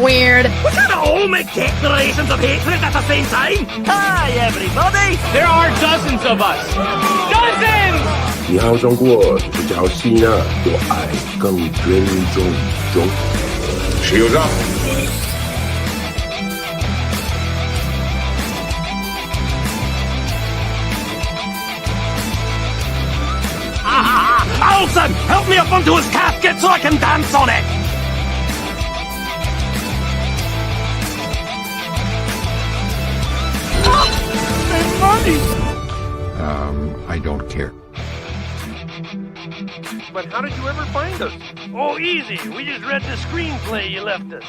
Weird. We can't all make declarations of hatred at the same time. Hi, everybody. There are dozens of us. Dozens! 你好中国这条心啊，我爱更尊重中。石油上。Alson, help me up onto his casket so I can dance on it. I don't care. But how did you ever find us? Oh, easy. We just read the screenplay you left us.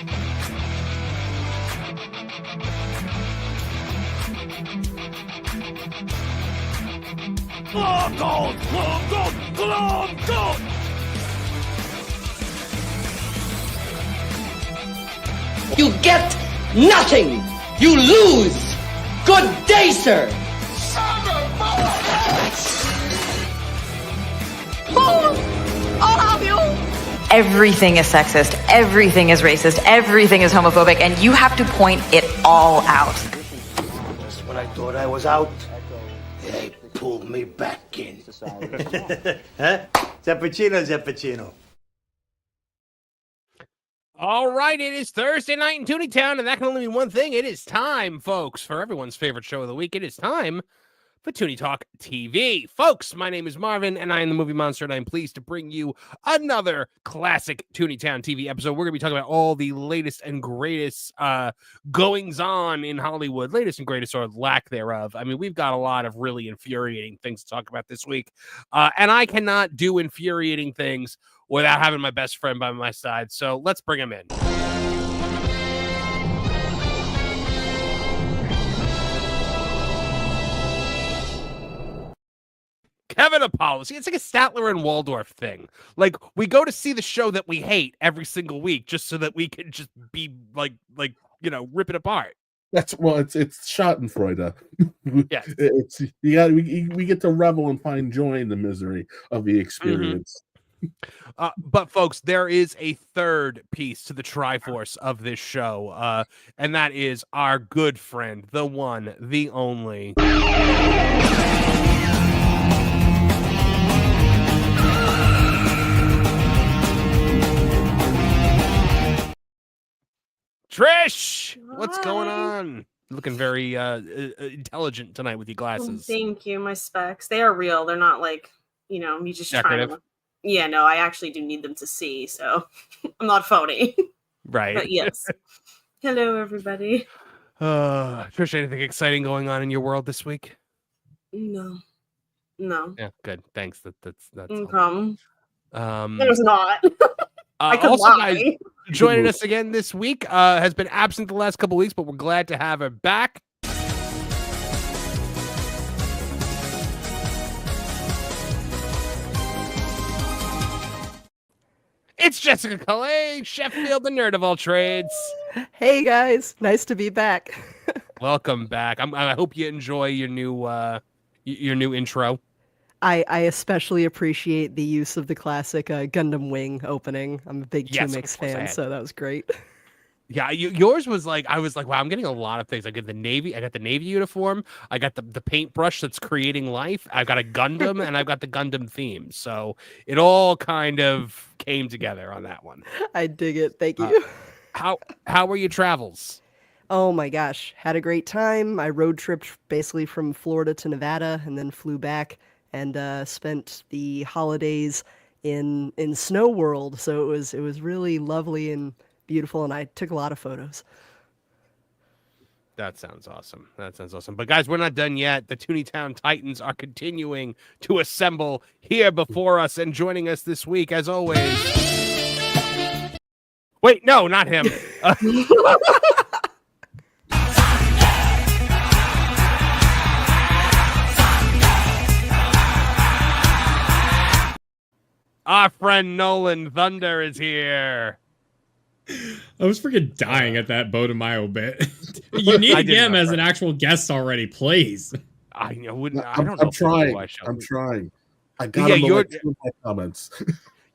Oh, gold! Gold! Gold! Gold! You get nothing! You lose! Good day, sir! I'll help you. Everything is sexist, everything is racist, everything is homophobic, and you have to point it all out. Just when I thought I was out, they pulled me back in. Huh? Zappuccino. All right, it is Thursday night in Tooney Town, and that can only mean one thing. It is time, folks, for everyone's favorite show of the week. It is time for Tooney Talk TV. Folks, my name is Marvin, and I am the Movie Monster, and I'm pleased to bring you another classic Tooney Town TV episode. We're going to be talking about all the latest and greatest goings-on in Hollywood, latest and greatest or lack thereof. I mean, we've got a lot of really infuriating things to talk about this week, and I cannot do infuriating things without having my best friend by my side, so let's bring him in. Kevin Apollo. See, it's like a Statler and Waldorf thing. Like, we go to see the show that we hate every single week just so that we can just be like rip it apart. It's Schadenfreude. Yeah, we get to revel and find joy in the misery of the experience. But folks, there is a third piece to the Triforce of this show, and that is our good friend, the one, the only. Trish, what's going on? Looking very intelligent tonight with your glasses. Thank you. My specs, they are real. They're not like, me just decorative. trying to. Yeah, no, I actually do need them to see, so I'm not phony. Right. But yes. Hello, everybody. Trish, anything exciting going on in your world this week? No. Yeah, good. Thanks. That's No problem. There's not. I could also, lie. guys, joining us again this week has been absent the last couple weeks, but we're glad to have her back. It's Jessica Calais, Sheffield, the nerd of all trades. Hey guys, nice to be back. Welcome back. I hope you enjoy your new intro. I especially appreciate the use of the classic Gundam Wing opening. I'm a big Two-Mix fan, so that was great. Yeah, yours was like, I was like, wow, I'm getting a lot of things. I got the Navy uniform. I got the paintbrush that's creating life. I've got a Gundam, and I've got the Gundam theme. So it all kind of came together on that one. I dig it. Thank you. How were your travels? Oh my gosh, had a great time. I road tripped basically from Florida to Nevada, and then flew back and spent the holidays in Snow World. So it was really lovely and beautiful, and I took a lot of photos. That sounds awesome. But guys, we're not done yet. The Tooney Town Titans are continuing to assemble here before us, and joining us this week, as always. Wait, no, not him. Our friend Nolan Thunder is here. I was freaking dying at that Bo DeMaio bit. You need him as an actual guest already, please. I don't know. I'm trying. I got my comments.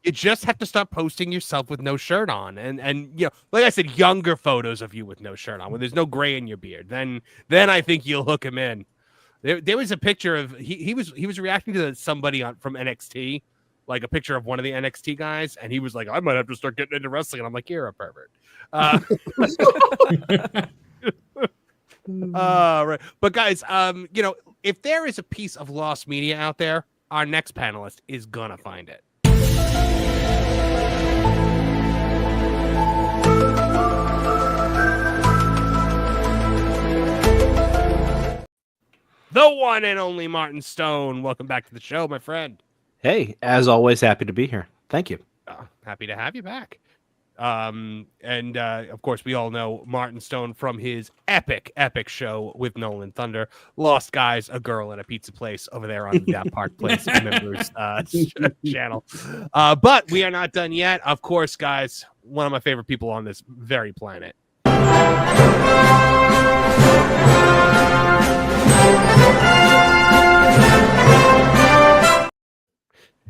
You just have to start posting yourself with no shirt on, and you know, like I said, younger photos of you with no shirt on, when there's no gray in your beard. Then I think you'll hook him in. There was a picture of he was reacting to somebody from NXT. Like a picture of one of the NXT guys, and he was like, I might have to start getting into wrestling. And I'm like, you're a pervert. Right. But guys, you know, if there is a piece of lost media out there, our next panelist is gonna find it. The one and only Martin Stone. Welcome back to the show, my friend. Hey, as always, happy to be here. Thank you. Happy to have you back. And of course, we all know Martin Stone from his epic show with Nolan Thunder, Lost Guys, a Girl at a Pizza Place over there on that Park Place members channel. But we are not done yet. Of course, guys, one of my favorite people on this very planet.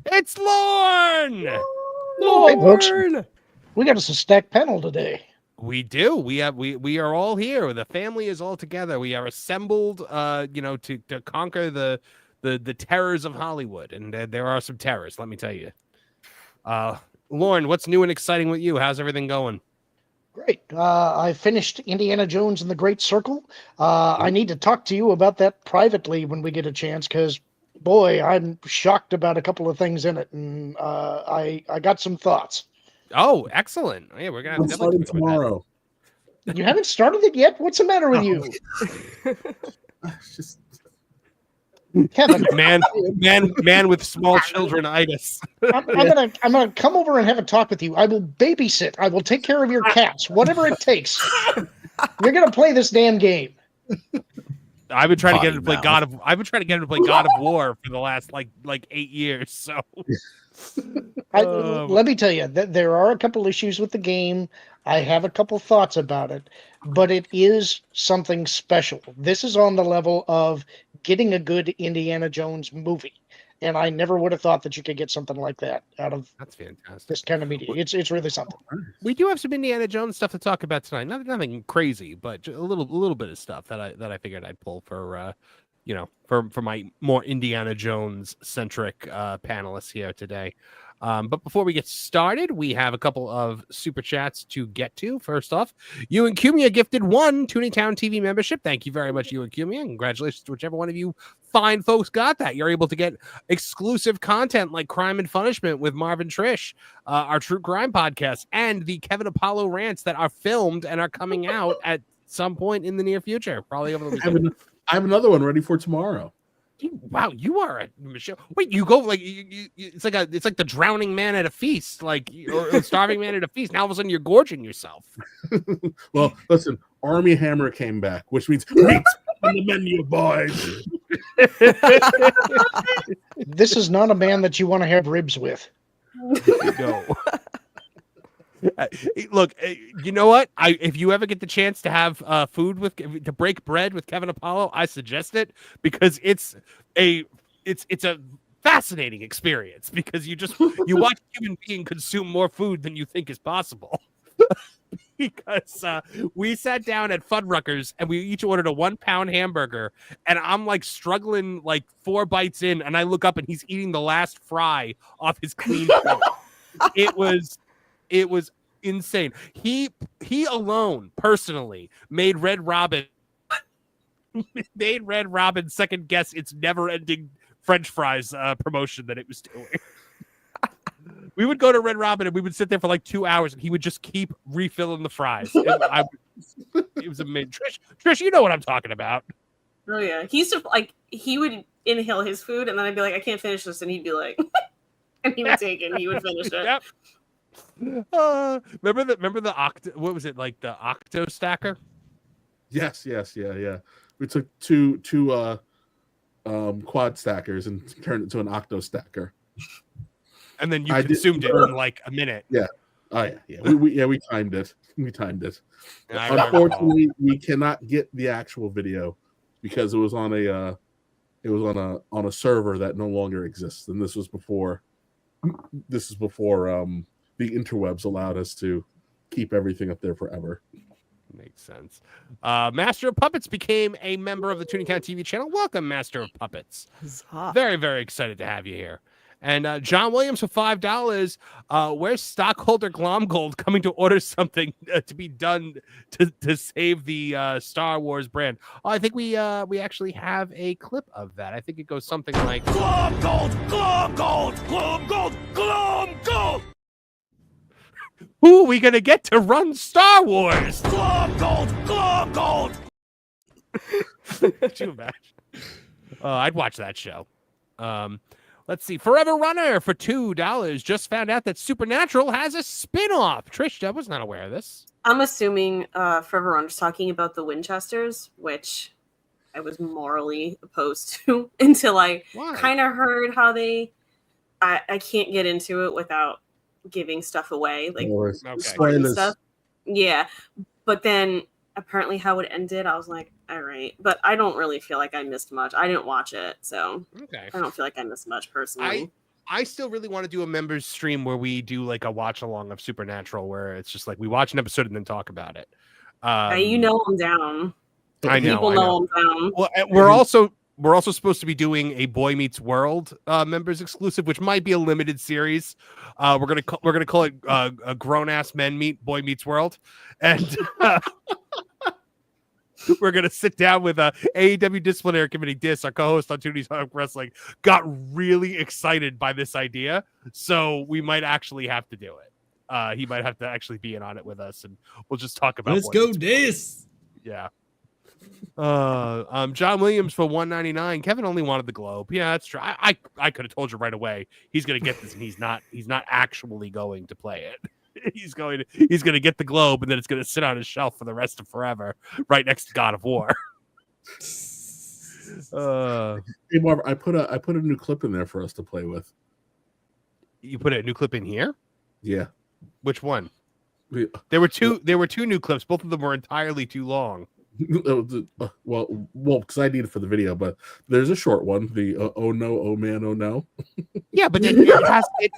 It's Lorne! Hey, folks. We got us a stacked panel today. We do. We are all here. The family is all together. We are assembled, you know, to conquer the terrors of Hollywood. And there are some terrors, let me tell you. Lorne, what's new and exciting with you? How's everything going? Great. I finished Indiana Jones and the Great Circle. I need to talk to you about that privately when we get a chance, because boy, I'm shocked about a couple of things in it, and I got some thoughts. Oh, excellent! Yeah, we're gonna start tomorrow. You haven't started it yet? What's the matter with you? Just Kevin, man with small children-itis. I'm gonna come over and have a talk with you. I will babysit. I will take care of your cats, whatever it takes. You're gonna play this damn game. I've been trying to get him to play God of War for the last like 8 years. So let me tell you that there are a couple issues with the game. I have a couple thoughts about it, but it is something special. This is on the level of getting a good Indiana Jones movie. And I never would have thought that you could get something like that out of that's fantastic. This kind of media. It's really something. We do have some Indiana Jones stuff to talk about tonight. Nothing crazy, but a little bit of stuff that I figured I'd pull for you know, for my more Indiana Jones centric panelists here today. But before we get started, we have a couple of super chats to get to. First off, Ewan Cumia gifted 1 Tooney Town TV membership. Thank you very much, Ewan Cumia. Congratulations to whichever one of you fine folks got that. You're able to get exclusive content like Crime and Punishment with Marvin Trish, our true crime podcast, and the Kevin Apollo rants that are filmed and are coming out at some point in the near future, probably over the weekend. I have another one ready for tomorrow. Wow, you are a Michelle. Wait, you go like it's like the drowning man at a feast, like or the starving man at a feast. Now all of a sudden you're gorging yourself. Well, listen, Army Hammer came back, which means meat on the menu, boys. This is not a man that you want to have ribs with. No. Look, you know what? If you ever get the chance to have to break bread with Kevin Apollo, I suggest it, because it's a fascinating experience, because you watch a human being consume more food than you think is possible. Because we sat down at Fuddruckers and we each ordered a 1-pound hamburger, and I'm like struggling like 4 bites in, and I look up and he's eating the last fry off his clean plate. It was insane. He alone personally made Red Robin second guess its never-ending French fries promotion that it was doing. We would go to Red Robin and we would sit there for like 2 hours and he would just keep refilling the fries. It was amazing. Trish, you know what I'm talking about. Oh yeah, he would inhale his food and then I'd be like, I can't finish this, and he'd be like, and he would take it and he would finish it. Yep. Remember the what was it, like the octo stacker? Yes, yeah. We took two quad stackers and turned it to an octo stacker. And then you consumed it in like a minute. Yeah. Oh yeah. We timed it. Yeah, unfortunately, we cannot get the actual video because it was on a server that no longer exists, and this is before the interwebs allowed us to keep everything up there forever. Makes sense. Master of Puppets became a member of the Tooney Town TV channel. Welcome, Master of Puppets. Very, very excited to have you here. And John Williams for $5. Where's stockholder Glomgold coming to order something to be done to save the Star Wars brand? Oh, I think we actually have a clip of that. I think it goes something like Glomgold, Glomgold, Glomgold, Glomgold. Who are we gonna get to run Star Wars? Glomgold, Glomgold. Could you imagine? I'd watch that show. Let's see. Forever Runner for $2. Just found out that Supernatural has a spin-off. Trish, I was not aware of this. I'm assuming Forever Runner's talking about the Winchesters, which I was morally opposed to until I kind of heard how they. I can't get into it without giving stuff away, like stuff. Yeah, but then apparently how it ended, I was like, all right. But I don't really feel like I missed much. I didn't watch it, so I don't feel like I missed much personally. I still really want to do a members stream where we do like a watch along of Supernatural, where it's just like we watch an episode and then talk about it. You know I'm down. I know. People know I'm down. Well, we're also supposed to be doing a Boy Meets World members exclusive, which might be a limited series. We're gonna call it a Grown Ass Men Meet Boy Meets World, and we're gonna sit down with AEW Disciplinary Committee our co-host on Tooney Talk Wrestling, got really excited by this idea, so we might actually have to do it. He might have to actually be in on it with us, and we'll just talk about. Let's go, Dis. Yeah. John Williams for $1.99. Kevin only wanted the Globe. Yeah, that's true. I could have told you right away he's gonna get this, and he's not actually going to play it. He's going to get the Globe, and then it's going to sit on his shelf for the rest of forever, right next to God of War. Hey Marv, I put a new clip in there for us to play with. You put a new clip in here? Yeah. Which one? There were two new clips. Both of them were entirely too long. Well, because I need it for the video, but there's a short one. The oh no, oh man, oh no. Yeah, but then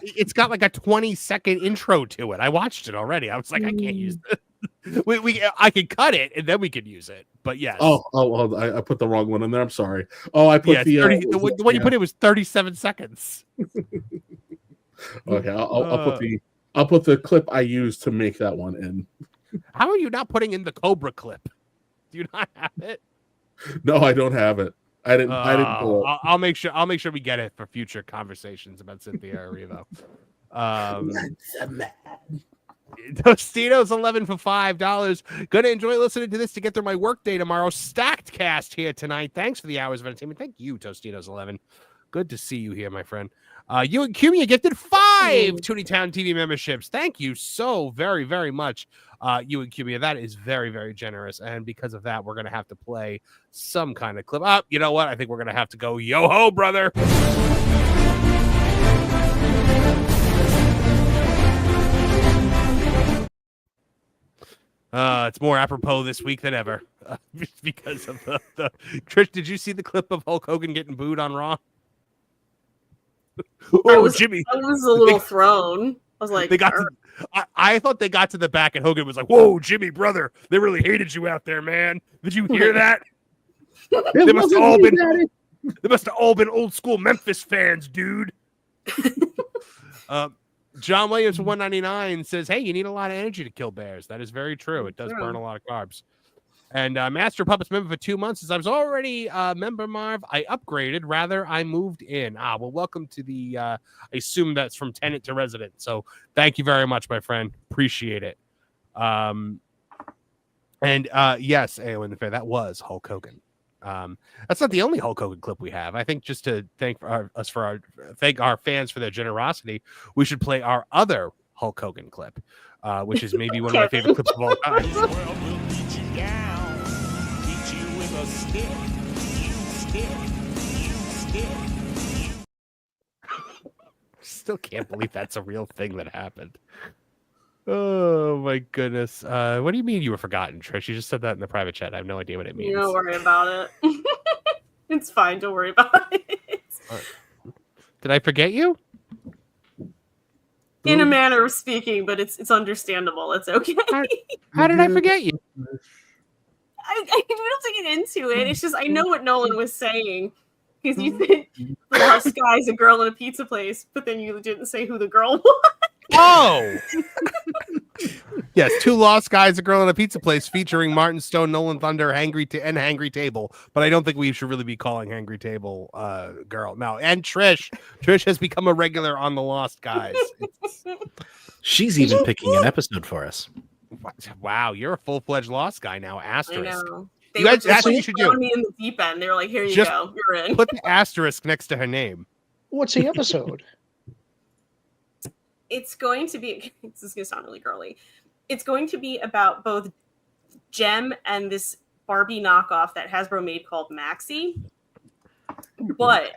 it's got like a 20-second intro to it. I watched it already. I was like, I can't use it. I could cut it and then we could use it. But yes. I put the wrong one in there. I'm sorry. Oh, I put the one you put in was 37 seconds. Okay, I'll put the clip I used to make that one in. How are you not putting in the Cobra clip? Do you not have it? No, I don't have it. I didn't pull it. I'll make sure we get it for future conversations about Cynthia Erivo. Tostitos 11 for $5. Gonna enjoy listening to this to get through my work day tomorrow. Stacked cast here tonight. Thanks for the hours of entertainment. Thank you, Tostitos 11. Good to see you here, my friend. You and Cumia gifted 5 Tooney Town TV memberships. Thank you so very, very much, you and Cumia. That is very, very generous. And because of that, we're going to have to play some kind of clip. You know what? I think we're going to have to go yo-ho, brother. It's more apropos this week than ever because of the Trish, did you see the clip of Hulk Hogan getting booed on Raw? Jimmy! I was a little thrown. I was like, I thought they got to the back and Hogan was like, "Whoa, Jimmy, brother, they really hated you out there, man. Did you hear that? They must have all been old school Memphis fans, dude." John Williams 199 says, "Hey, you need a lot of energy to kill bears. That is very true. It does burn a lot of carbs." And Master of Puppets member for 2 months says, I was already member, Marv. I upgraded. Rather, I moved in. Well, welcome to the, I assume that's from tenant to resident. So thank you very much, my friend. Appreciate it. Yes, AON the Fair, that was Hulk Hogan. That's not the only Hulk Hogan clip we have. I think just to thank thank our fans for their generosity, we should play our other Hulk Hogan clip, which is maybe one of my favorite clips of all time. This world will beat you down, beat you with a stick. You Still can't believe that's a real thing that happened. Oh my goodness. What do you mean you were forgotten, Trish? You just said that in the private chat. I have no idea what it means. Don't worry about it. It's fine. Don't worry about it. Did I forget you? In a manner of speaking, but it's understandable. It's okay. How did I forget you? I don't get into it. It's just I know what Nolan was saying. Because you said the last guy's a girl in a pizza place, but then you didn't say who the girl was. Oh! Yes, Two Lost Guys, a Girl in a Pizza Place, featuring Martin Stone, Nolan Thunder, Hangry Table. But I don't think we should really be calling Hangry Table girl. No, and Trish. Trish has become a regular on the Lost Guys. She's even picking an episode for us. Wow, you're a full-fledged Lost Guy now. Asterisk. I know. You guys, that's what you should do. Me in the deep end. They were like, "Here you Just go, you're in." Put the asterisk next to her name. What's the episode? It's going to be. This is going to sound really girly. It's going to be about both Gem and this Barbie knockoff that Hasbro made called Maxie. But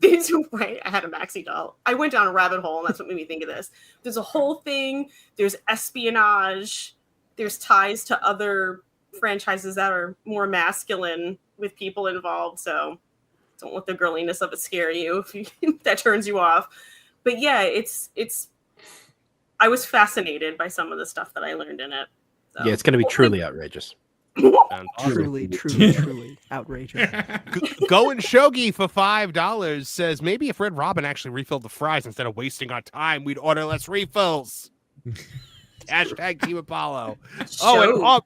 there's a way. I had a Maxie doll. I went down a rabbit hole, and that's what made me think of this. There's a whole thing. There's espionage. There's ties to other franchises that are more masculine with people involved, so don't let the girliness of it scare you if that turns you off. But yeah, it's I was fascinated by some of the stuff that I learned in it. So. Yeah, it's going to be truly outrageous. Truly outrageous. Going Shogi for $5 says, maybe if Red Robin actually refilled the fries instead of wasting our time, we'd order less refills. Hashtag Team Apollo. Oh,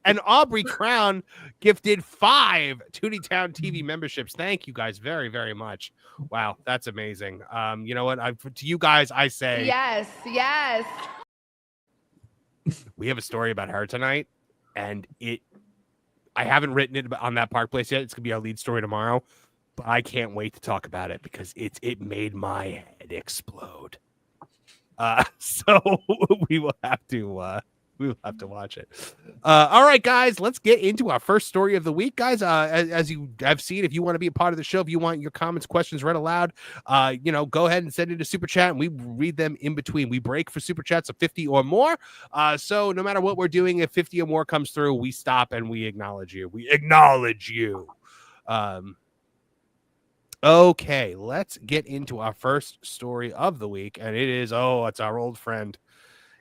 and Aubrey Crown gifted 5 Tooney Town TV memberships. Thank you guys very, very much. Wow, that's amazing. You know what? To you guys, I say yes. We have a story about her tonight, and I haven't written it on that Park Place yet. It's gonna be our lead story tomorrow, but I can't wait to talk about it because it made my head explode. So we will have to watch it. All right, guys, let's get into our first story of the week, guys. As you have seen, if you want to be a part of the show, if you want your comments, questions read aloud, go ahead and send it to Super Chat, and we read them in between. We break for Super Chats of 50 or more. So no matter what we're doing, if 50 or more comes through, we stop and we acknowledge you. Okay, let's get into our first story of the week, and it's our old friend.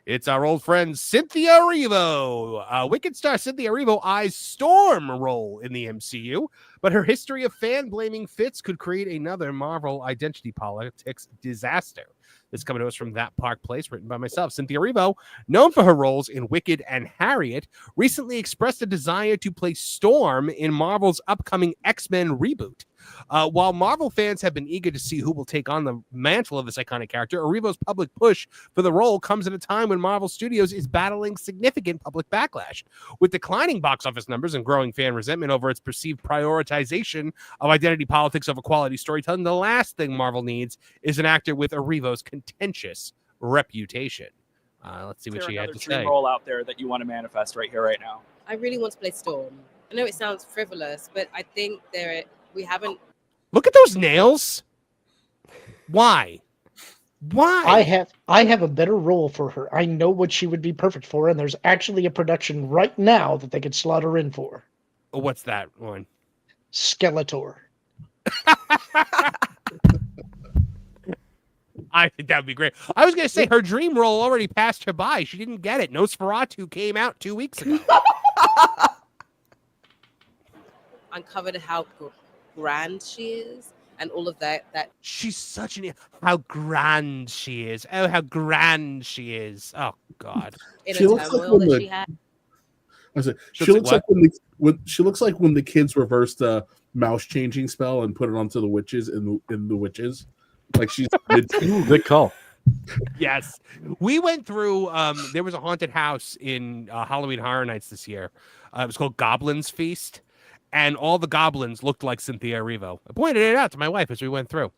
It's our old friend Cynthia Erivo. Wicked star Cynthia Erivo eyes Storm role in the MCU, but her history of fan-blaming fits could create another Marvel identity politics disaster. This is coming to us from That Park Place, written by myself. Cynthia Erivo, known for her roles in Wicked and Harriet, recently expressed a desire to play Storm in Marvel's upcoming X-Men reboot. While Marvel fans have been eager to see who will take on the mantle of this iconic character, Erivo's public push for the role comes at a time when Marvel Studios is battling significant public backlash. With declining box office numbers and growing fan resentment over its perceived prioritization of identity politics over quality storytelling, the last thing Marvel needs is an actor with Erivo's contentious reputation. Let's see what she had to say. Role out there that you want to manifest right here, right now? I really want to play Storm. I know it sounds frivolous, but I think we haven't. Look at those nails. Why? I have a better role for her. I know what she would be perfect for, and there's actually a production right now that they could slot her in for. What's that one? Skeletor. I think that would be great. I was going to say her dream role already passed her by. She didn't get it. Nosferatu came out 2 weeks ago. Uncovered how grand she is and all of that she's such how grand she is. Oh, how grand she is. Oh God. She looks like when she looks like she looks like when the kids reversed the mouse changing spell and put it onto the witches in the witches. Like she's good call. Yes, we went through. There was a haunted house in Halloween Horror Nights this year. It was called Goblin's Feast, and all the goblins looked like Cynthia Erivo. I pointed it out to my wife as we went through.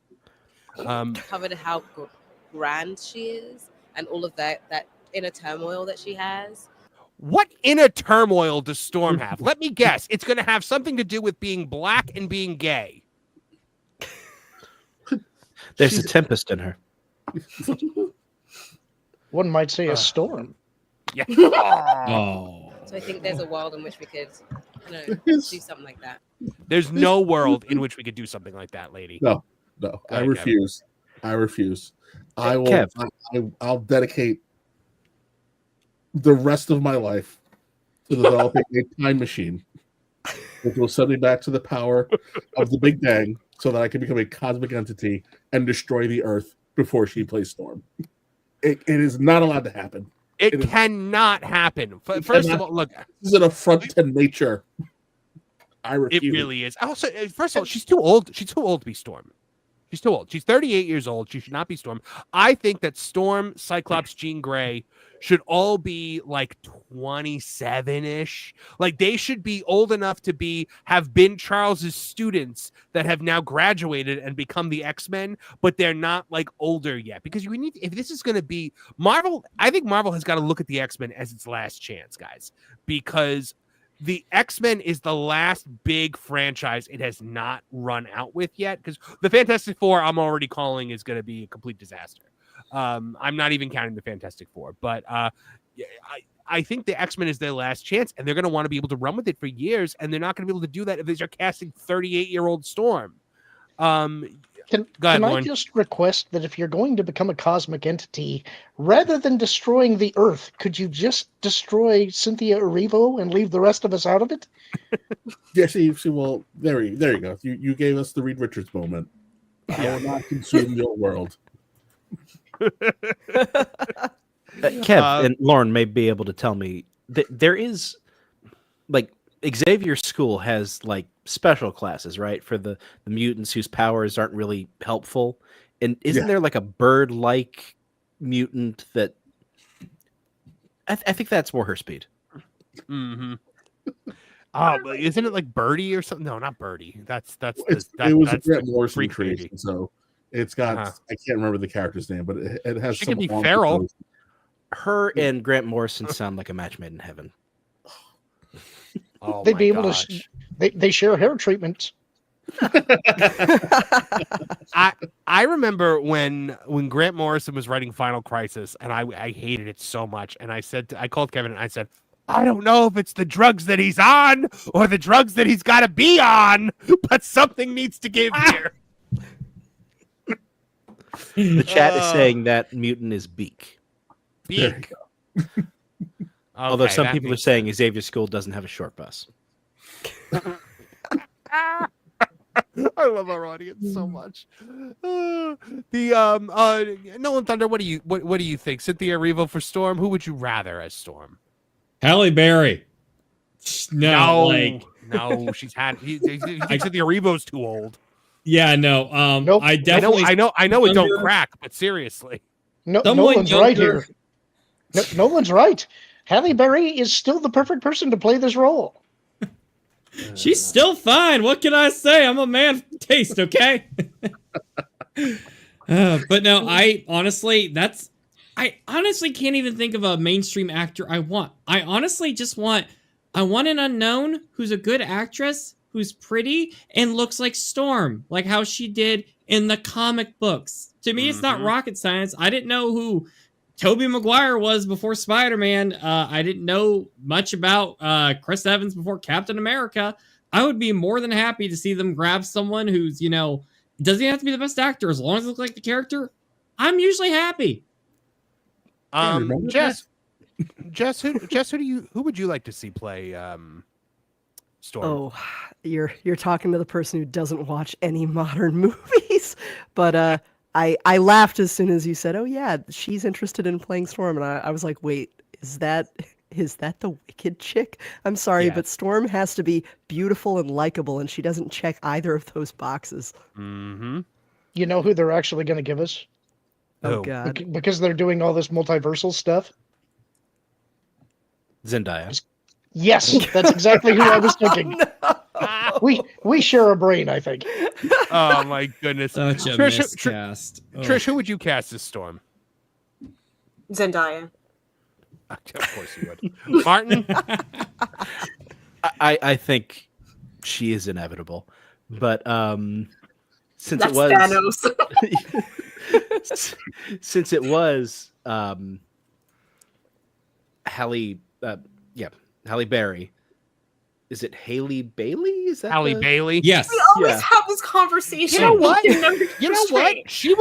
Covered how grand she is and all of that inner turmoil that she has. What inner turmoil does Storm have? Let me guess. It's going to have something to do with being black and being gay. There's a tempest in her. One might say a storm. Yeah. Oh. So I think there's a world in which we could do something like that. There's no world in which we could do something like that, lady. No. I refuse. I refuse. I will. Kev. I'll dedicate the rest of my life to developing a time machine which will send me back to the power of the Big Bang so that I can become a cosmic entity and destroy the Earth before she plays Storm. It is not allowed to happen. It cannot happen. First of all, look. This is an affront to nature. I refuse. It really is. Also, first of all, she's too old. She's too old to be Storm. She's too old. She's 38 years old. She should not be Storm. I think that Storm, Cyclops, Jean Grey should all be like 27-ish. Like they should be old enough to have been Charles's students that have now graduated and become the X-Men, but they're not like older yet. Because if this is going to be Marvel, I think Marvel has got to look at the X-Men as its last chance, guys, because the X-Men is the last big franchise it has not run out with yet, because the Fantastic Four I'm already calling is going to be a complete disaster. I'm not even counting the Fantastic Four, but I think the X-Men is their last chance, and they're going to want to be able to run with it for years, and they're not going to be able to do that if they start casting 38-year-old Storm. Can Lauren. I just request that if you're going to become a cosmic entity, rather than destroying the Earth, could you just destroy Cynthia Erivo and leave the rest of us out of it? Yeah, see, well, there you go. You gave us the Reed Richards moment. I will not consume your world. Kev and Lauren may be able to tell me that there is, like, Xavier's school has like special classes, right, for the mutants whose powers aren't really helpful. And isn't there like a bird-like mutant that I think that's more her speed? Mm-hmm. Oh, isn't it like Birdie or something? No, not Birdie. It was a Grant Morrison creation, so it's got I can't remember the character's name, but it has. She could be feral. Her and Grant Morrison sound like a match made in heaven. Oh, They'd be able to. They share hair treatments. I remember when Grant Morrison was writing Final Crisis, and I hated it so much. And I called Kevin and I said, I don't know if it's the drugs that he's on or the drugs that he's got to be on, but something needs to give here. The chat is saying that mutant is Beak. Beak. Although some people are saying Xavier's school doesn't have a short bus. I love our audience so much. Nolan Thunder, what do you think? Cynthia Erivo for Storm? Who would you rather as Storm? Halle Berry. No, she's had. Cynthia Erivo's too old. Yeah, no. Nope. I definitely. I know it don't crack, but seriously, Nolan's right here. Nolan's right. Halle Berry is still the perfect person to play this role. She's still fine. What can I say? I'm a man of taste, okay? But no, I honestly can't even think of a mainstream actor I want. I honestly just want an unknown who's a good actress, who's pretty, and looks like Storm, like how she did in the comic books. To me, it's not rocket science. I didn't know who Tobey Maguire was before Spider-Man. I didn't know much about Chris Evans before Captain America. I would be more than happy to see them grab someone who's, doesn't have to be the best actor. As long as it looks like the character, I'm usually happy. Jess, who would you like to see play Storm? Oh, you're talking to the person who doesn't watch any modern movies, but I laughed as soon as you said, "Oh yeah, she's interested in playing Storm," and I was like, "Wait, is that Is that the Wicked chick? I'm sorry, but Storm has to be beautiful and likable, and she doesn't check either of those boxes. Mm-hmm. You know who they're actually going to give us? Oh, God. Because they're doing all this multiversal stuff. Zendaya. Yes, that's exactly who I was thinking. We share a brain, I think. Oh my goodness! Such a Trish, miscast. Trish, who would you cast as Storm? Zendaya. Of course you would. Martin? I think she is inevitable, but since That's it was Thanos. since it was Halle Berry. Is it Haley Bailey? Is that Halle Bailey? Yes. We always have this conversation. You know what? You know what? She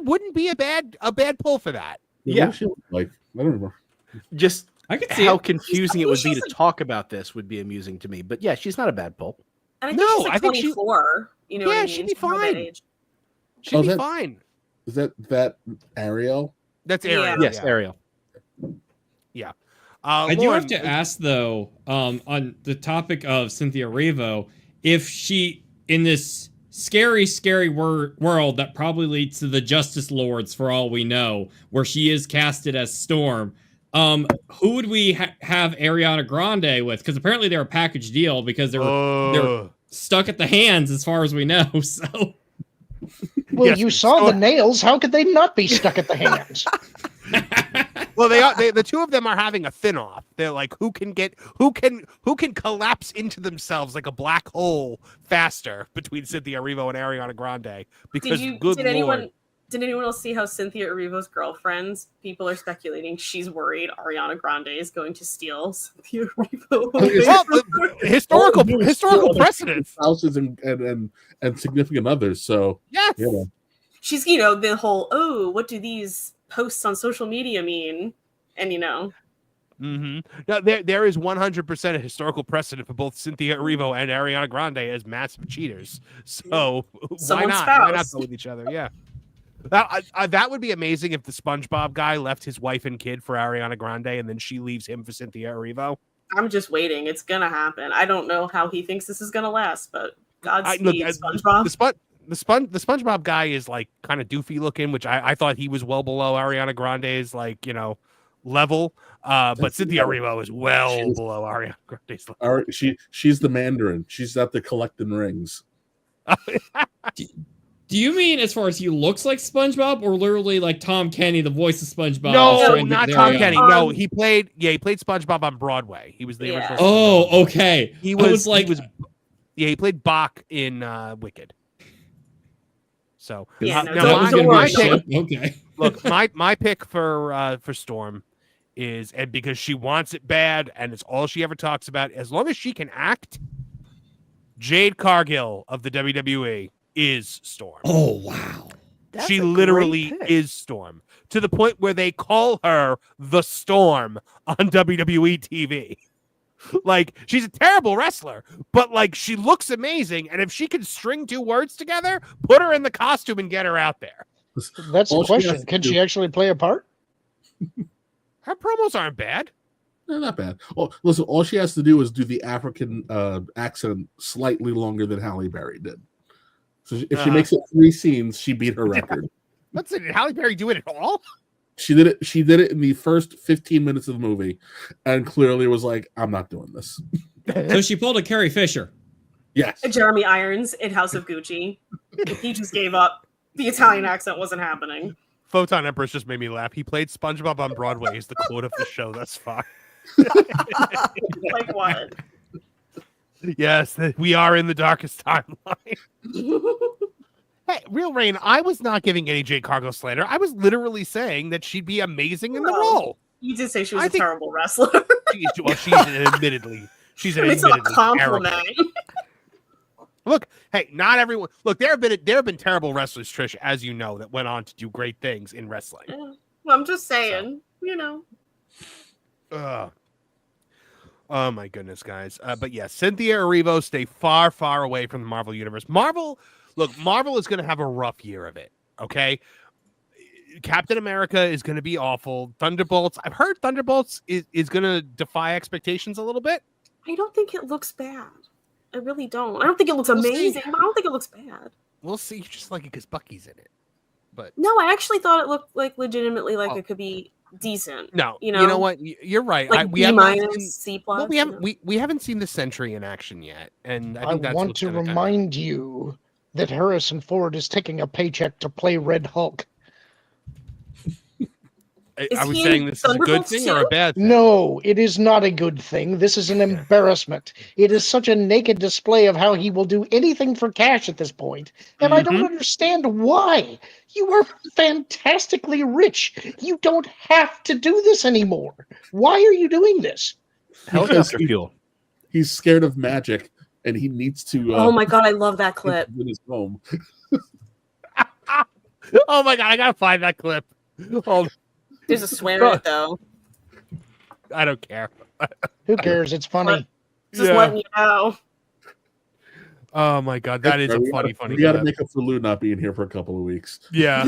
wouldn't be a bad pull for that. Yeah. She looked like, I don't remember. Just I could see how it. confusing it would be to talk about this would be amusing to me. But yeah, she's not a bad pull. And I think she's like 24. You know, yeah, what I mean? she'd be She's not that fine. age. She'd be fine. Is that Ariel? That's Ariel. Yeah. Yes, Ariel. Yeah. I do Lauren, have to ask though, on the topic of Cynthia Erivo, if she in this scary world that probably leads to the Justice Lords for all we know, where she is casted as Storm, who would we have Ariana Grande with? Because apparently they're a package deal because they're stuck at the hands as far as we know. So, well, you saw the nails. How could they not be stuck at the hands? Well, the two of them are having a thin off. They're like, who can collapse into themselves like a black hole faster between Cynthia Erivo and Ariana Grande? Because did anyone else see how Cynthia Erivo's girlfriends? People are speculating she's worried Ariana Grande is going to steal Cynthia Erivo. Well, historical precedents, spouses and significant others. So yes, you know. She's the whole what do these posts on social media mean? And Mm-hmm. Now, there is 100% a historical precedent for both Cynthia Erivo and Ariana Grande as massive cheaters. So why not? Why not go with each other? Yeah. That would be amazing if the SpongeBob guy left his wife and kid for Ariana Grande and then she leaves him for Cynthia Erivo. I'm just waiting. It's gonna happen. I don't know how he thinks this is gonna last, but Godspeed, SpongeBob. The SpongeBob guy is like kind of doofy looking, which I thought he was well below Ariana Grande's level. But Cynthia Erivo is well below Ariana Grande's level. She's the Mandarin. She's out there collecting rings. Do you mean as far as he looks like SpongeBob, or literally like Tom Kenny, the voice of SpongeBob? No, not Tom Kenny. No, he played SpongeBob on Broadway. He was the original. Oh, okay. He played Bach in Wicked. So my pick for Storm is, and because she wants it bad and it's all she ever talks about, as long as she can act, Jade Cargill of the WWE is Storm. Oh wow. She literally is Storm, to the point where they call her the Storm on WWE TV. Like, she's a terrible wrestler, but like, she looks amazing. And if she can string two words together, put her in the costume and get her out there. That's the question. Can she actually play a part? Her promos aren't bad. They're not bad. Well, listen, all she has to do is do the African accent slightly longer than Halle Berry did. So if she makes it 3 scenes, she beat her record. Let's see, did Halle Berry do it at all? She did it. She did it in the first 15 minutes of the movie, and clearly was like, "I'm not doing this." So she pulled a Carrie Fisher. Yes. Jeremy Irons in House of Gucci. He just gave up. The Italian accent wasn't happening. Photon Empress just made me laugh. He played SpongeBob on Broadway. Is the quote of the show thus far. Like what? Yes, we are in the darkest timeline. Hey, Real Rain, I was not giving any Jade Cargill slander. I was literally saying that she'd be amazing in the role. You did say she was a terrible wrestler. She's admittedly a compliment. Look, hey, not everyone. Look, there have been terrible wrestlers, Trish, as you know, that went on to do great things in wrestling. Well, I'm just saying, Oh my goodness, guys. But yeah, Cynthia Erivo, stay far, far away from the Marvel universe. Marvel is going to have a rough year of it. Okay, Captain America is going to be awful. Thunderbolts. I've heard Thunderbolts is going to defy expectations a little bit. I don't think it looks bad. I really don't. I don't think it looks amazing, but I don't think it looks bad. We'll see. You just like it because Bucky's in it. But no, I actually thought it looked like legitimately like it could be decent. No, you know what? You're right. Like we haven't seen, C+. Well, we haven't seen the Sentry in action yet, and I think that's want to remind you that Harrison Ford is taking a paycheck to play Red Hulk. Are we saying this is a good thing or a bad thing? No, it is not a good thing. This is an embarrassment. It is such a naked display of how he will do anything for cash at this point. And I don't understand why. You are fantastically rich. You don't have to do this anymore. Why are you doing this? Helicopter fuel. He's scared of magic, and he needs to... oh my god, I love that clip. In his home. Oh my god, I gotta find that clip. Hold. There's a swear in it, though. I don't care. Who cares? It's funny. Just letting you know. Oh my god, that is a funny. We got to make up for Lou not being here for a couple of weeks. Yeah.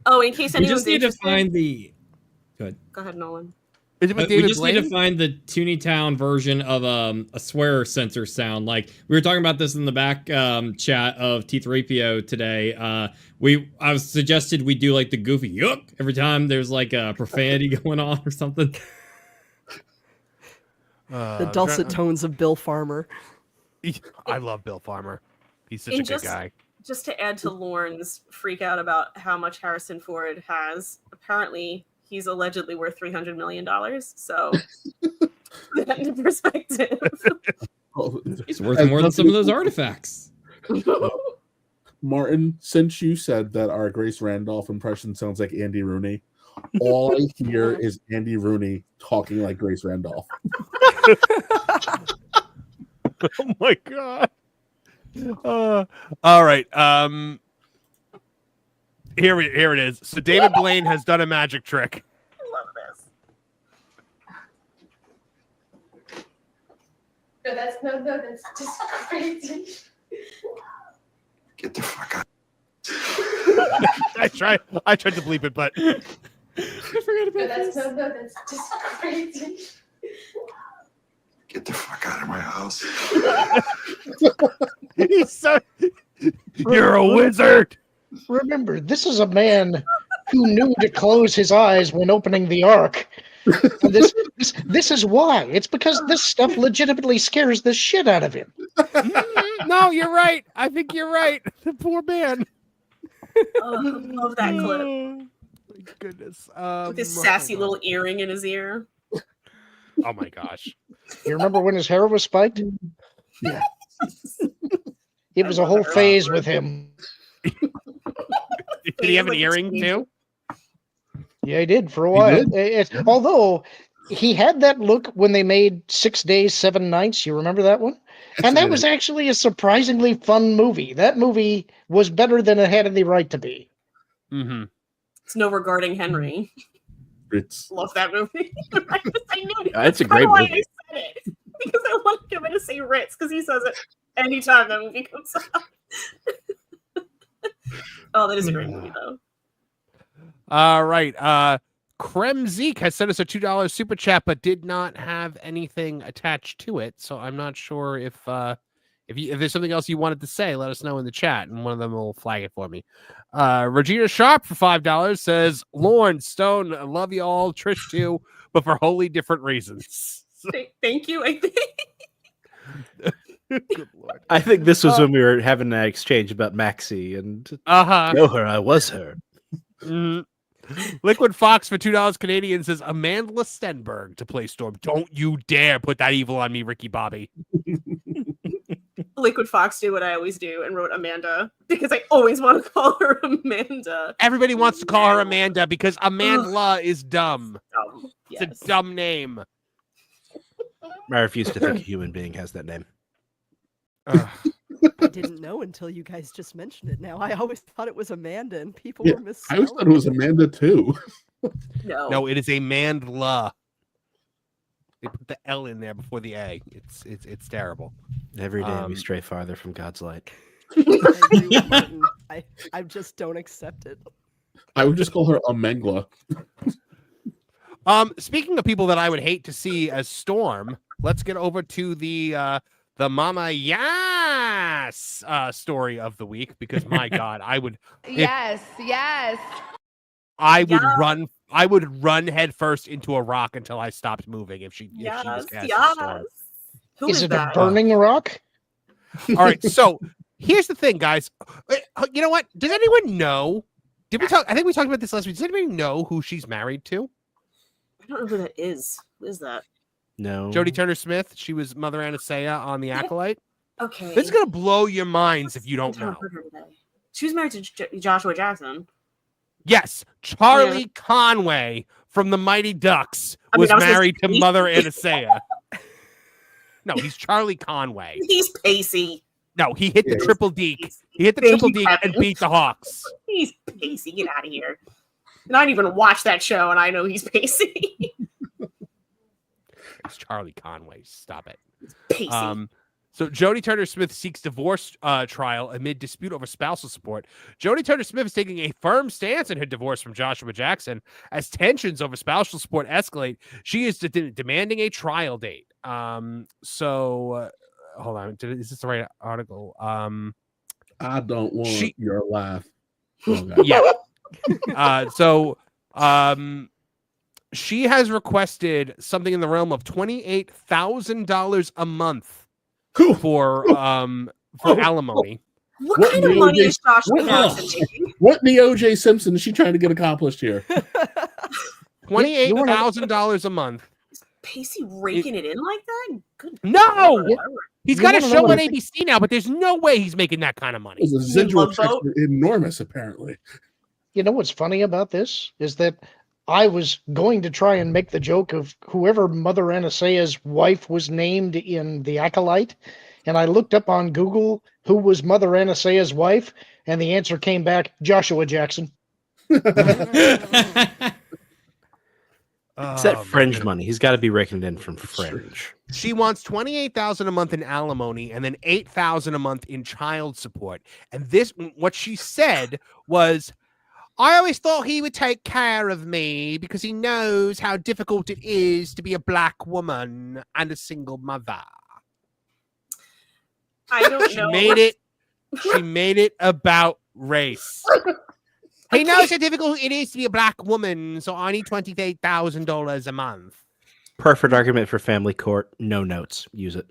Oh, in case We anyone's just need to interested. find the. Good. Go ahead, Nolan. Is it with We David just Blaine? need to find the Tooney Town version of a swear sensor sound. Like we were talking about this in the back chat of T3PO today. I was suggested we do like the goofy yuck every time there's like a profanity going on or something. The dulcet tones of Bill Farmer. I love Bill Farmer. He's such And a good guy. Just to add to Lauren's freak out about how much Harrison Ford has, apparently he's allegedly worth $300 million. So, put that into perspective. He's worth more than some of those artifacts. Martin, since you said that our Grace Randolph impression sounds like Andy Rooney, all I hear is Andy Rooney talking like Grace Randolph. Oh my god. All right. Here it is. So David Blaine has done a magic trick. I love this. No, that's just crazy. Get the fuck out. I tried to bleep it, but I forgot about this. No, that's just crazy. Get the fuck out of my house. He's so... You're a wizard. Remember, this is a man who knew to close his eyes when opening the Ark. And this is why. It's because this stuff legitimately scares the shit out of him. No, you're right. I think you're right. The poor man. Oh, I love that clip. Oh, my goodness. With his sassy little earring in his ear. Oh my gosh. You remember when his hair was spiked? Yeah. It was a whole phase with him. Did he have an earring too? Yeah, he did for a while. Although he had that look when they made 6 Days, 7 Nights. You remember that one? And that was actually a surprisingly fun movie. That movie was better than it had any right to be. Mm-hmm. It's No Regarding Henry. It's Love that movie. I knew it. It's a That's great why movie. I said it. Because I wanted him to say Ritz because he says it anytime that movie comes out. Oh, that is a great movie, though. All right. Krem Zeke has sent us a $2 super chat, but did not have anything attached to it. So I'm not sure if there's something else you wanted to say, let us know in the chat, and one of them will flag it for me. Regina Sharp for $5 says, Lauren, Stone, I love you all, Trish too, but for wholly different reasons. Thank you, I think. Good Lord. I think this was when we were having that exchange about Maxie and know her, I was her. Liquid Fox for $2 Canadian says Amanda Stenberg to play Storm. Don't you dare put that evil on me, Ricky Bobby. Liquid Fox did what I always do and wrote Amanda because I always want to call her Amanda. Everybody wants to call her Amanda because Amanda is dumb. It's a dumb name. I refuse to think a human being has that name. I didn't know until you guys just mentioned it now. I always thought it was Amanda, and people were I misspelling always thought it was Amanda too. No, it is Amandla. They put the L in there before the A. It's terrible. Every day we stray farther from God's light. I agree with Martin. I just don't accept it. I would just call her a Mengla. Speaking of people that I would hate to see as Storm, let's get over to the Mama Yes story of the week, because my God, I would Yes. I would run headfirst into a rock until I stopped moving if she was cast as Storm. Who is it that? a burning rock? All right, so here's the thing, guys. You know what? Does anyone know? Did we talk? I think we talked about this last week. Does anybody know who she's married to? I don't know who that is. Who is that? No. Jodie Turner-Smith. She was Mother Anastasia on The Acolyte. Okay. It's gonna blow your minds if you don't know. She was married to Joshua Jackson. Yes, Charlie Conway from the Mighty Ducks was married to Mother Anastasia. No, he's Charlie Conway. He's Pacey. No, he hit the triple deke. He hit the triple deke and beat the Hawks. He's Pacey. Get out of here. And I didn't even watch that show, and I know he's Pacey. It's Charlie Conway. Stop it. Pacey. So Jodie Turner-Smith seeks divorce trial amid dispute over spousal support. Jodie Turner-Smith is taking a firm stance in her divorce from Joshua Jackson. As tensions over spousal support escalate, she is demanding a trial date. Hold on. Is this the right article? I don't want your laugh. Oh, yeah. She has requested something in the realm of $28,000 a month for alimony. What kind of money is Joshua Jackson taking? What in the O.J. Simpson is she trying to get accomplished here? $28,000 a month. Pacey raking it in like that? Good. No! He's got a wanna show know on what ABC now, but there's no way he's making that kind of money. The residual checks are enormous, apparently. You know what's funny about this is that I was going to try and make the joke of whoever Mother Anastasia's wife was named in The Acolyte, and I looked up on Google who was Mother Anastasia's wife, and the answer came back Joshua Jackson. It's that fringe money. He's got to be reckoned in from fringe. She wants $28,000 a month in alimony and then $8,000 a month in child support. And what she said was, I always thought he would take care of me because he knows how difficult it is to be a black woman and a single mother. I don't know. She made it about race. He knows how difficult it is to be a black woman, so I need $28,000 a month. Perfect argument for family court. No notes. Use it.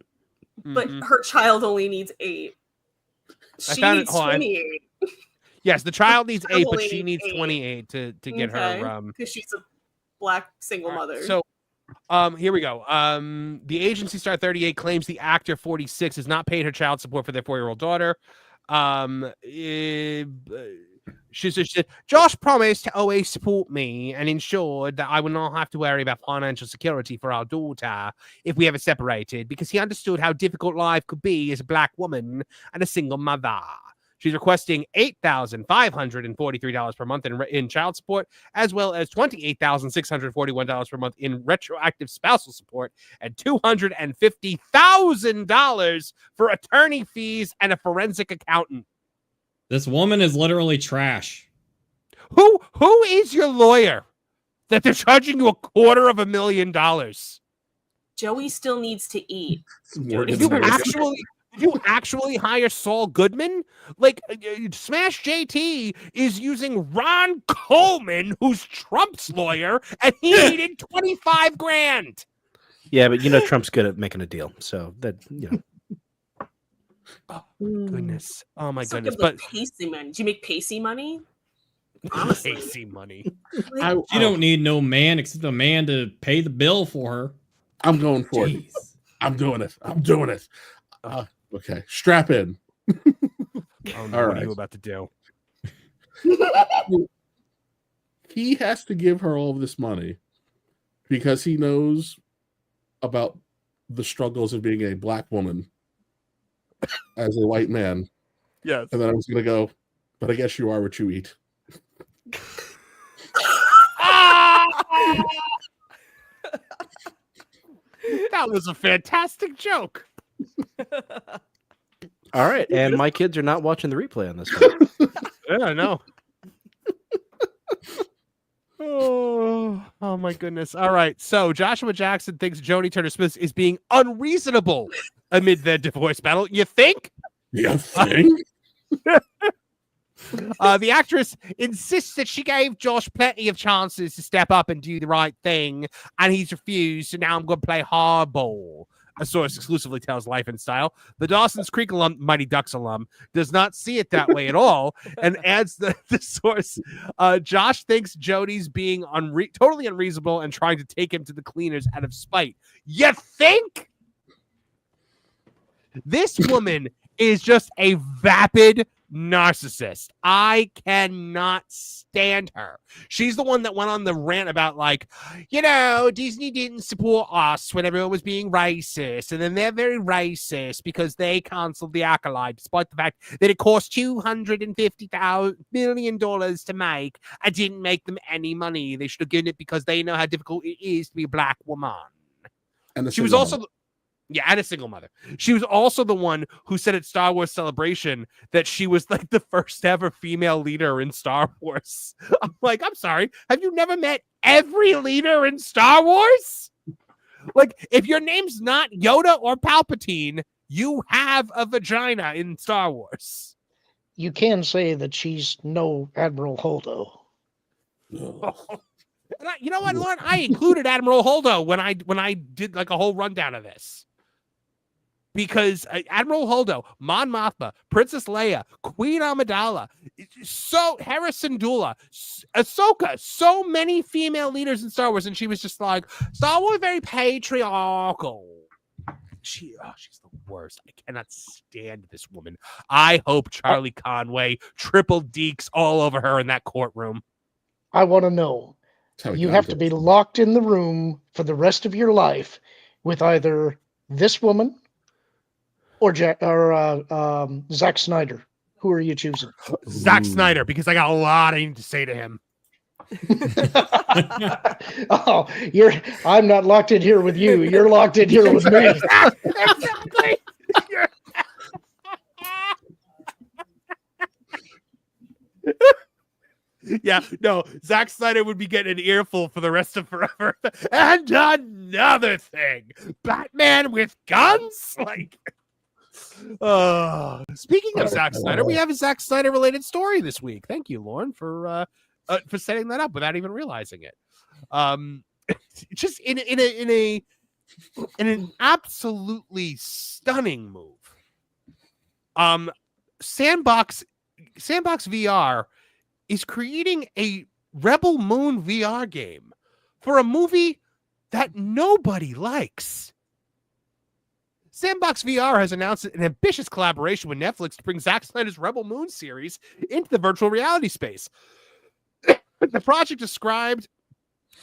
But her child only needs 8. She needs 28. Yes, the child needs 8, but she needs 28 to get her. Because she's a black single mother. So, here we go. The agency Star 38 claims the actor 46 has not paid her child support for their 4-year-old daughter. She said, Josh promised to always support me and ensured that I would not have to worry about financial security for our daughter if we ever separated, because he understood how difficult life could be as a black woman and a single mother. She's requesting $8,543 per month in child support, as well as $28,641 per month in retroactive spousal support, and $250,000 for attorney fees and a forensic accountant. This woman is literally trash. Who is your lawyer that they're charging you $250,000? Joey still needs to eat. Did you actually hire Saul Goodman? Like, Smash JT is using Ron Coleman, who's Trump's lawyer, and he needed $25,000. Yeah, but Trump's good at making a deal, so that Oh goodness! Oh my So goodness! But Pacey money. Do you make Pacey money? Honestly. Pacey money. You don't need no man except a man to pay the bill for her. I'm going for it. I'm doing it. Okay, strap in. Oh no! All What are right. you about to do? He has to give her all of this money because he knows about the struggles of being a black woman as a white man. Yes. And then I was going to go, but I guess you are what you eat. That was a fantastic joke. All right, and my kids are not watching the replay on this one. Yeah, I know. Oh my goodness. All right. So Joshua Jackson thinks Jodie Turner-Smith is being unreasonable amid their divorce battle. You think? You think? The actress insists that she gave Josh plenty of chances to step up and do the right thing, and he's refused, so now I'm going to play hardball. A source exclusively tells Life and Style. The Dawson's Creek alum, Mighty Ducks alum, does not see it that way at all, and adds the source. Josh thinks Jodie's being totally unreasonable and trying to take him to the cleaners out of spite. You think? This woman is just a vapid narcissist. I cannot stand her. She's the one that went on the rant about, like, Disney didn't support us when everyone was being racist, and then they're very racist because they canceled The Acolyte, despite the fact that it cost $250 million to make and didn't make them any money. They should have given it because they know how difficult it is to be a black woman. And she was also and a single mother. She was also the one who said at Star Wars Celebration that she was like the first ever female leader in Star Wars. I'm like, I'm sorry. Have you never met every leader in Star Wars? Like, if your name's not Yoda or Palpatine, you have a vagina in Star Wars. You can say that she's no Admiral Holdo. You know what, Lauren? I included Admiral Holdo when I did like a whole rundown of this. Because Admiral Holdo, Mon Mothma, Princess Leia, Queen Amidala, Hera Syndulla, Ahsoka, so many female leaders in Star Wars, and she was just like, Star Wars very patriarchal. She's the worst. I cannot stand this woman. I hope Charlie Conway triple deeks all over her in that courtroom. I want to know. You have to be locked in the room for the rest of your life with either this woman or Zack Snyder. Who are you choosing? Zack Snyder, because I got a lot I need to say to him. I'm not locked in here with you. You're locked in here with me. Exactly. Yeah, no, Zack Snyder would be getting an earful for the rest of forever. And another thing, Batman with guns? Like, speaking of Zack Snyder, we have a Zack Snyder related story this week. Thank you, Lauren, for setting that up without even realizing it. Just in an absolutely stunning move. Sandbox VR is creating a Rebel Moon VR game for a movie that nobody likes. Sandbox VR has announced an ambitious collaboration with Netflix to bring Zack Snyder's Rebel Moon series into the virtual reality space. The project, described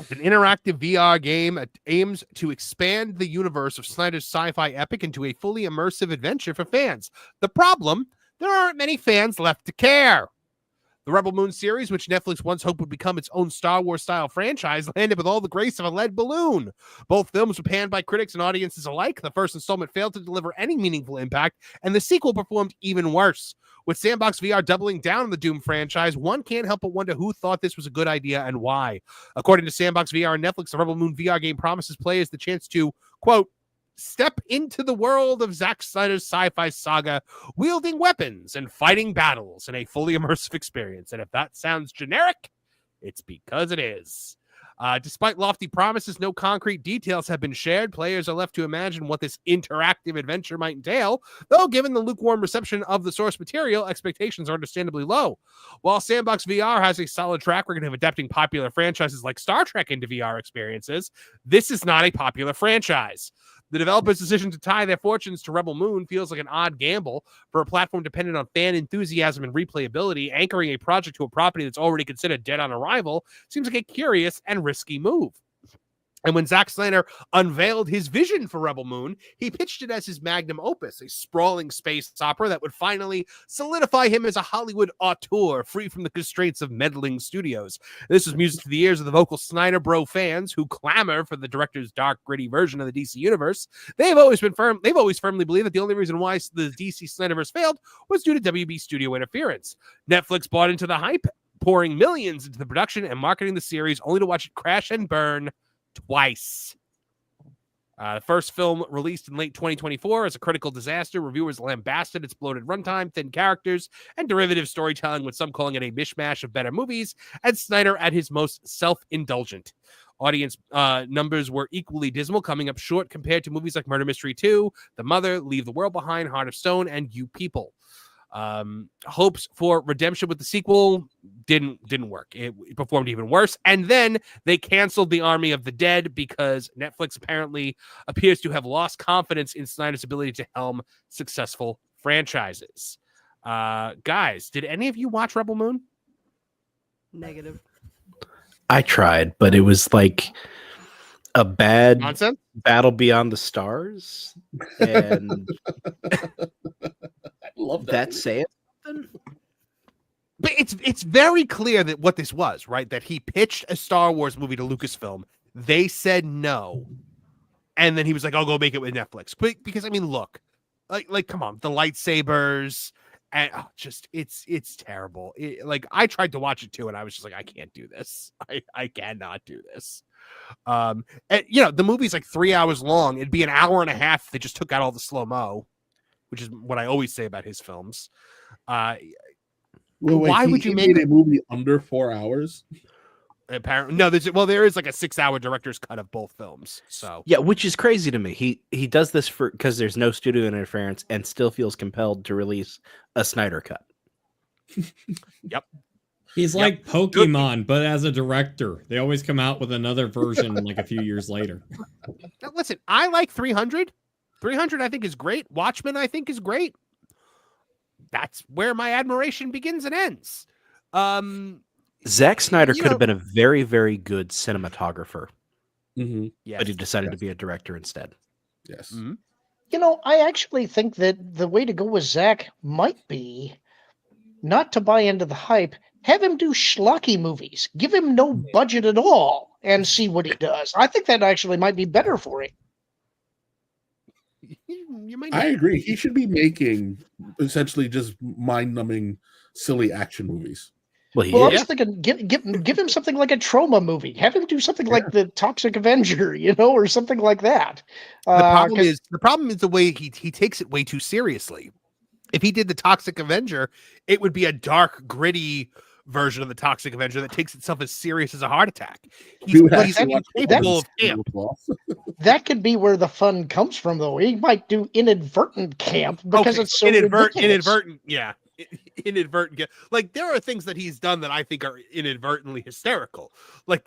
as an interactive VR game, aims to expand the universe of Snyder's sci-fi epic into a fully immersive adventure for fans. The problem? There aren't many fans left to care. The Rebel Moon series, which Netflix once hoped would become its own Star Wars-style franchise, landed with all the grace of a lead balloon. Both films were panned by critics and audiences alike. The first installment failed to deliver any meaningful impact, and the sequel performed even worse. With Sandbox VR doubling down on the Doom franchise, one can't help but wonder who thought this was a good idea and why. According to Sandbox VR and Netflix, the Rebel Moon VR game promises players the chance to, quote, step into the world of Zack Snyder's sci-fi saga, wielding weapons and fighting battles in a fully immersive experience. And if that sounds generic, it's because it is. Despite lofty promises, no concrete details have been shared. Players are left to imagine what this interactive adventure might entail, though given the lukewarm reception of the source material, expectations are understandably low. While Sandbox VR has a solid track record of adapting popular franchises like Star Trek into VR experiences, this is not a popular franchise. The developers' decision to tie their fortunes to Rebel Moon feels like an odd gamble for a platform dependent on fan enthusiasm and replayability. Anchoring a project to a property that's already considered dead on arrival seems like a curious and risky move. And when Zack Snyder unveiled his vision for Rebel Moon, he pitched it as his magnum opus, a sprawling space opera that would finally solidify him as a Hollywood auteur, free from the constraints of meddling studios. This was music to the ears of the vocal Snyder Bro fans who clamor for the director's dark, gritty version of the DC universe. They've always firmly believed that the only reason why the DC Snyderverse failed was due to WB studio interference. Netflix bought into the hype, pouring millions into the production and marketing the series, only to watch it crash and burn twice. The first film released in late 2024 as a critical disaster. Reviewers lambasted its bloated runtime, thin characters, and derivative storytelling, with some calling it a mishmash of better movies, and Snyder at his most self-indulgent. Audience numbers were equally dismal, coming up short compared to movies like Murder Mystery 2, The Mother, Leave the World Behind, Heart of Stone, and You People. Hopes for redemption with the sequel didn't work. It performed even worse, and then they canceled The Army of the Dead because Netflix apparently appears to have lost confidence in Snyder's ability to helm successful franchises. Guys, did any of you watch Rebel Moon? Negative. I tried, but it was like a bad nonsense Battle Beyond the Stars, and love that saying something. But it's very clear that what this was, right? That he pitched a Star Wars movie to Lucasfilm. They said no. And then he was like, I'll go make it with Netflix. Because, I mean, look, like come on, the lightsabers, and it's terrible. I tried to watch it too, and I was just like, I can't do this. I cannot do this. And the movie's like 3 hours long. It'd be an hour and a half if they just took out all the slow-mo, which is what I always say about his films. Why would you make a movie under 4 hours? Apparently, no. There is like a 6-hour director's cut of both films. So yeah, which is crazy to me. He does this because there's no studio interference and still feels compelled to release a Snyder cut. Yep. He's like Pokemon, but as a director, they always come out with another version like a few years later. Now, listen, I like 300. 300, I think, is great. Watchmen, I think, is great. That's where my admiration begins and ends. Zack Snyder could have been a very, very good cinematographer. Mm-hmm. Yes. But he decided to be a director instead. Yes. Mm-hmm. I actually think that the way to go with Zack might be not to buy into the hype. Have him do schlocky movies. Give him no budget at all and see what he does. I think that actually might be better for him. I agree. He should be making essentially just mind-numbing, silly action movies. I was thinking, give him something like a trauma movie. Have him do something like the Toxic Avenger, or something like that. The problem is the way he takes it way too seriously. If he did the Toxic Avenger, it would be a dark, gritty version of the Toxic Avenger that takes itself as serious as a heart attack. He's incapable of camp. That could be where the fun comes from, though. He might do inadvertent camp because it's so inadvertent. Yeah, inadvertent. Like, there are things that he's done that I think are inadvertently hysterical. Like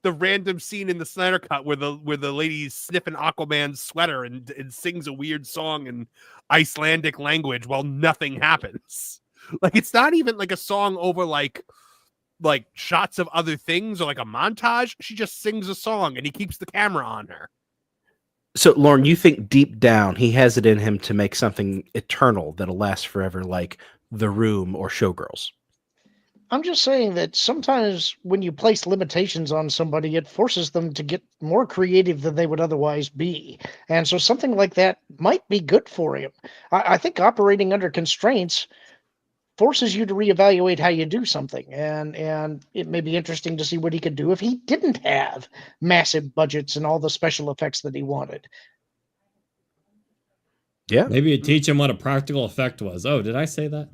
the random scene in the Snyder Cut where the lady's sniffing Aquaman's sweater and sings a weird song in Icelandic language while nothing happens. Like, it's not even like a song over like shots of other things or like a montage. She just sings a song and he keeps the camera on her. So, Lauren, you think deep down he has it in him to make something eternal that'll last forever, like The Room or Showgirls? I'm just saying that sometimes when you place limitations on somebody, it forces them to get more creative than they would otherwise be. And so something like that might be good for him. I think operating under constraints forces you to reevaluate how you do something, and it may be interesting to see what he could do if he didn't have massive budgets and all the special effects that he wanted. Yeah, maybe you teach him what a practical effect was. Oh, did I say that?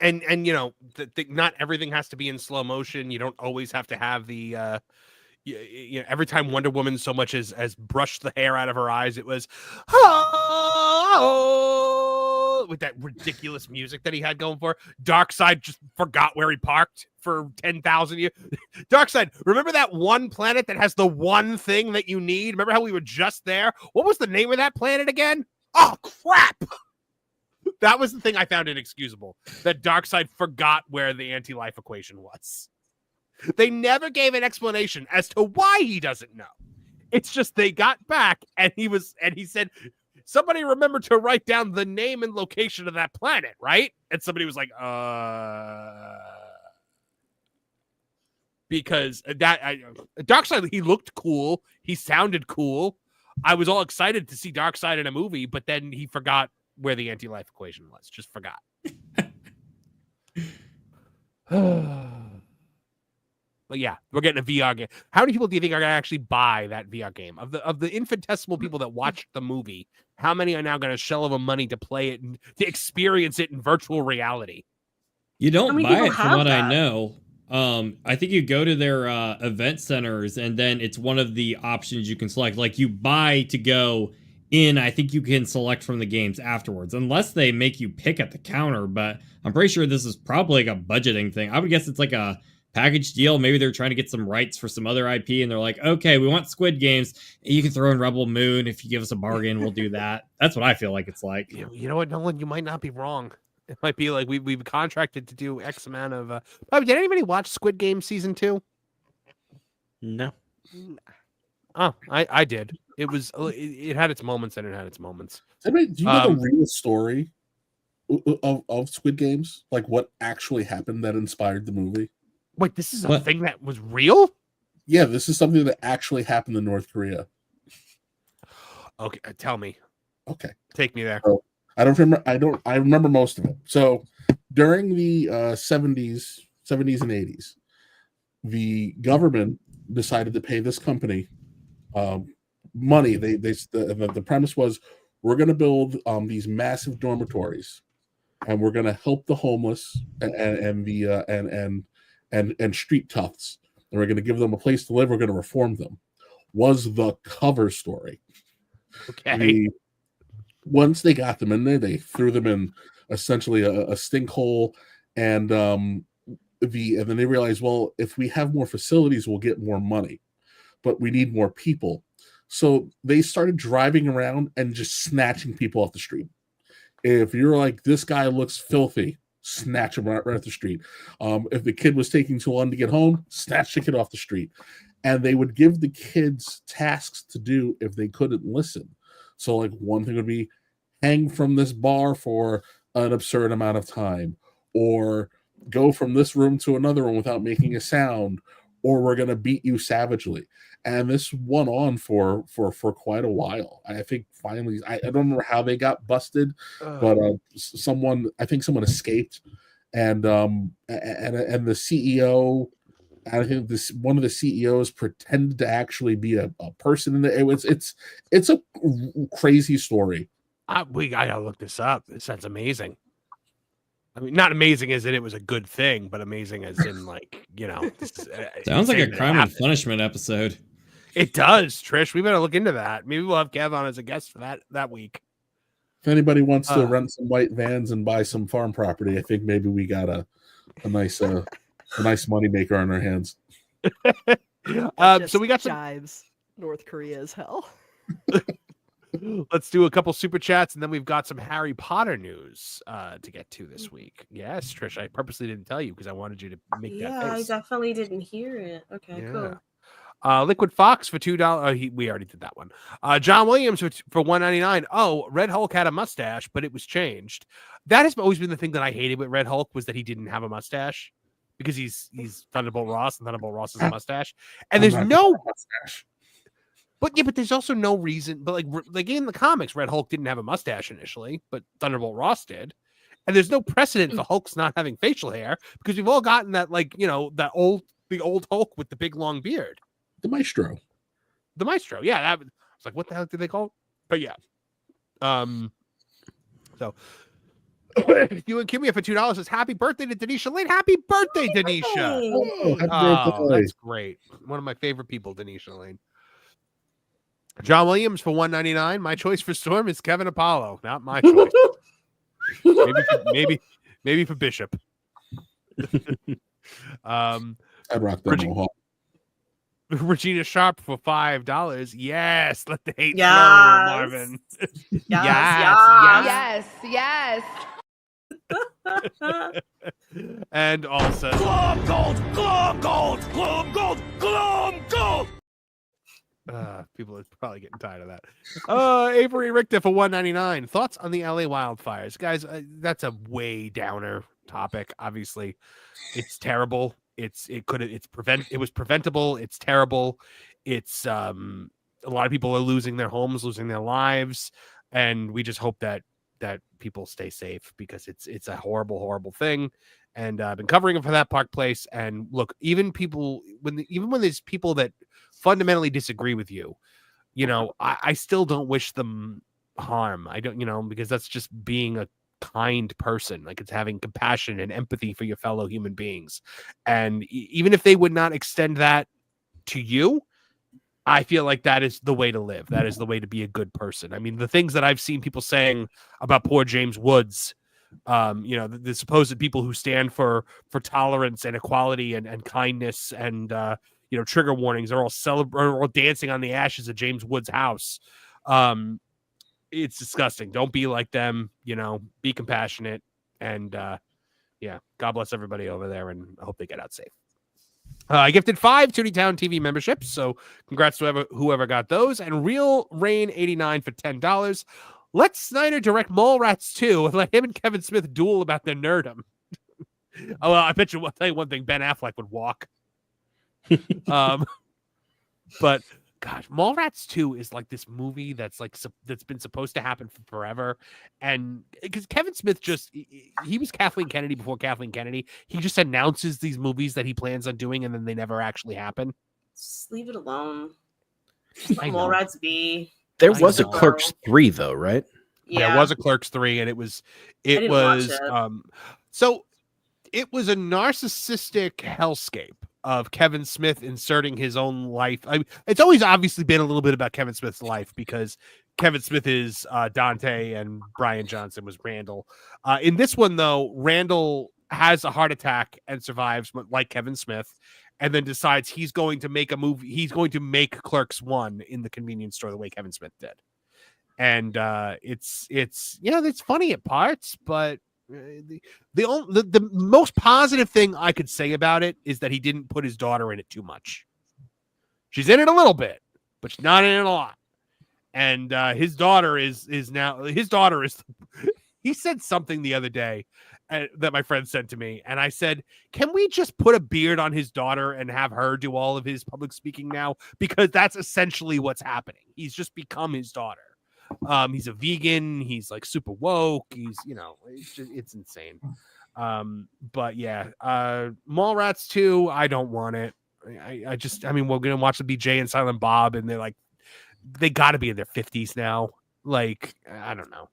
and not everything has to be in slow motion. You don't always have to have the every time Wonder Woman so much as brushed the hair out of her eyes, it was with that ridiculous music that he had going for. Darkseid just forgot where he parked for 10,000 years. Darkseid, remember that one planet that has the one thing that you need? Remember how we were just there? What was the name of that planet again? Oh, crap! That was the thing I found inexcusable. That Darkseid forgot where the anti-life equation was. They never gave an explanation as to why he doesn't know. It's just they got back and he said, somebody remembered to write down the name and location of that planet, right? And somebody was like, because Darkseid, he looked cool. He sounded cool. I was all excited to see Darkseid in a movie, but then he forgot where the anti-life equation was. Just forgot. But yeah, we're getting a VR game. How many people do you think are going to actually buy that VR game? Of the infinitesimal people that watched the movie, how many are now going to shell them money to play it and to experience it in virtual reality? You don't buy it from what I know. I think you go to their event centers and then it's one of the options you can select. Like you buy to go in, I think you can select from the games afterwards, unless they make you pick at the counter. But I'm pretty sure this is probably like a budgeting thing. I would guess it's like a package deal. Maybe they're trying to get some rights for some other IP and they're like, okay, we want Squid Games. You can throw in Rebel Moon. If you give us a bargain, we'll do that. That's what I feel like it's like. You know what, Nolan? You might not be wrong. It might be like we've contracted to do X amount of. Did anybody watch Squid Game season 2? No. Oh, I did. It had its moments and it had its moments. Do you know the real story of Squid Games? Like what actually happened that inspired the movie? Wait, this is a thing that was real? Yeah, this is something that actually happened in North Korea. Okay, tell me. Okay, take me there. So, I remember most of it. So during the 70s and 80s, the government decided to pay this company money. The premise was we're going to build these massive dormitories, and we're going to help the homeless and street toughs, and we're going to give them a place to live. We're going to reform them. Was the cover story. Okay. Once they got them in there, they threw them in essentially a stink hole, and then they realized, well, if we have more facilities, we'll get more money, but we need more people. So they started driving around and just snatching people off the street. If you're like, this guy looks filthy, snatch him right off the street. If the kid was taking too long to get home, snatch the kid off the street. And they would give the kids tasks to do if they couldn't listen. So like one thing would be hang from this bar for an absurd amount of time, or go from this room to another room without making a sound, or we're going to beat you savagely. And this went on for quite a while. I think finally, I don't remember how they got busted, but someone escaped, and the CEO, I think one of the CEOs pretended to actually be a person in the. It's a crazy story. I gotta look this up. This sounds amazing. I mean, not amazing as in it was a good thing, but amazing as in like, this is, sounds like a crime and punishment episode. It does, Trish. We better look into that. Maybe we'll have Kev on as a guest for that week. If anybody wants to rent some white vans and buy some farm property, I think maybe we got a nice moneymaker on our hands. So we got some jives. North Korea as hell. Let's do a couple super chats, and then we've got some Harry Potter news to get to this week. Yes, Trish, I purposely didn't tell you because I wanted you to make that face. I definitely didn't hear it. Okay, cool. Liquid Fox for $2. We already did that one. John Williams for $1.99. Oh, Red Hulk had a mustache, but it was changed. That has always been the thing that I hated with Red Hulk, was that he didn't have a mustache, because he's Thunderbolt Ross, and Thunderbolt Ross has a mustache. And there's no mustache. But there's also no reason. But like in the comics, Red Hulk didn't have a mustache initially, but Thunderbolt Ross did. And there's no precedent for Hulk's not having facial hair, because we've all gotten that, the old Hulk with the big long beard. The Maestro. Yeah, it's like, what the hell did they call it? But yeah. So you and Kimmy for $2 says happy birthday to Denisha Lane. Happy birthday, Denisha. That's great. One of my favorite people, Denisha Lane. John Williams for $1.99. My choice for Storm is Kevin Apollo. Not my choice. maybe for Bishop. I'd rock that Mohawk. Regina Sharp for $5. Yes, let the hate flow, Marvin. Yes. And also Glom gold, glom gold, glom gold, glom gold. People are probably getting tired of that. Avery Richter for $1.99. Thoughts on the LA wildfires, guys? That's a way downer topic. Obviously, it's terrible. It was preventable. It's terrible. It's a lot of people are losing their homes, losing their lives, and we just hope that people stay safe because it's a horrible thing. And I've been covering it for that Park Place. And look, even when there's people that fundamentally disagree with you, I still don't wish them harm. I don't, because that's just being a kind person. Like, it's having compassion and empathy for your fellow human beings. And even if they would not extend that to you, I feel like that is the way to live. That is the way to be a good person. I mean, the things that I've seen people saying about poor James Woods, the supposed people who stand for tolerance and equality and kindness and trigger warnings are all dancing on the ashes of James Woods' house. It's disgusting. Don't be like them. Be compassionate, and God bless everybody over there, and I hope they get out safe. I gifted 5 Tooney Town TV memberships, so congrats to whoever got those. And Real Rain 89 for $10. Let Snyder direct Mallrats 2 and let him and Kevin Smith duel about their nerdom. Oh, well, I bet you. I'll tell you one thing: Ben Affleck would walk. But gosh, Mallrats 2 is like this movie that's been supposed to happen for forever, and because Kevin Smith he was Kathleen Kennedy before Kathleen Kennedy. He just announces these movies that he plans on doing, and then they never actually happen. Just leave it alone. Let Mallrats be. There was a Clerks 3 though, right? Yeah, there was a Clerks 3, and it was so it was a narcissistic hellscape of Kevin Smith inserting his own life. It's always obviously been a little bit about Kevin Smith's life because Kevin Smith is Dante and Brian Johnson was Randall. In this one, though, Randall has a heart attack and survives like Kevin Smith, and then decides he's going to make a movie. He's going to make Clerks 1 in the convenience store the way Kevin Smith did. And it's funny at parts, but the most positive thing I could say about it is that he didn't put his daughter in it too much. She's in it a little bit, but she's not in it a lot. And his daughter is he said something the other day that my friend sent to me, and I said, can we just put a beard on his daughter and have her do all of his public speaking now? Because that's essentially what's happening. He's just become his daughter. He's a vegan. He's like super woke. He's, it's insane. But yeah, Mallrats 2, I don't want it. I mean, we're going to watch the BJ and Silent Bob, and they got to be in their 50s now. Like, I don't know.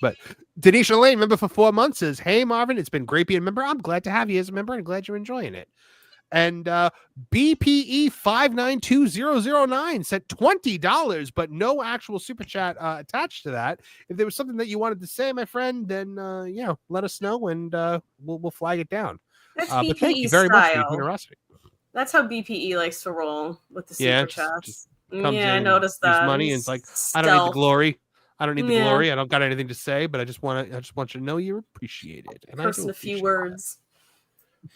But Denisha Lane, member for 4 months, says, hey, Marvin, it's been great being a member. I'm glad to have you as a member and glad you're enjoying it. And BPE 592009 sent $20, but no actual super chat attached to that. If there was something that you wanted to say, my friend, then let us know, and we'll flag it down. That's but BPE thank you very much for your style. generosity. That's how BPE likes to roll with the super chats. I noticed that. Money, and it's like, I don't need the glory. I don't need the glory. I don't got anything to say, but I just want you to know you're appreciated. And person a few words.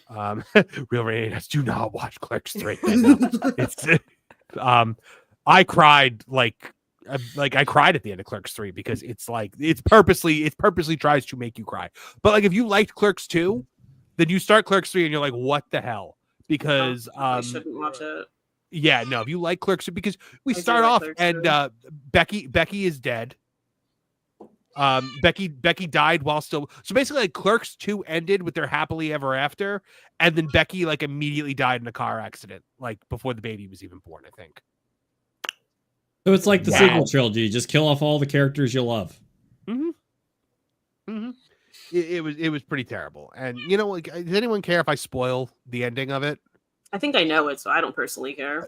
Real Rainiers, do not watch Clerks 3. It's I cried like I cried at the end of Clerks 3 because it's purposely tries to make you cry. But like, if you liked Clerks 2, then you start Clerks 3 and you're like, what the hell? Because I shouldn't watch it. Yeah, no, if you like Clerks 2, because we start off and Becky is dead. Becky died while still. So basically, like, Clerks 2 ended with their happily ever after, and then Becky like immediately died in a car accident, like before the baby was even born, I think. So it's like the sequel trilogy. Just kill off all the characters you love. It was pretty terrible. And like, does anyone care if I spoil the ending of it? I think I know it, so I don't personally care.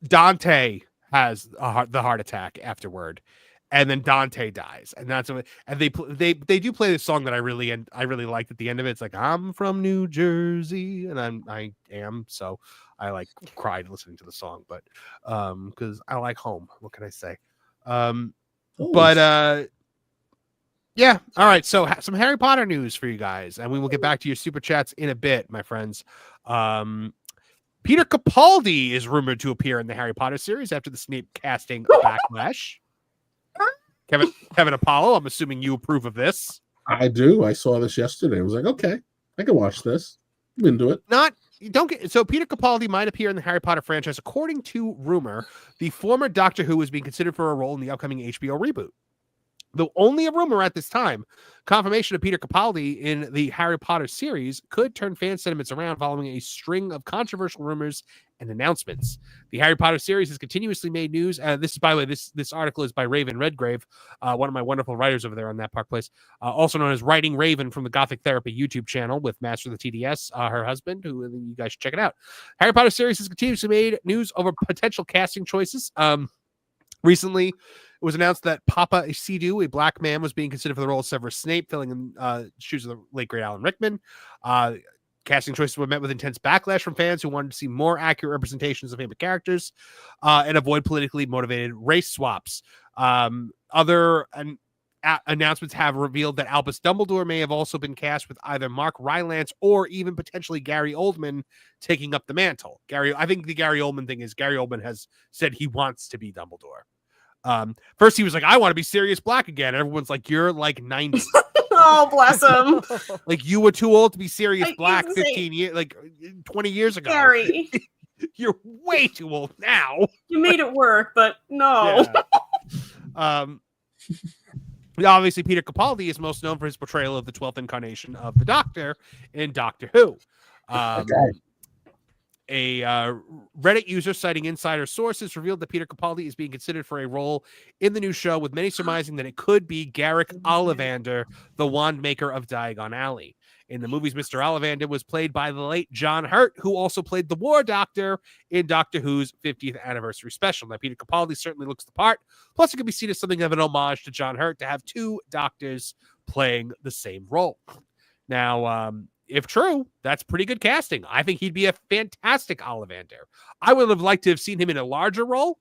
Dante has the heart attack afterward. And then Dante dies, and that's what. And they do play this song that I really liked at the end of it. It's like, I'm from New Jersey, and I am, so I like cried listening to the song, but because I like home. What can I say? Yeah, Yeah. All right. So some Harry Potter news for you guys, and we will get back to your super chats in a bit, my friends. Peter Capaldi is rumored to appear in the Harry Potter series after the Snape casting backlash. Kevin Apollo, I'm assuming you approve of this. I do. I saw this yesterday. I was like, okay, I can watch this. I'm into it. So Peter Capaldi might appear in the Harry Potter franchise. According to rumor, the former Doctor Who is being considered for a role in the upcoming HBO reboot. Though only a rumor at this time, confirmation of Peter Capaldi in the Harry Potter series could turn fan sentiments around following a string of controversial rumors and announcements. The Harry Potter series has continuously made news. This is, by the way, this article is by Raven Redgrave, one of my wonderful writers over there on That Park Place, also known as Writing Raven from the Gothic Therapy YouTube channel with Master of the TDS, her husband, who you guys should check it out. Harry Potter series has continuously made news over potential casting choices. Recently, it was announced that Papa Isidore, a black man, was being considered for the role of Severus Snape, filling in shoes of the late great Alan Rickman. Casting choices were met with intense backlash from fans who wanted to see more accurate representations of favorite characters and avoid politically motivated race swaps. Other announcements have revealed that Albus Dumbledore may have also been cast with either Mark Rylance or even potentially Gary Oldman taking up the mantle. I think the Gary Oldman thing is Gary Oldman has said he wants to be Dumbledore. First he was like, I want to be Sirius Black again. Everyone's like, you're like 90. Oh, bless him. Like, you were too old to be Sirius Black 15 years, like 20 years ago. Gary. You're way too old now. You made it work, but no. Yeah. Obviously, Peter Capaldi is most known for his portrayal of the 12th incarnation of the Doctor in Doctor Who. A Reddit user citing insider sources revealed that Peter Capaldi is being considered for a role in the new show, with many surmising that it could be Garrick Ollivander, the wand maker of Diagon Alley. In the movies, Mr. Ollivander was played by the late John Hurt, who also played the War Doctor in Doctor Who's 50th anniversary special. Now, Peter Capaldi certainly looks the part. Plus, it could be seen as something of an homage to John Hurt to have two doctors playing the same role. Now, if true, that's pretty good casting. I think he'd be a fantastic Ollivander. I would have liked to have seen him in a larger role.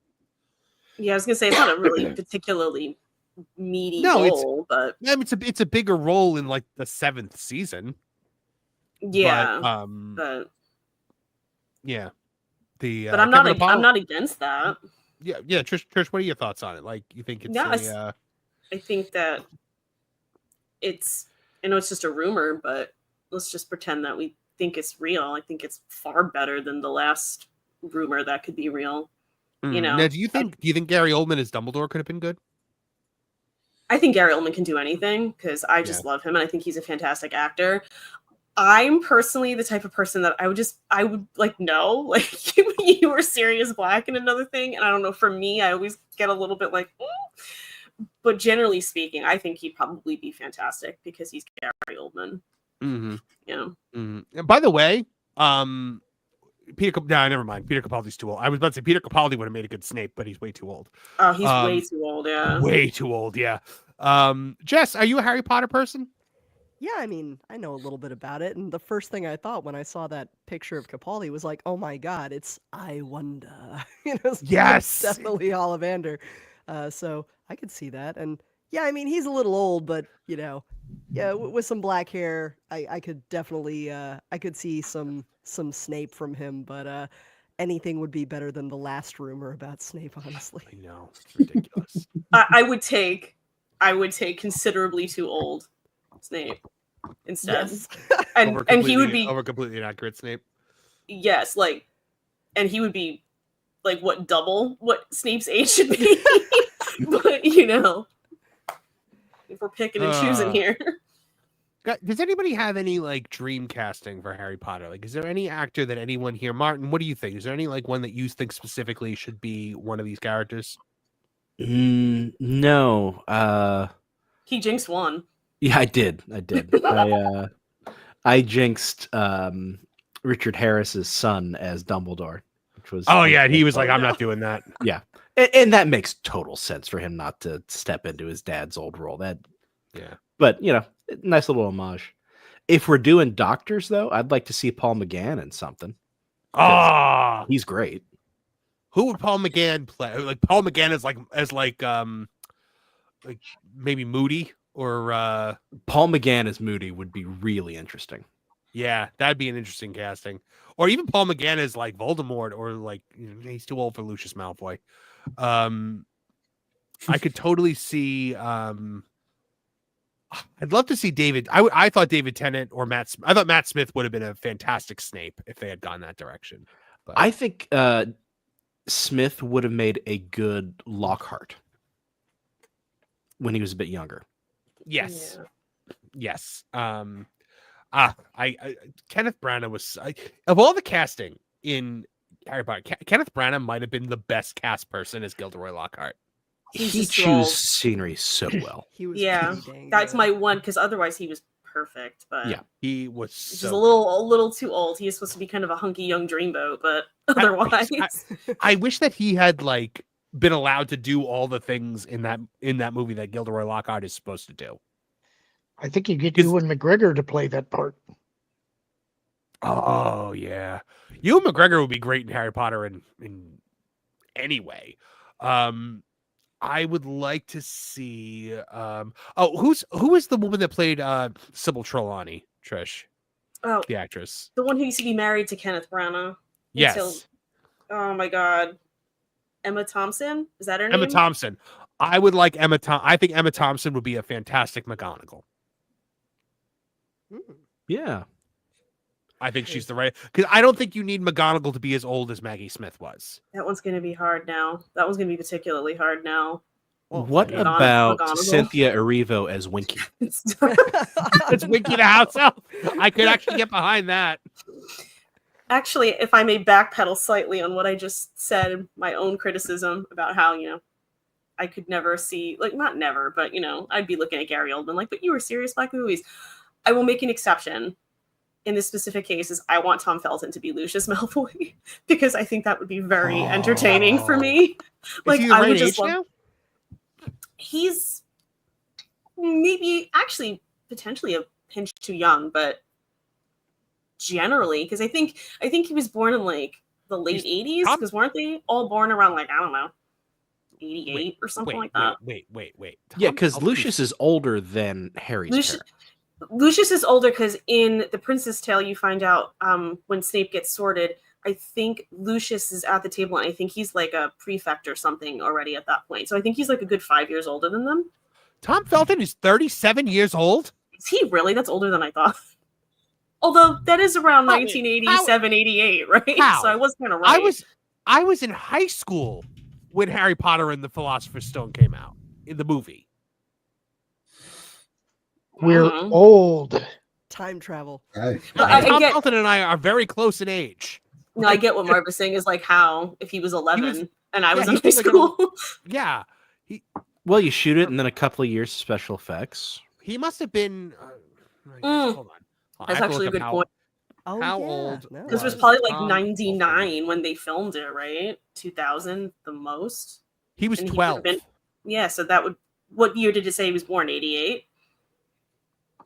Yeah, I was gonna say it's not a really particularly meaty role, but I mean, it's a bigger role in like the 7th season. Yeah, but yeah, but I'm not against that. Yeah. Trish, what are your thoughts on it? Like, you think it's? I think that I know it's just a rumor, but let's just pretend that we think it's real. I think it's far better than the last rumor that could be real. You know. Now, do you think Gary Oldman as Dumbledore could have been good? I think Gary Oldman can do anything because I just love him and I think he's a fantastic actor. I'm personally the type of person that I would like, no, like you were Sirius Black in another thing. And I don't know, for me, I always get a little bit like, but generally speaking, I think he'd probably be fantastic because he's Gary Oldman. Mm-hmm. Yeah. Mm-hmm. And by the way, never mind. Peter Capaldi's too old. I was about to say Peter Capaldi would have made a good Snape, but he's way too old. Oh, he's way too old. Yeah. Way too old. Yeah. Jess, are you a Harry Potter person? Yeah, I mean, I know a little bit about it, and the first thing I thought when I saw that picture of Capaldi was like, "Oh my God, it's I Wonder." Yes, it's definitely Ollivander. So I could see that, and yeah, I mean, he's a little old, but yeah, with some black hair, I could definitely I could see some Snape from him, but anything would be better than the last rumor about Snape, honestly. I know, it's ridiculous. I would take considerably too old Snape instead. Yes. and he would be over completely inaccurate Snape. Yes, and he would be like what, double what Snape's age should be. But if we're picking and choosing here. Does anybody have any like dream casting for Harry Potter? Like, is there any actor that anyone here, Martin, what do you think? Is there any like one that you think specifically should be one of these characters? No. He jinxed one. Yeah, I did. I jinxed Richard Harris's son as Dumbledore, which was he was like, I'm not doing that. Yeah, and that makes total sense for him not to step into his dad's old role. But nice little homage. If we're doing doctors, though, I'd like to see Paul McGann in something. He's great. Who would Paul McGann play? Like Paul McGann is like maybe Moody or Paul McGann as Moody would be really interesting. Yeah, that'd be an interesting casting. Or even Paul McGann as like Voldemort, or like he's too old for Lucius Malfoy. I could totally see. I'd love to see David. I thought David Tennant or I thought Matt Smith would have been a fantastic Snape if they had gone that direction. But I think Smith would have made a good Lockhart when he was a bit younger. Yes, yes. Kenneth Branagh was of all the casting in Harry Potter. Kenneth Branagh might have been the best cast person as Gilderoy Lockhart. He chose scenery so well. He was that's my one, because otherwise he was perfect. But yeah, he was just so a little too old. He is supposed to be kind of a hunky young dreamboat, but otherwise, I wish that he had like been allowed to do all the things in that movie that Gilderoy Lockhart is supposed to do. I think you get Ewan McGregor to play that part. Oh yeah, Ewan McGregor would be great in Harry Potter in any way. I would like to see. Who is the woman that played Sybil Trelawney? Trish, the actress, the one who used to be married to Kenneth Branagh. Yes. Oh my God, Emma Thompson, is that her name? Emma Thompson. I would like Emma. I think Emma Thompson would be a fantastic McGonagall. Yeah. I think she's the right, because I don't think you need McGonagall to be as old as Maggie Smith was. That one's going to be hard now. That one's going to be particularly hard now. What about Cynthia Erivo as Winky? It's Winky the house elf. I could actually get behind that. Actually, if I may backpedal slightly on what I just said, my own criticism about how, I could never see, like, not never, but, I'd be looking at Gary Oldman like, but you were serious about movies. I will make an exception. In this specific case, is I want Tom Felton to be Lucius Malfoy because I think that would be very entertaining for me. Like, is he the right age now? He's maybe actually potentially a pinch too young, but generally, because I think he was born in like the late 80s, because weren't they all born around like, I don't know, 88 or something like that? Wait. Yeah, because Lucius is older than Harry's parents. Lucius is older because in The Prince's Tale, you find out when Snape gets sorted, I think Lucius is at the table, and I think he's like a prefect or something already at that point. So I think he's like a good 5 years older than them. Tom Felton is 37 years old? Is he really? That's older than I thought. Although that is around 1987, 88, right? How? So I was kind of right. I was in high school when Harry Potter and the Philosopher's Stone came out in the movie. We're old. Time travel. Tom Felton and I are very close in age. No, I get what Marv was saying is like how if he was 11 and I was in high school. Yeah. Well, you shoot it and then a couple of years of special effects. He must have been. Hold on. That's actually a good point. How old? This was probably like 99 when they filmed it, right? 2000, the most. He was 12. Yeah, so that would. What year did it say he was born? 88.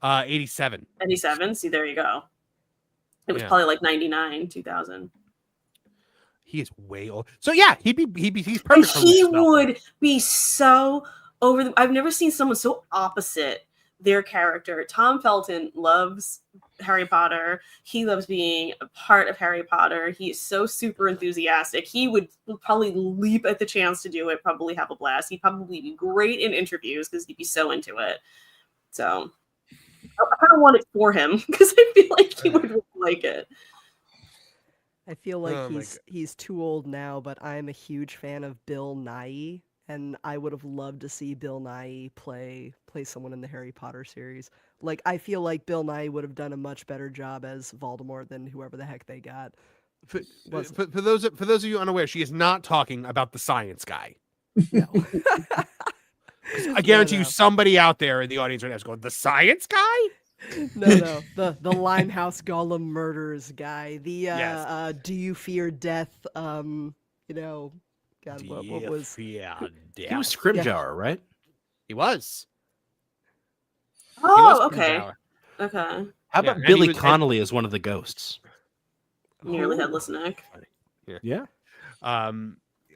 87. 87. See, there you go. It was probably like 99, 2000. He is way old. So yeah, he's perfect. And he would be so over. I've never seen someone so opposite their character. Tom Felton loves Harry Potter. He loves being a part of Harry Potter. He is so super enthusiastic. He would probably leap at the chance to do it. Probably have a blast. He'd probably be great in interviews because he'd be so into it. So. I don't want it for him because I feel like he would really like it. I feel like he's too old now, but I'm a huge fan of Bill Nighy, and I would have loved to see Bill Nighy play someone in the Harry Potter series. Like, I feel like Bill Nighy would have done a much better job as Voldemort than whoever the heck they got. For those of you unaware, she is not talking about the science guy. No. I guarantee you somebody out there in the audience right now is going, the science guy? No. The Limehouse Gollum murders guy. The do you fear death? God, what was he was Scrimgeour, right? He was. Oh, okay. Okay. How about Billy Connolly as one of the ghosts? Nearly headless neck. Yeah.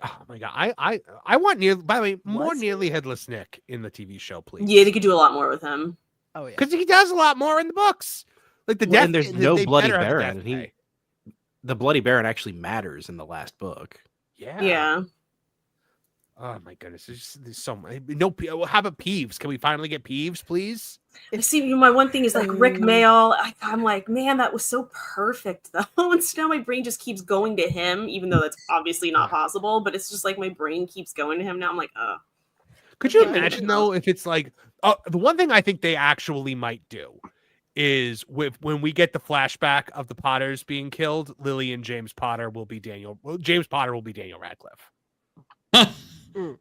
Oh my god, I want by the way, more nearly headless Nick in the TV show, please. Yeah, they could do a lot more with him. Oh yeah, because he does a lot more in the books. Like the death, and there's no Bloody Baron. And the Bloody Baron actually matters in the last book. Yeah. Oh my goodness, there's so many. No, how about Peeves? Can we finally get Peeves, please? See, my one thing is like Rick Mail. I'm like, man, that was so perfect though. And so now my brain just keeps going to him, even though that's obviously not possible. But it's just like my brain keeps going to him now. I'm like, oh. Could you imagine though if it's like the one thing I think they actually might do is when we get the flashback of the Potters being killed, Lily and James Potter will be Daniel. Well, James Potter will be Daniel Radcliffe.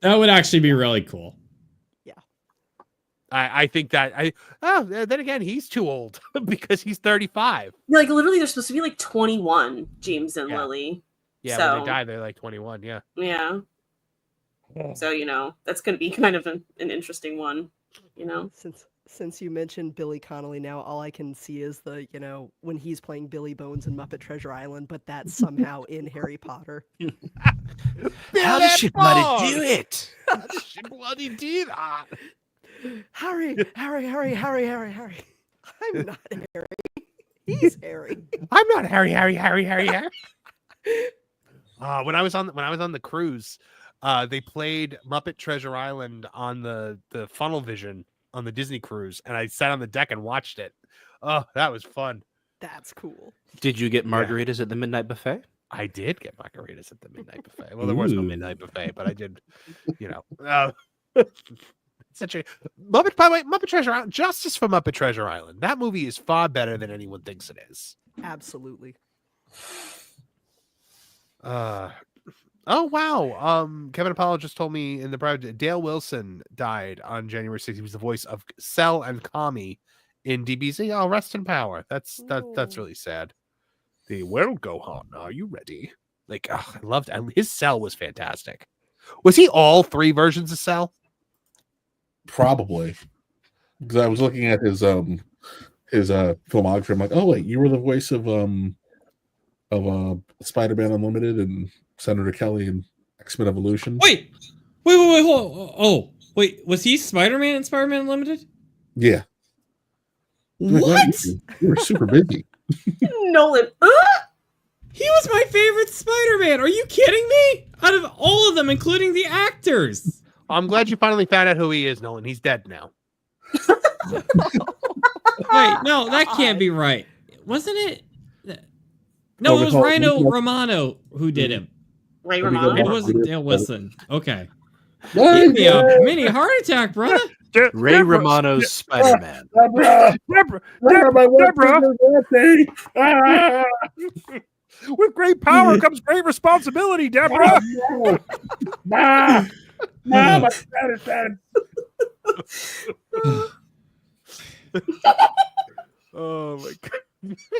That would actually be really cool. Yeah. I think that then again, he's too old because he's 35. Like literally they're supposed to be like 21, James and Lily. Yeah, so, when they die, they're like 21, yeah. Yeah. So, that's going to be kind of an interesting one, Since you mentioned Billy Connolly now, all I can see is when he's playing Billy Bones in Muppet Treasure Island, but that's somehow in Harry Potter. How does she bloody do it? How does she bloody do that? Harry. I'm not Harry. He's Harry. I'm not Harry. When I was on the cruise, they played Muppet Treasure Island on the Funnel Vision on the Disney cruise, and I sat on the deck and watched it. Oh, that was fun. That's cool. Did you get margaritas at the midnight buffet? I did get margaritas at the midnight buffet. Well, there was no midnight buffet, but I did, such a Muppet. By the way, Muppet Treasure Island, justice for Muppet Treasure Island. That movie is far better than anyone thinks it is. Absolutely. Oh wow. Kevin Apollo just told me in the private Dale Wilson died on January 6th. He was the voice of Cell and Kami in DBZ. Oh, rest in power. That's really sad. Well, Gohan, are you ready? Like, I loved his Cell was fantastic. Was he all three versions of Cell? Probably. Because I was looking at his filmography. I'm like, oh wait, you were the voice of Spider-Man Unlimited and Senator Kelly and X-Men Evolution. Wait, hold. Oh, wait, was he Spider-Man in Spider-Man Unlimited? Yeah. What? You were super busy. Nolan. He was my favorite Spider-Man. Are you kidding me? Out of all of them, including the actors. I'm glad you finally found out who he is, Nolan. He's dead now. Wait, no, that can't be right. Wasn't it? No, it was Rhino Romano who did him. Ray Romano? It wasn't Dale Wilson. Okay. Give me a mini heart attack, brother. Ray Romano's Spider-Man. Deborah. With great power comes great responsibility, Deborah. Mom, my dad is dead. Oh my god.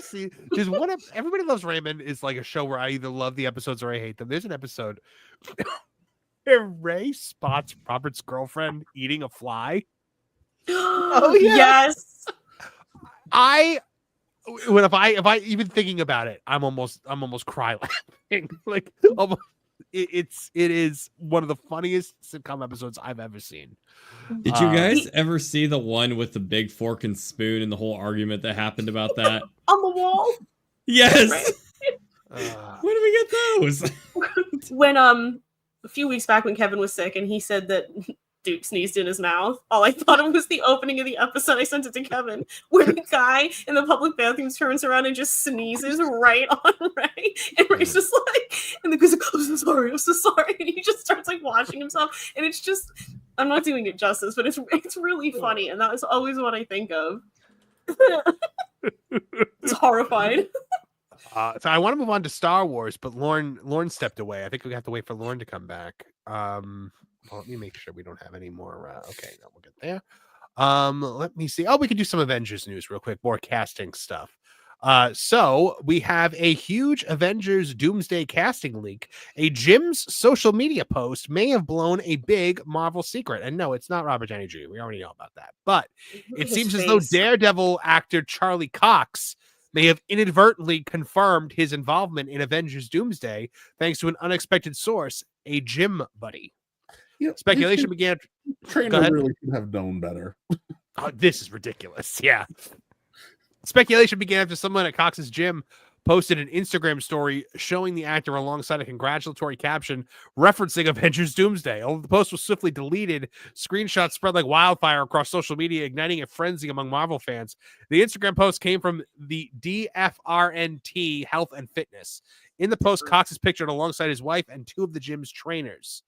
See, there's Everybody Loves Raymond is like a show where I either love the episodes or I hate them. There's an episode where Ray spots Robert's girlfriend eating a fly. Oh yes. If I even thinking about it, I'm almost cry laughing. Like it is one of the funniest sitcom episodes I've ever seen. Did you guys ever see the one with the big fork and spoon and the whole argument that happened about that? On the wall? Yes. Right. Where do we get those? When a few weeks back when Kevin was sick and he said that Duke sneezed in his mouth, all I thought it was the opening of the episode. I sent it to Kevin, where the guy in the public bathroom turns around and just sneezes right on Ray, and Ray's just like, and the guy's like, I'm so sorry, and he just starts like washing himself, and it's just, I'm not doing it justice, but it's really funny, and that is always what I think of. It's horrified. So I want to move on to Star Wars, but Lauren stepped away. I think we have to wait for Lauren to come back. Well, let me make sure we don't have any more. Okay, no, we'll get there. Let me see. Oh, we could do some Avengers news real quick, more casting stuff. So we have a huge Avengers Doomsday casting leak. A Jim's social media post may have blown a big Marvel secret. And no, it's not Robert Downey Jr. We already know about that. But it seems as though Daredevil actor Charlie Cox may have inadvertently confirmed his involvement in Avengers Doomsday thanks to an unexpected source, a gym buddy. Speculation began. Trainer really should have known better. Oh, this is ridiculous. Yeah. Speculation began after someone at Cox's gym posted an Instagram story showing the actor alongside a congratulatory caption referencing Avengers Doomsday. Although the post was swiftly deleted, screenshots spread like wildfire across social media, igniting a frenzy among Marvel fans. The Instagram post came from the DFRNT Health and Fitness. In the post, Cox is pictured alongside his wife and two of the gym's trainers.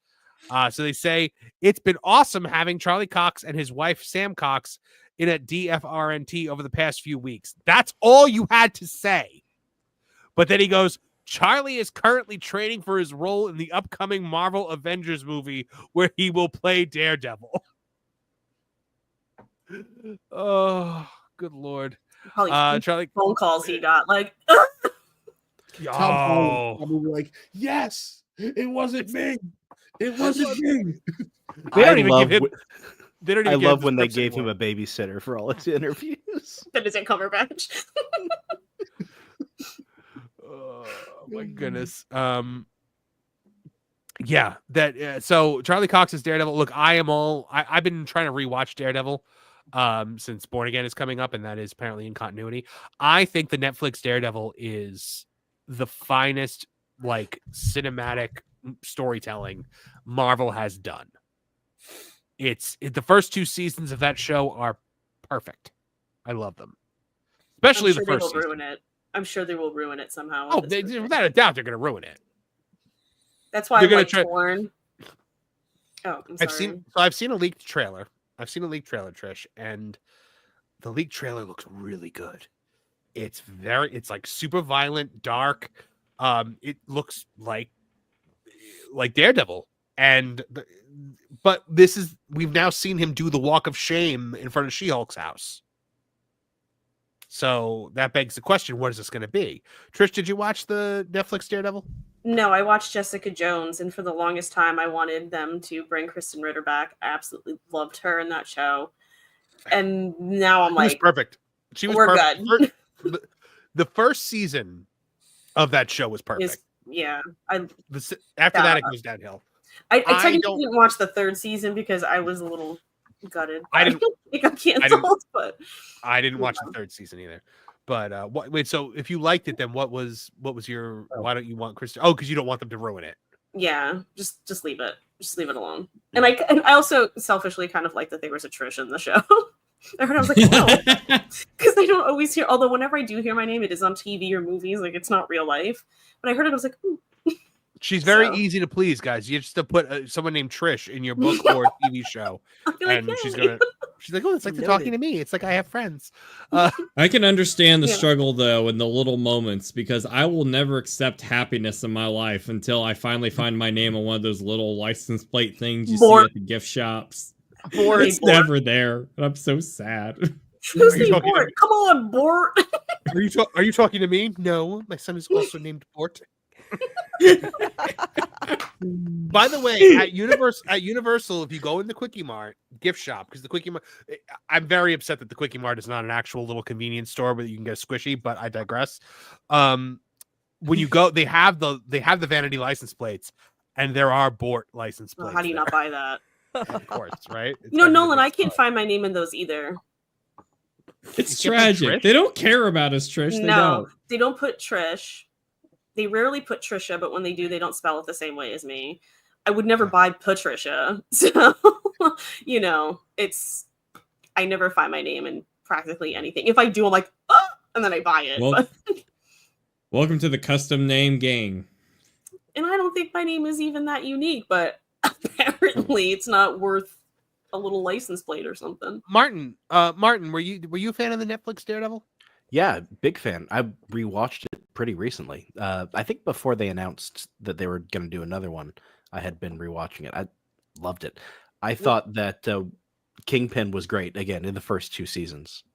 So they say, it's been awesome having Charlie Cox and his wife, Sam Cox, in at DFRNT over the past few weeks. That's all you had to say. But then he goes, Charlie is currently training for his role in the upcoming Marvel Avengers movie where he will play Daredevil. Oh, good Lord. Probably Charlie phone calls he got. Like, like, yes, it wasn't me. It wasn't me. They don't even give him. I love when they gave him a babysitter for all his interviews. That isn't Cumberbatch. Oh my goodness. Yeah, that so Charlie Cox is Daredevil. Look, I've been trying to rewatch Daredevil since Born Again is coming up, and that is apparently in continuity. I think the Netflix Daredevil is the finest like cinematic storytelling Marvel has done. The first two seasons of that show are perfect. I love them, especially the first season. Ruin it. I'm sure they will ruin it somehow. Oh, without a doubt, they're going to ruin it. That's why I'm like torn. Oh, I'm sorry. I've seen a leaked trailer. Trish, and the leaked trailer looks really good. It's like super violent, dark. It looks like Daredevil, but we've now seen him do the walk of shame in front of She-Hulk's house. So that begs the question, what is this going to be? Trish, did you watch the Netflix Daredevil? No, I watched Jessica Jones, and for the longest time, I wanted them to bring Kristen Ritter back. I absolutely loved her in that show. And now I'm like... She was perfect. She was perfect. Good. The first season of that show was perfect. After that, it goes downhill. I technically didn't watch the third season because I was a little gutted. It got canceled, but I didn't watch the third season either. But wait, so if you liked it, then what was your? Why don't you want Kristen? Oh, because you don't want them to ruin it. Yeah, just leave it. Just leave it alone. And I also selfishly kind of like that there was a Trish in the show. I heard, I was like, no, because I don't always hear. Although whenever I do hear my name, it is on TV or movies. Like it's not real life. But I heard it. I was like, ooh. She's very easy to please, guys. You just have to put someone named Trish in your book or TV show, and she's like, "Oh, it's like they're talking to me. It's like I have friends." I can understand the struggle though in the little moments because I will never accept happiness in my life until I finally find my name on one of those little license plate things you see at the gift shops. It's never there, and I'm so sad. Who's named Bort? Come on, Bort. Are you talking to me? No, my son is also named Bort. By the way, at Universal, if you go in the Quickie Mart gift shop, because the Quickie Mart, I'm very upset that the Quickie Mart is not an actual little convenience store where you can get a squishy, but I digress. When you go, they have the vanity license plates, and there are Bort license plates. How do you not buy that? Of course, right? Nolan, I can't find my name in those either. It's tragic. They don't care about us, Trish. They don't put Trish. They rarely put Trisha, but when they do, they don't spell it the same way as me. I would never buy Patricia. So, I never find my name in practically anything. If I do, I'm like, oh, and then I buy it. Well, welcome to the custom name gang. And I don't think my name is even that unique, but apparently it's not worth a little license plate or something. Martin, were you a fan of the Netflix Daredevil? Yeah, big fan. I rewatched it pretty recently. I think before they announced that they were going to do another one, I had been rewatching it. I loved it. I thought that Kingpin was great again in the first two seasons.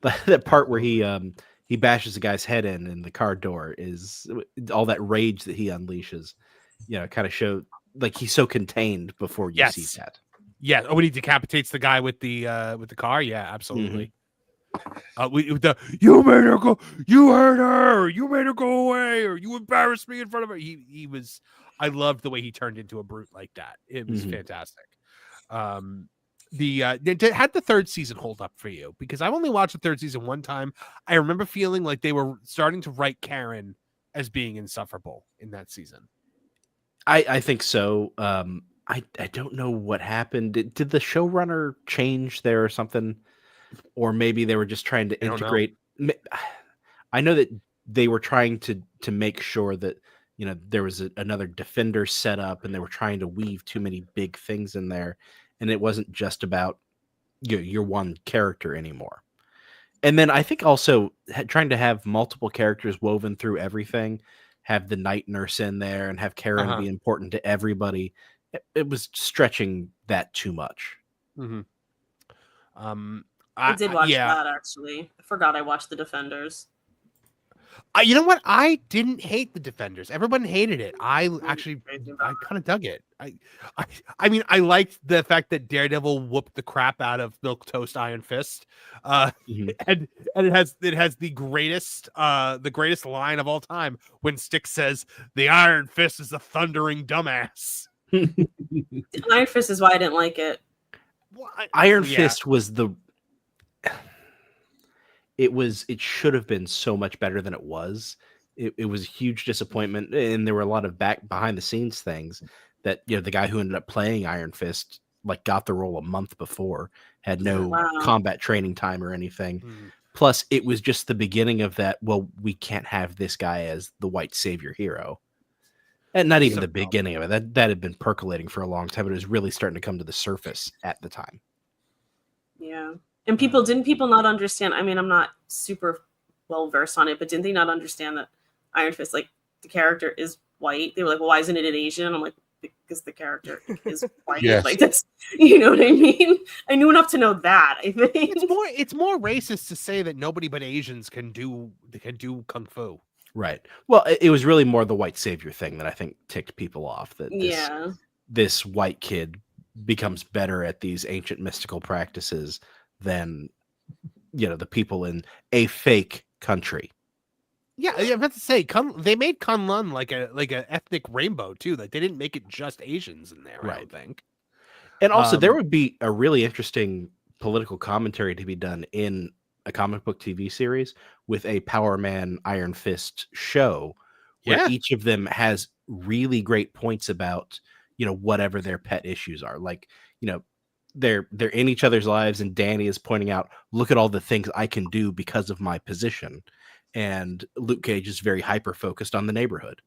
That part where he bashes a guy's head in the car door is all that rage that he unleashes. Kind of show like he's so contained before you see that. Yeah. Oh, when he decapitates the guy with the car. Yeah, absolutely. You made her go, you hurt her, you made her go away, or you embarrassed me in front of her. He was. I loved the way he turned into a brute like that. It was fantastic. How'd the third season hold up for you? Because I've only watched the third season one time. I remember feeling like they were starting to write Karen as being insufferable in that season. I think so. I don't know what happened. Did the showrunner change there or something? Or maybe they were just trying to integrate. I know that they were trying to make sure that, you know, there was another Defender set up, and they were trying to weave too many big things in there, and it wasn't just about your one character anymore. And then I think also trying to have multiple characters woven through everything, have the night nurse in there, and have Karen be important to everybody. It was stretching that too much. I did watch that, actually. I forgot I watched The Defenders. You know what? I didn't hate The Defenders. Everyone hated it. I kind of dug it. I mean, I liked the fact that Daredevil whooped the crap out of Milk Toast Iron Fist, and it has the greatest line of all time when Styx says, "The Iron Fist is a thundering dumbass." Iron Fist is why I didn't like it. Iron Fist was it should have been so much better than it was. It was a huge disappointment, and there were a lot of behind the scenes things that, you know, the guy who ended up playing Iron Fist got the role a month before, had no combat training time or anything. Plus, it was just the beginning of that. Well, we can't have this guy as the white savior hero, and not even the beginning of it. That had been percolating for a long time, but it was really starting to come to the surface at the time. Yeah. And didn't people not understand? I mean, I'm not super well versed on it, but didn't they not understand that Iron Fist, like, the character is white? They were like, well, why isn't it an Asian? I'm like, because the character is white. Yes. Like, that's, you know what I mean? I knew enough to know that, I think. It's more racist to say that nobody but Asians can do kung fu. Right. Well, it was really more the white savior thing that I think ticked people off. That this white kid becomes better at these ancient mystical practices than, you know, the people in a fake country. Yeah, I was about to say, they made Kunlun like a ethnic rainbow too. Like, they didn't make it just Asians in there, I don't think. And also, there would be a really interesting political commentary to be done in a comic book TV series with a Power Man Iron Fist show, where each of them has really great points about, you know, whatever their pet issues are. Like, you know, they're in each other's lives, and Danny is pointing out, look at all the things I can do because of my position. And Luke Cage is very hyper focused on the neighborhood.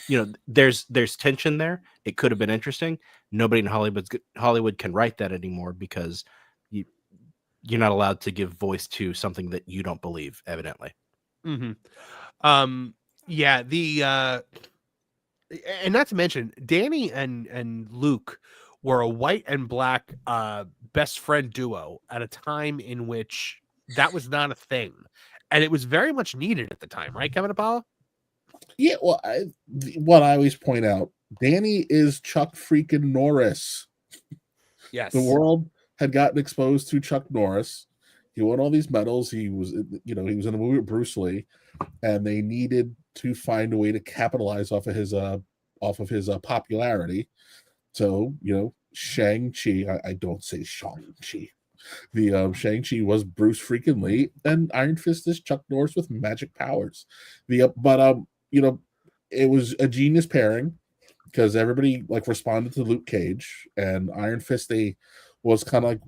You know, there's tension there. It could have been interesting. Nobody in Hollywood can write that anymore, because you're not allowed to give voice to something that you don't believe, evidently. And not to mention, Danny and Luke were a white and black best friend duo at a time in which that was not a thing, and it was very much needed at the time, right, Kevin Apollo? Yeah, well, what I always point out, Danny is Chuck freaking Norris. Yes, the world had gotten exposed to Chuck Norris. He won all these medals. He was, you know, he was in a movie with Bruce Lee, and they needed to find a way to capitalize off of his popularity. So, you know, Shang-Chi, I don't say Shang-Chi. The Shang-Chi was Bruce freaking Lee, and Iron Fist is Chuck Norris with magic powers. You know, it was a genius pairing, because everybody like responded to Luke Cage, and Iron Fist was kind of like,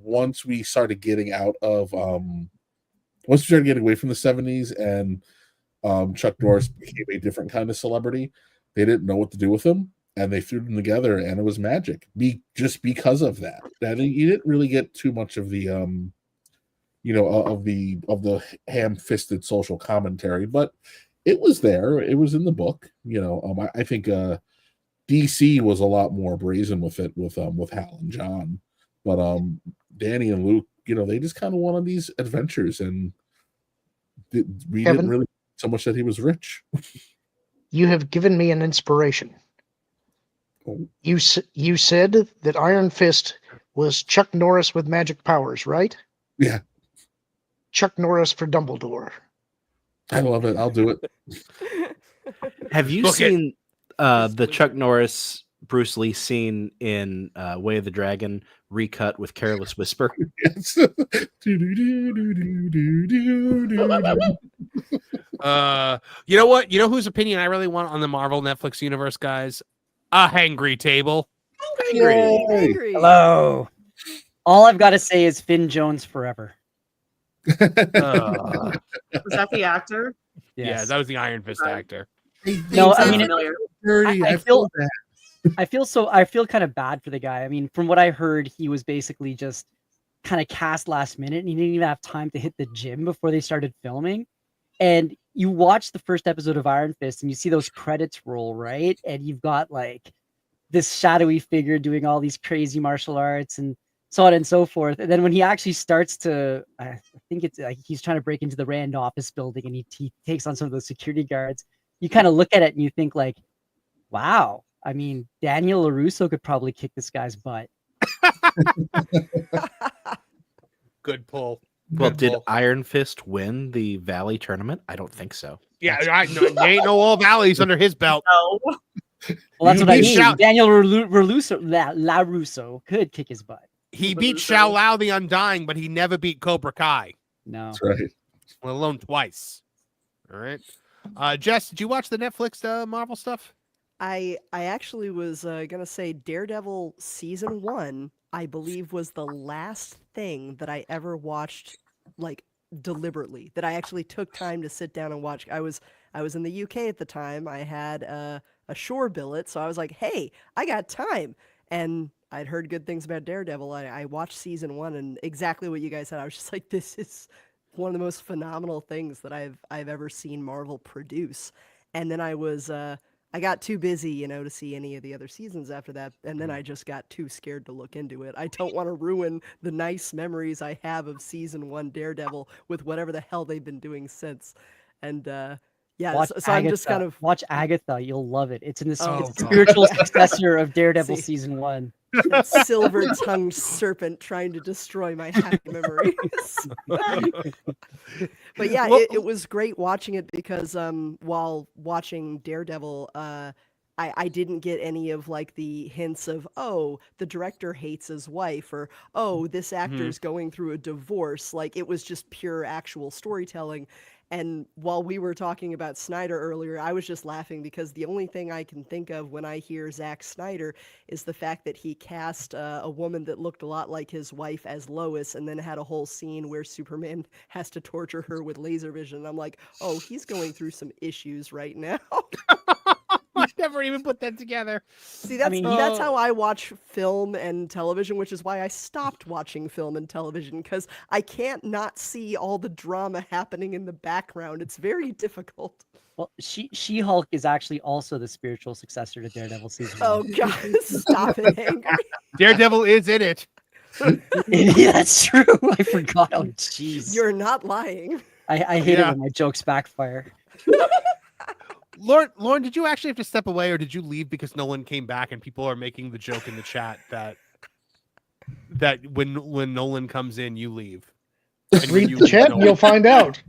once we started getting away from the 70s, and Chuck Norris became a different kind of celebrity, they didn't know what to do with him, and they threw them together, and it was magic. Just because of that. And you didn't really get too much of the of the ham-fisted social commentary, but it was there. It was in the book. You know, I think DC was a lot more brazen with it with Hal and John, but Danny and Luke, you know, they just kind of went on these adventures, and we didn't really so much that he was rich. You have given me an inspiration. You said that Iron Fist was Chuck Norris with magic powers, right? Yeah. Chuck Norris for Dumbledore. I love it. I'll do it. Have you seen the Chuck Norris Bruce Lee scene in Way of the Dragon recut with Careless Whisper? Yes. You know what? You know whose opinion I really want on the Marvel Netflix universe, guys? A hangry table. Angry. Hello. All I've got to say is Finn Jones forever. Was that the actor? Yeah, that was the Iron Fist actor. No, I mean, I I feel kind of bad for the guy. I mean, from what I heard, he was basically just kind of cast last minute, and he didn't even have time to hit the gym before they started filming. And you watch the first episode of Iron Fist, and you see those credits roll, right? And you've got like this shadowy figure doing all these crazy martial arts and so on and so forth. And then when he actually starts to, I think it's like he's trying to break into the Rand office building, and he takes on some of those security guards. You kind of look at it and you think like, wow, I mean, Daniel LaRusso could probably kick this guy's butt. Good pull. Well, did Iron Fist win the Valley tournament? I don't think so. Yeah, there ain't no all valleys under his belt. No. Well, that's what I mean. Daniel LaRusso could kick his butt. He beat Xiao Lao the Undying, but he never beat Cobra Kai. No. That's right. Let alone twice. All right. Jess, did you watch the Netflix Marvel stuff? I actually was gonna say Daredevil season 1, I believe, was the last thing that I ever watched like deliberately, that I actually took time to sit down and watch. I was in the UK at the time. I had a shore billet, so I was like, hey, I got time. And I'd heard good things about Daredevil. I watched season 1, and exactly what you guys said. I was just like, this is one of the most phenomenal things that I've ever seen Marvel produce. And then I got too busy, to see any of the other seasons after that, and then I just got too scared to look into it. I don't want to ruin the nice memories I have of season 1 Daredevil with whatever the hell they've been doing since. And yeah, so I'm just kind of watch Agatha. You'll love it. It's in the spiritual successor of Daredevil season 1. That silver-tongued serpent trying to destroy my happy memories. But yeah, it was great watching it because while watching Daredevil, I didn't get any of like the hints of, oh, the director hates his wife, or oh, this actor's going through a divorce. Like, it was just pure actual storytelling. And while we were talking about Snyder earlier, I was just laughing because the only thing I can think of when I hear Zack Snyder is the fact that he cast a woman that looked a lot like his wife as Lois, and then had a whole scene where Superman has to torture her with laser vision. I'm like, oh, he's going through some issues right now. I never even put that together. See, that's how I watch film and television, which is why I stopped watching film and television, because I can't not see all the drama happening in the background. It's very difficult. Well, She-Hulk is actually also the spiritual successor to Daredevil season 1. Oh God, stop it, Angry. Daredevil is in it. Yeah, that's true. I forgot. Oh, jeez. You're not lying. I hate it when my jokes backfire. Lauren, did you actually have to step away, or did you leave because Nolan came back and people are making the joke in the chat that when Nolan comes in, you leave? Read the chat and you'll find out.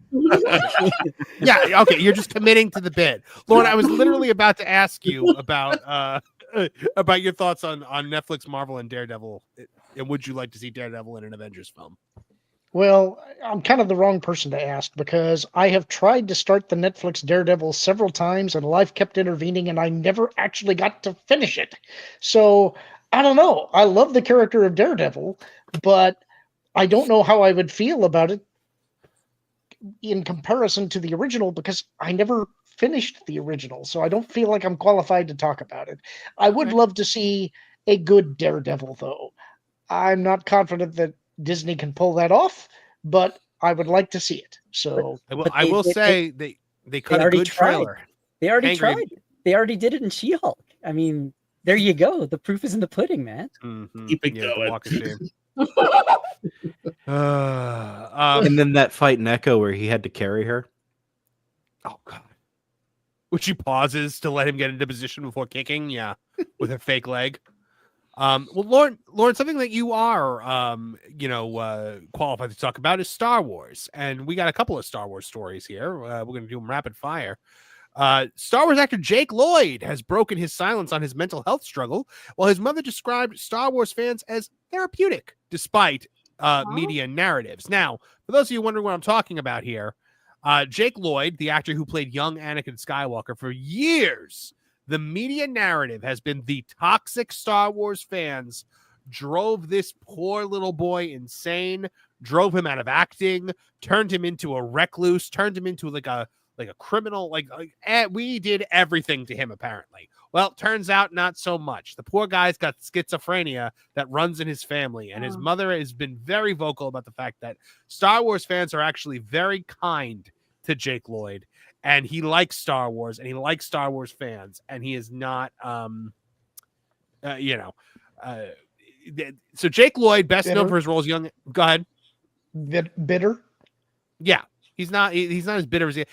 Yeah, okay, you're just committing to the bid. Lauren, I was literally about to ask you about your thoughts on Netflix, Marvel, and Daredevil, and would you like to see Daredevil in an Avengers film? Well, I'm kind of the wrong person to ask, because I have tried to start the Netflix Daredevil several times and life kept intervening and I never actually got to finish it. So I don't know. I love the character of Daredevil, but I don't know how I would feel about it in comparison to the original, because I never finished the original. So I don't feel like I'm qualified to talk about it. I would love to see a good Daredevil, though. I'm not confident that Disney can pull that off, but I would like to see it. So I will say they cut a good trailer. They already tried. They already did it in She-Hulk. I mean, there you go. The proof is in the pudding, man. Mm-hmm. Keep it going. going. Walk of shame. And then that fight in Echo where he had to carry her. Oh God. Which she pauses to let him get into position before kicking. Yeah, with her fake leg. Well, Lauren, something that you are, qualified to talk about is Star Wars, and we got a couple of Star Wars stories here. We're going to do them rapid fire. Star Wars actor Jake Lloyd has broken his silence on his mental health struggle, while his mother described Star Wars fans as therapeutic, despite media narratives. Now, for those of you wondering what I'm talking about here, Jake Lloyd, the actor who played young Anakin Skywalker for years, the media narrative has been the toxic Star Wars fans drove this poor little boy insane, drove him out of acting, turned him into a recluse, turned him into like a criminal, we did everything to him, apparently. Well, turns out not so much. The poor guy's got schizophrenia that runs in his family, and his mother has been very vocal about the fact that Star Wars fans are actually very kind to Jake Lloyd, and he likes Star Wars, and he likes Star Wars fans, and he is not, so Jake Lloyd, best known for his role as young. Go ahead. Bitter. Yeah. He's not as bitter as the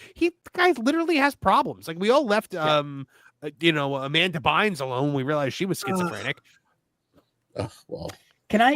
guy literally has problems. Like, we all left, Amanda Bynes alone when we realized she was schizophrenic. Well, Can I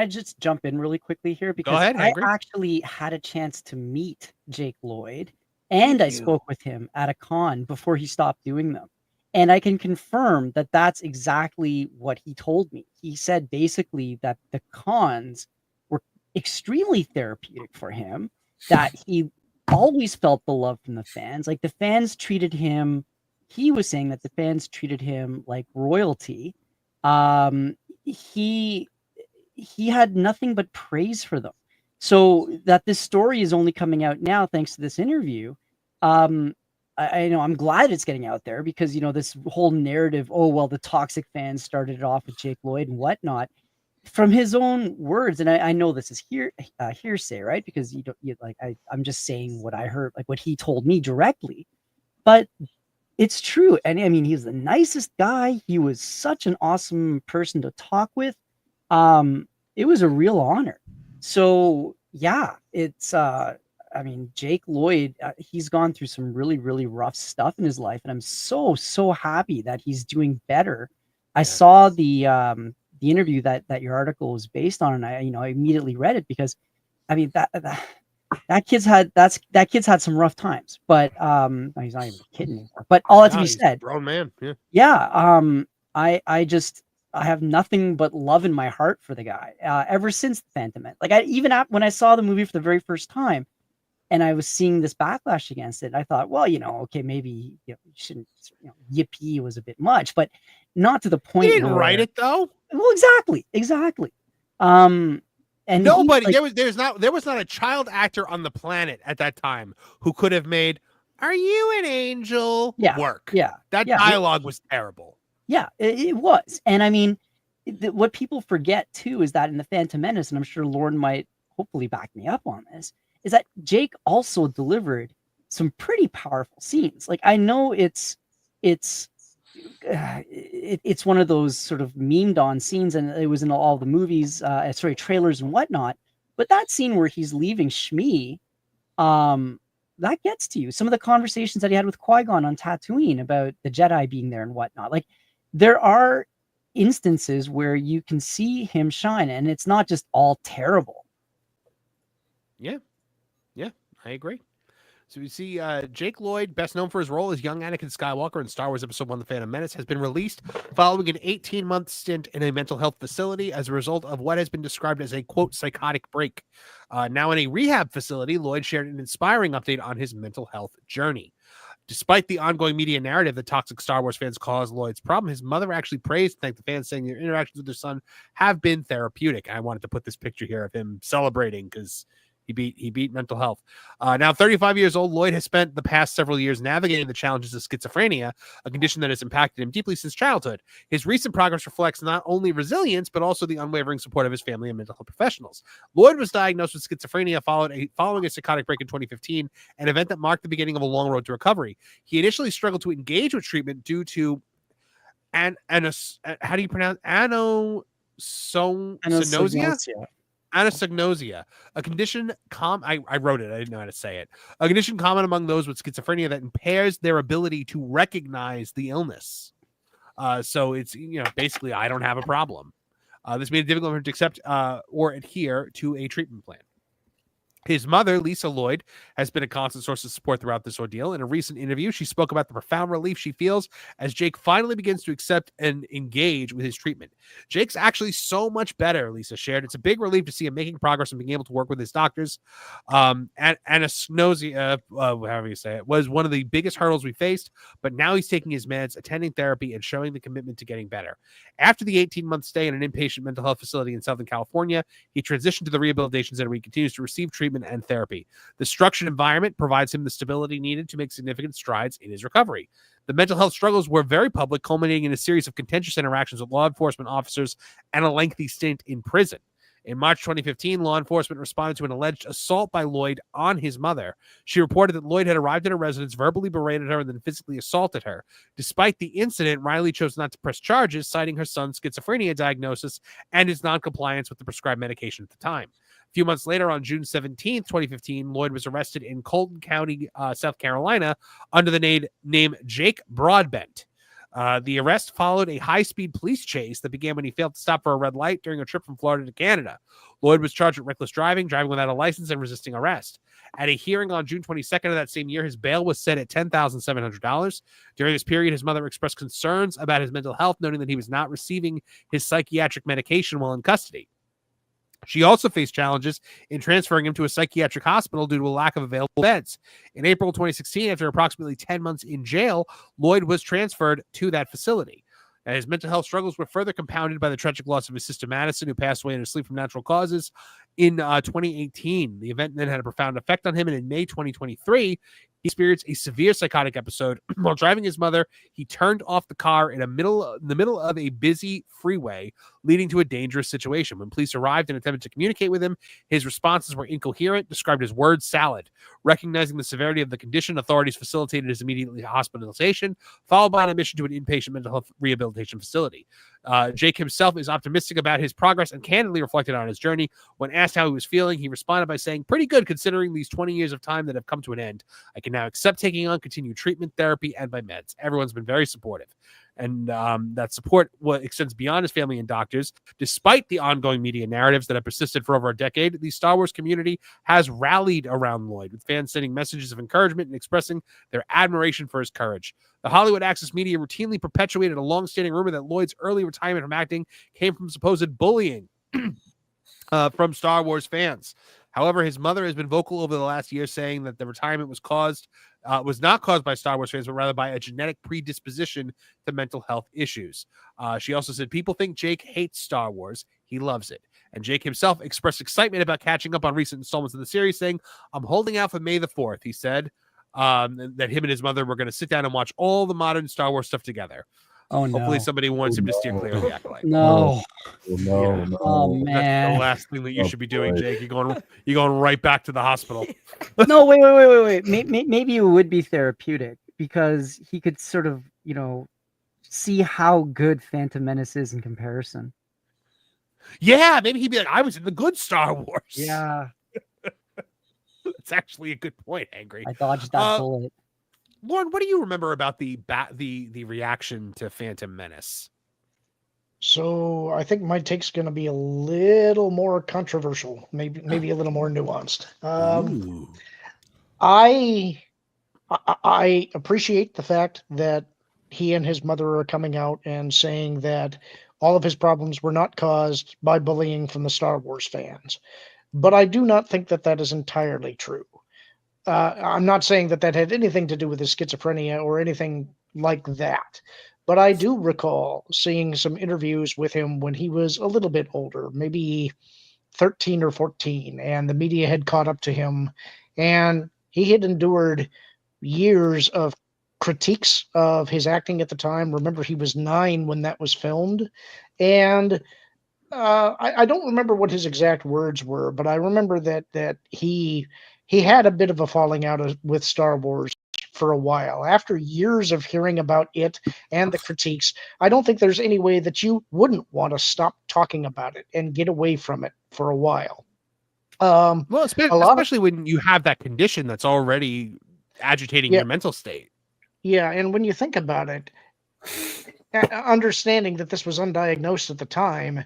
just jump in really quickly here? Because Go ahead, I actually had a chance to meet Jake Lloyd, and I spoke with him at a con before he stopped doing them. And I can confirm that that's exactly what he told me. He said basically that the cons were extremely therapeutic for him, that he always felt the love from the fans. Like, the fans treated him, he was saying that the fans treated him like royalty. He had nothing but praise for them. So that this story is only coming out now thanks to this interview. I know I'm glad it's getting out there, because this whole narrative, oh well, the toxic fans started it off with Jake Lloyd and whatnot. From his own words, and I know this is hearsay, right? Because I'm just saying what I heard, like what he told me directly, but it's true. And I mean, he's the nicest guy. He was such an awesome person to talk with. It was a real honor. So yeah, it's Jake Lloyd, he's gone through some really, really rough stuff in his life, and I'm so happy that he's doing better. I saw the interview that your article was based on, and I immediately read it, because I mean that kid's had some rough times, but he's not even a kid anymore. But all that to be said, grown man, I have nothing but love in my heart for the guy. Ever since the Phantom Menace, when I saw the movie for the very first time, and I was seeing this backlash against it, I thought, well, okay, maybe you shouldn't, yippee was a bit much, but not to the point. He didn't write it though. Well, exactly. And nobody, there was not a child actor on the planet at that time who could have made "Are you an angel?" work. That dialogue was terrible. Yeah, it was. And I mean, what people forget too is that in the Phantom Menace, and I'm sure Lauren might hopefully back me up on this, is that Jake also delivered some pretty powerful scenes. Like, I know it's one of those sort of memed on scenes, and it was in all the movies, trailers and whatnot. But that scene where he's leaving Shmi, that gets to you. Some of the conversations that he had with Qui-Gon on Tatooine about the Jedi being there and whatnot. Like, there are instances where you can see him shine, and it's not just all terrible. Yeah, I agree. So we see Jake Lloyd, best known for his role as young Anakin Skywalker in Star Wars Episode 1, The Phantom Menace, has been released following an 18-month stint in a mental health facility as a result of what has been described as a, quote, psychotic break. Now in a rehab facility, Lloyd shared an inspiring update on his mental health journey. Despite the ongoing media narrative that toxic Star Wars fans caused Lloyd's problem, his mother actually praised and thanked the fans, saying their interactions with their son have been therapeutic. I wanted to put this picture here of him celebrating because he beat mental health. Now 35 years old, Lloyd has spent the past several years navigating the challenges of schizophrenia, a condition that has impacted him deeply since childhood. His recent progress reflects not only resilience, but also the unwavering support of his family and mental health professionals. Lloyd was diagnosed with schizophrenia following a psychotic break in 2015, an event that marked the beginning of a long road to recovery. He initially struggled to engage with treatment due to how do you pronounce anosognosia, a condition I wrote it, I didn't know how to say it. A condition common among those with schizophrenia that impairs their ability to recognize the illness. So it's, basically, I don't have a problem. This made it difficult for him to accept or adhere to a treatment plan. His mother, Lisa Lloyd, has been a constant source of support throughout this ordeal. In a recent interview, she spoke about the profound relief she feels as Jake finally begins to accept and engage with his treatment. Jake's actually so much better, Lisa shared. It's a big relief to see him making progress and being able to work with his doctors. Anosognosia, however you say it, was one of the biggest hurdles we faced, but now he's taking his meds, attending therapy, and showing the commitment to getting better. After the 18-month stay in an inpatient mental health facility in Southern California, he transitioned to the rehabilitation center where he continues to receive treatment and therapy. The structured environment provides him the stability needed to make significant strides in his recovery. The mental health struggles were very public, culminating in a series of contentious interactions with law enforcement officers and a lengthy stint in prison. In March 2015, law enforcement responded to an alleged assault by Lloyd on his mother. She reported that Lloyd had arrived at her residence, verbally berated her, and then physically assaulted her. Despite the incident, Riley chose not to press charges, citing her son's schizophrenia diagnosis and his noncompliance with the prescribed medication at the time. A few months later, on June 17, 2015, Lloyd was arrested in Colton County, South Carolina, under the name Jake Broadbent. The arrest followed a high-speed police chase that began when he failed to stop for a red light during a trip from Florida to Canada. Lloyd was charged with reckless driving, driving without a license, and resisting arrest. At a hearing on June 22nd of that same year, his bail was set at $10,700. During this period, his mother expressed concerns about his mental health, noting that he was not receiving his psychiatric medication while in custody. She also faced challenges in transferring him to a psychiatric hospital due to a lack of available beds. In April 2016, after approximately 10 months in jail, Lloyd was transferred to that facility. His mental health struggles were further compounded by the tragic loss of his sister Madison, who passed away in her sleep from natural causes in 2018. The event then had a profound effect on him, and in May 2023, he experienced a severe psychotic episode. While driving his mother, he turned off the car in the middle of a busy freeway, leading to a dangerous situation. When police arrived and attempted to communicate with him, his responses were incoherent, described as word salad. Recognizing the severity of the condition, authorities facilitated his immediate hospitalization, followed by an admission to an inpatient mental health rehabilitation facility. Jake himself is optimistic about his progress and candidly reflected on his journey. When asked how he was feeling, he responded by saying, "Pretty good considering these 20 years of time that have come to an end. I can now accept taking on continued treatment, therapy, and my meds." Everyone's been very supportive. And that support extends beyond his family and doctors. Despite the ongoing media narratives that have persisted for over a decade, the Star Wars community has rallied around Lloyd, with fans sending messages of encouragement and expressing their admiration for his courage. The Hollywood Access media routinely perpetuated a long-standing rumor that Lloyd's early retirement from acting came from supposed bullying from Star Wars fans. However, his mother has been vocal over the last year, saying that the retirement was not caused by Star Wars fans, but rather by a genetic predisposition to mental health issues. She also said, "People think Jake hates Star Wars. He loves it." And Jake himself expressed excitement about catching up on recent installments of the series, saying, "I'm holding out for May the 4th. He said that him and his mother were going to sit down and watch all the modern Star Wars stuff together. Oh, no. Hopefully somebody wants him to steer clear of the acolyte. No. Oh, man. That's the last thing that you should be doing, Jake. You're going right back to the hospital. No, wait. Maybe it would be therapeutic because he could sort of, see how good Phantom Menace is in comparison. Yeah, maybe he'd be like, I was in the good Star Wars. Yeah. That's actually a good point, Angry. I dodged that bullet. Lauren, what do you remember about the reaction to Phantom Menace? So I think my take's going to be a little more controversial, maybe a little more nuanced. I appreciate the fact that he and his mother are coming out and saying that all of his problems were not caused by bullying from the Star Wars fans. But I do not think that that is entirely true. I'm not saying that had anything to do with his schizophrenia or anything like that. But I do recall seeing some interviews with him when he was a little bit older, maybe 13 or 14, and the media had caught up to him, and he had endured years of critiques of his acting at the time. Remember, he was 9 when that was filmed, and I don't remember what his exact words were, but I remember that he had a bit of a falling out with Star Wars for a while. After years of hearing about it and the critiques, I don't think there's any way that you wouldn't want to stop talking about it and get away from it for a while. Well, especially when you have that condition that's already agitating your mental state. Yeah, and when you think about it, understanding that this was undiagnosed at the time,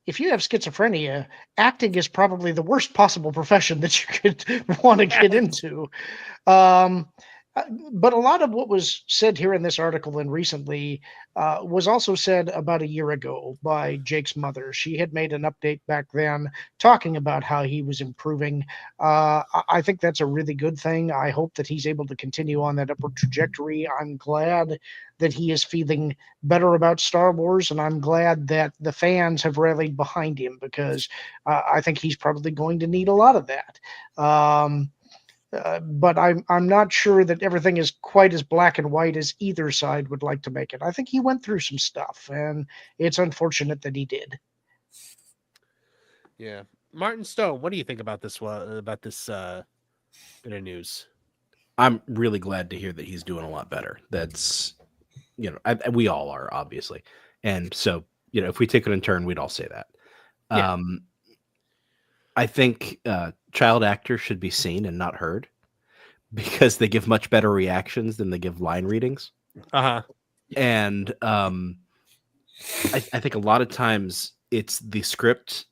if you have schizophrenia, acting is probably the worst possible profession that you could want to get into. But a lot of what was said here in this article and recently was also said about a year ago by Jake's mother. She had made an update back then talking about how he was improving. I think that's a really good thing. I hope that he's able to continue on that upward trajectory. I'm glad that he is feeling better about Star Wars, and I'm glad that the fans have rallied behind him, because I think he's probably going to need a lot of that. But I'm not sure that everything is quite as black and white as either side would like to make it. I think he went through some stuff, and it's unfortunate that he did. Yeah, Martin Stone, what do you think about this? Bit of news. I'm really glad to hear that he's doing a lot better. That's, we all are, obviously, and so if we take it in turn, we'd all say that. Yeah. I think child actors should be seen and not heard, because they give much better reactions than they give line readings. And I think a lot of times it's the script.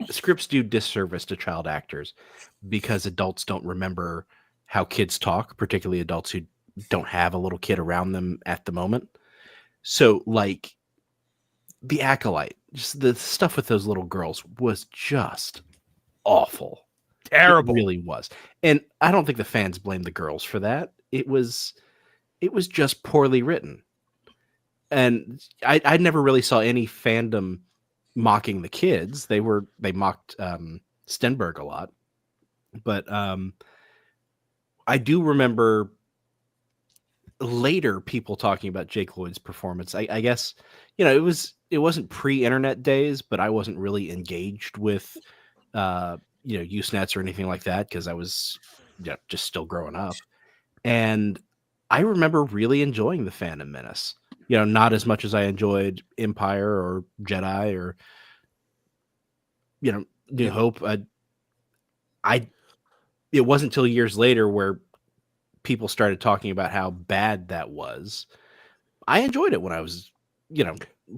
Scripts do disservice to child actors because adults don't remember how kids talk, particularly adults who don't have a little kid around them at the moment. So, like, The Acolyte, just the stuff with those little girls was just awful. Terrible. It really was. And I don't think the fans blame the girls for that. It was just poorly written. And I never really saw any fandom mocking the kids. They mocked Stenberg a lot. But I do remember later people talking about Jake Lloyd's performance. I guess, it wasn't pre-internet days, but I wasn't really engaged with Usenets or anything like that, because I was just still growing up. And I remember really enjoying the Phantom Menace. Not as much as I enjoyed Empire or Jedi or New Hope. It wasn't until years later where people started talking about how bad that was. I enjoyed it when I was,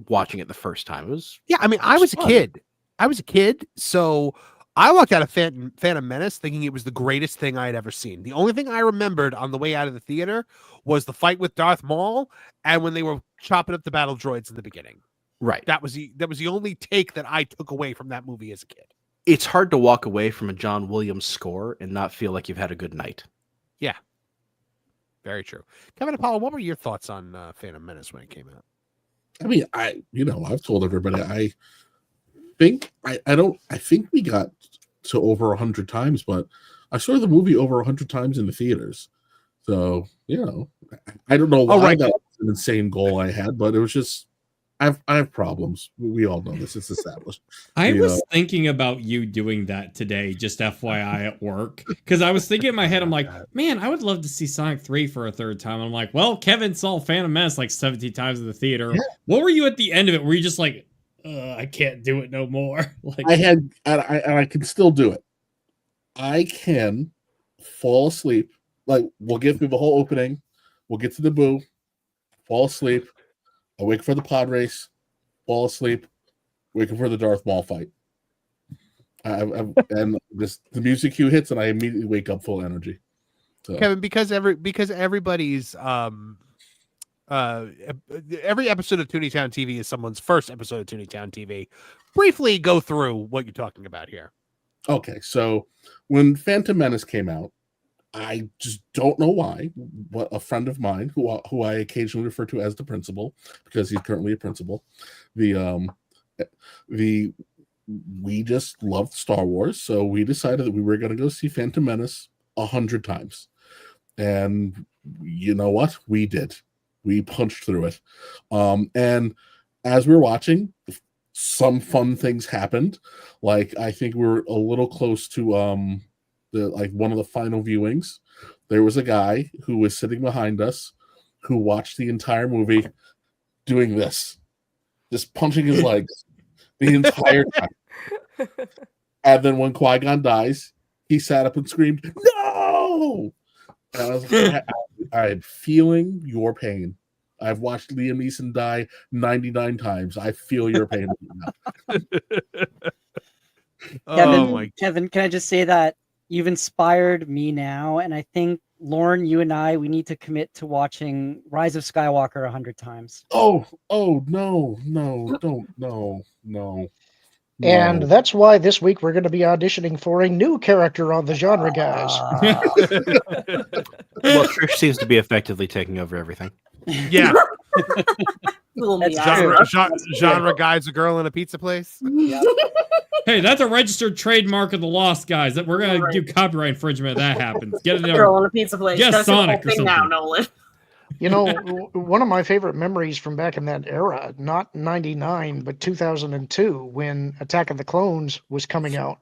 watching it the first time. It was I was a kid, so I walked out of Phantom Menace thinking it was the greatest thing I had ever seen. The only thing I remembered on the way out of the theater was the fight with Darth Maul and when they were chopping up the battle droids in the beginning. Right. That was the only take that I took away from that movie as a kid. It's hard to walk away from a John Williams score and not feel like you've had a good night. Yeah. Very true. Kevin and Paula, what were your thoughts on Phantom Menace when it came out? I've told everybody, I think we got to over 100 times, but I saw the movie over 100 times in the theaters. So, I don't know why that was an insane goal I had, but it was just, I have problems. We all know this. It's established. I was thinking about you doing that today, just FYI at work, because I was thinking in my head, I'm like, man, I would love to see Sonic 3 for a third time. I'm like, well, Kevin saw Phantom Menace like 17 times in the theater. Yeah. What were you at the end of it? Were you just like, I can't do it no more? Like, I can still do it. I can fall asleep. Like, we'll get through the whole opening. We'll get to the boo, fall asleep. I wait for the pod race, fall asleep, waiting for the Darth Maul fight. And the music cue hits, and I immediately wake up full energy. So. Kevin, because everybody's every episode of Tooney Town TV is someone's first episode of Tooney Town TV. Briefly go through what you're talking about here. Okay, so when Phantom Menace came out, I just don't know why, but a friend of mine who I occasionally refer to as the principal, because he's currently a principal, we just loved Star Wars, so we decided that we were going to go see Phantom Menace 100 times. And you know what? We did. We punched through it. And as we were watching, some fun things happened. Like, I think we were a little close to one of the final viewings. There was a guy who was sitting behind us who watched the entire movie doing this, just punching his legs the entire time. And then when Qui-Gon dies, he sat up and screamed, "No!" And I was like, I'm feeling your pain. I've watched Liam Neeson die 99 times. I feel your pain. Kevin, can I just say that you've inspired me now, and I think Lauren, you and I, we need to commit to watching Rise of Skywalker 100 times. Oh, no, don't, no. And that's why this week we're going to be auditioning for a new character on the genre, guys. Well, Trish seems to be effectively taking over everything. Yeah. Genre guy's a girl in a pizza place. Hey, that's a registered trademark of the Lost, guys. That we're gonna do copyright infringement if that happens. Get it there. Girl on a pizza place. Yes, That's Sonic the whole or thing now, something. Nolan. You know, one of my favorite memories from back in that era, not 99, but 2002, when Attack of the Clones was coming out,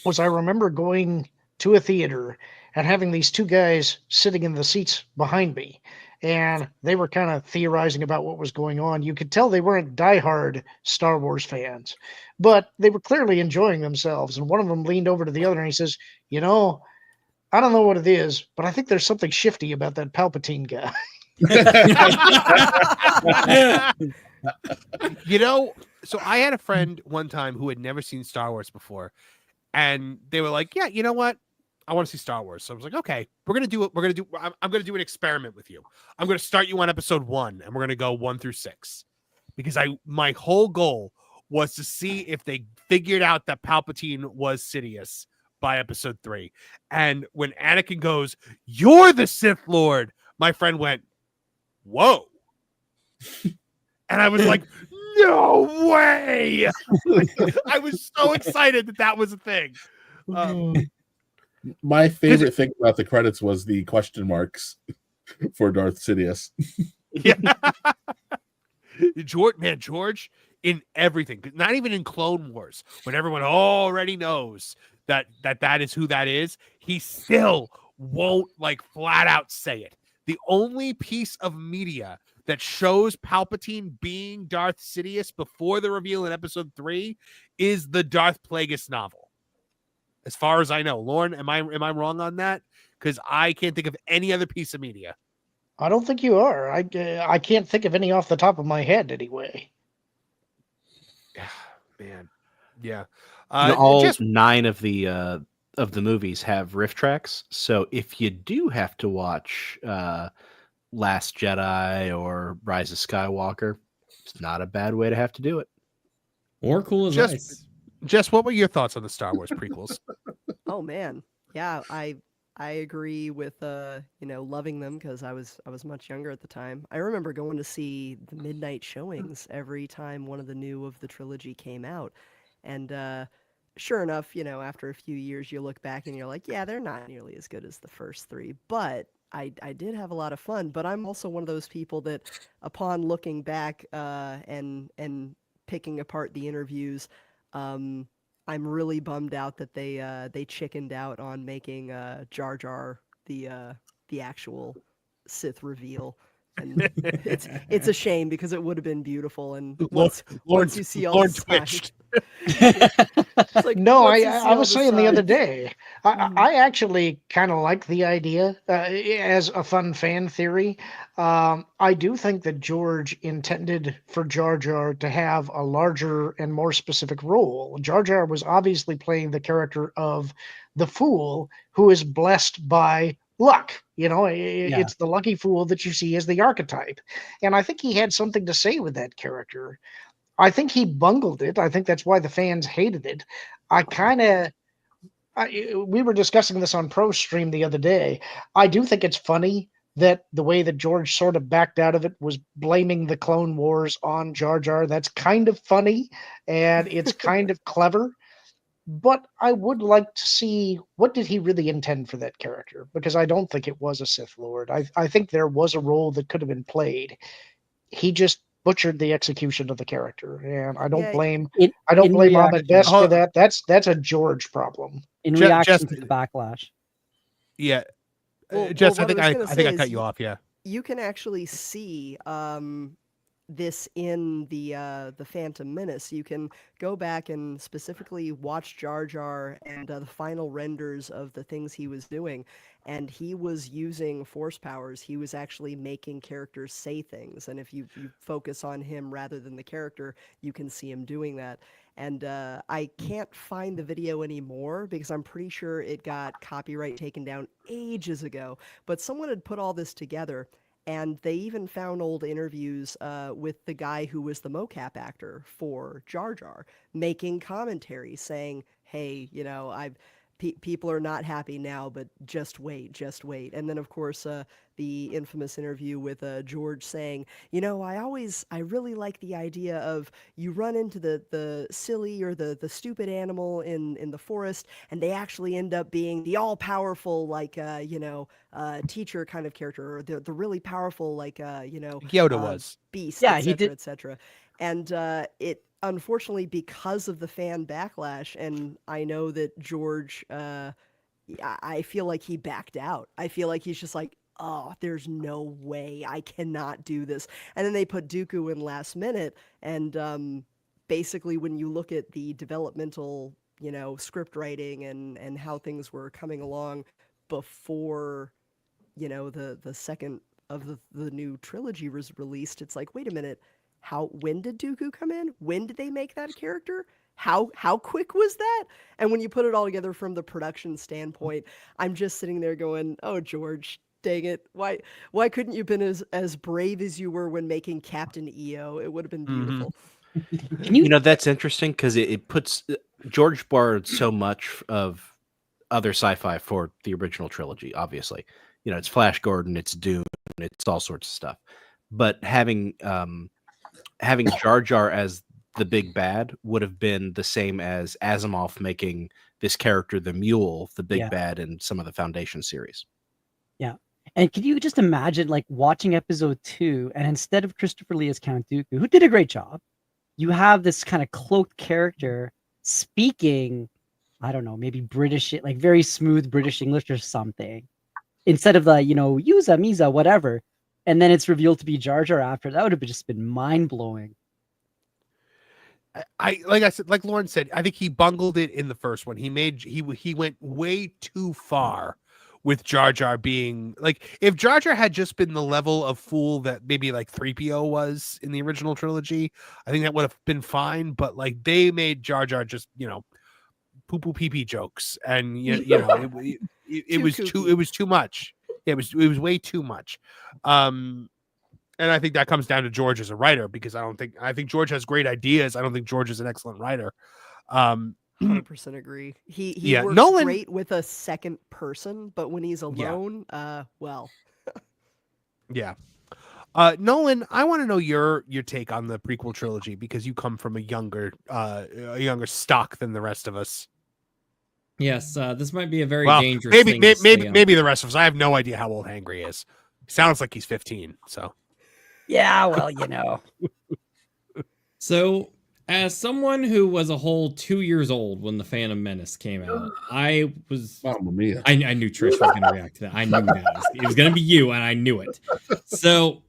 was I remember going to a theater and having these two guys sitting in the seats behind me. And they were kind of theorizing about what was going on. You could tell they weren't diehard Star Wars fans, but they were clearly enjoying themselves. And one of them leaned over to the other and he says, you know, I don't know what it is, but I think there's something shifty about that Palpatine guy. You know, so I had a friend one time who had never seen Star Wars before, and they were like, yeah, you know what? I want to see Star Wars. So I was like, okay, I'm going to do an experiment with you. I'm going to start you on episode 1, and we're going to go 1 through 6, because my whole goal was to see if they figured out that Palpatine was Sidious by episode 3. And when Anakin goes, "You're the Sith Lord," my friend went, "Whoa." And I was like, no way. I was so excited that was a thing. My favorite thing about the credits was the question marks for Darth Sidious. Yeah. George, in everything, not even in Clone Wars, when everyone already knows that is who that is, he still won't like flat out say it. The only piece of media that shows Palpatine being Darth Sidious before the reveal in episode 3 is the Darth Plagueis novel. As far as I know. Lauren, am I wrong on that? Because I can't think of any other piece of media. I don't think you are. I can't think of any off the top of my head anyway. Man. Yeah. All 9 of the movies have riff tracks. So if you do have to watch Last Jedi or Rise of Skywalker, it's not a bad way to have to do it. Or Cool as Ice. Jess, what were your thoughts on the Star Wars prequels? Oh man, yeah, I agree with loving them because I was much younger at the time. I remember going to see the midnight showings every time one of the new of the trilogy came out, and sure enough, after a few years you look back and you're like, yeah, they're not nearly as good as the first 3, but I did have a lot of fun. But I'm also one of those people that, upon looking back and picking apart the interviews, I'm really bummed out that they chickened out on making Jar Jar the actual Sith reveal, and it's a shame because it would have been beautiful. And once you see all the twitched. Like, no, I was saying the other day, I actually kind of like the idea as a fun fan theory. I do think that George intended for Jar Jar to have a larger and more specific role. Jar Jar was obviously playing the character of the fool who is blessed by luck. It's the lucky fool that you see as the archetype. And I think he had something to say with that character. I think he bungled it. I think that's why the fans hated it. We were discussing this on Pro Stream the other day. I do think it's funny that the way that George sort of backed out of it was blaming the Clone Wars on Jar Jar. That's kind of funny, and it's kind of clever. But I would like to see, what did he really intend for that character? Because I don't think it was a Sith Lord. I think there was a role that could have been played. He just butchered the execution of the character, and I don't blame Ahmed Best for that. That's a George problem. In reaction to the backlash. Yeah. Well, Jess, what I think I say cut is you off, yeah. You can actually see this in the Phantom Menace. You can go back and specifically watch Jar Jar and the final renders of the things he was doing, and he was using force powers. He was actually making characters say things, and if you focus on him rather than the character, you can see him doing that. And I can't find the video anymore because I'm pretty sure it got copyright taken down ages ago, but someone had put all this together. And they even found old interviews with the guy who was the mocap actor for Jar Jar, making commentary saying, hey, you know, people are not happy now, but just wait, just wait. And then, of course, the infamous interview with George saying, you know, I really like the idea of you run into the silly or the stupid animal in the forest, and they actually end up being the all-powerful, like, teacher kind of character, or the really powerful, like, Yoda was. Beast, Yeah, et he cetera, did. et cetera. And it, unfortunately, because of the fan backlash, and I know that George, I feel like he backed out. I feel like he's just like, oh, there's no way, I cannot do this. And then they put Dooku in last minute, and basically when you look at the developmental, script writing and how things were coming along before, the second of the new trilogy was released, it's like, wait a minute, when did Dooku come in? When did they make that character? How quick was that? And when you put it all together from the production standpoint, I'm just sitting there going, oh, George, dang it. Why couldn't you have been as brave as you were when making Captain EO? It would have been beautiful. That's interesting because it puts George borrowed so much of other sci-fi for the original trilogy, obviously. It's Flash Gordon, it's Dune, it's all sorts of stuff. But having Jar Jar as the big bad would have been the same as Asimov making this character, the Mule, the big bad in some of the Foundation series. Yeah. And can you just imagine, like, watching episode 2, and instead of Christopher Lee as Count Dooku, who did a great job, you have this kind of cloaked character speaking, I don't know, maybe British, like very smooth British English or something, instead of the, Yuza, Misa, whatever. And then it's revealed to be Jar Jar after. That would have just been mind-blowing. Like Lauren said, I think he bungled it in the first one. He went way too far with Jar Jar being like, if Jar Jar had just been the level of fool that maybe like 3PO was in the original trilogy, I think that would have been fine. But like, they made Jar Jar just, poo poo pee pee jokes, and it was too much. Yeah, it was way too much. And I think that comes down to George as a writer, because I think George has great ideas. I don't think George is an excellent writer. 100% agree. He works great with a second person, but when he's alone, well. Yeah. Nolan, I want to know your take on the prequel trilogy, because you come from a younger stock than the rest of us. Yes, this might be a very dangerous maybe thing. Maybe the rest of us. I have no idea how old Hangry is. Sounds like he's 15. So. Yeah, well, So, as someone who was a whole 2 years old when the Phantom Menace came out, I was. Mamma mia. I knew Trish was going to react to that. I knew that it was going to be you, and I knew it. So,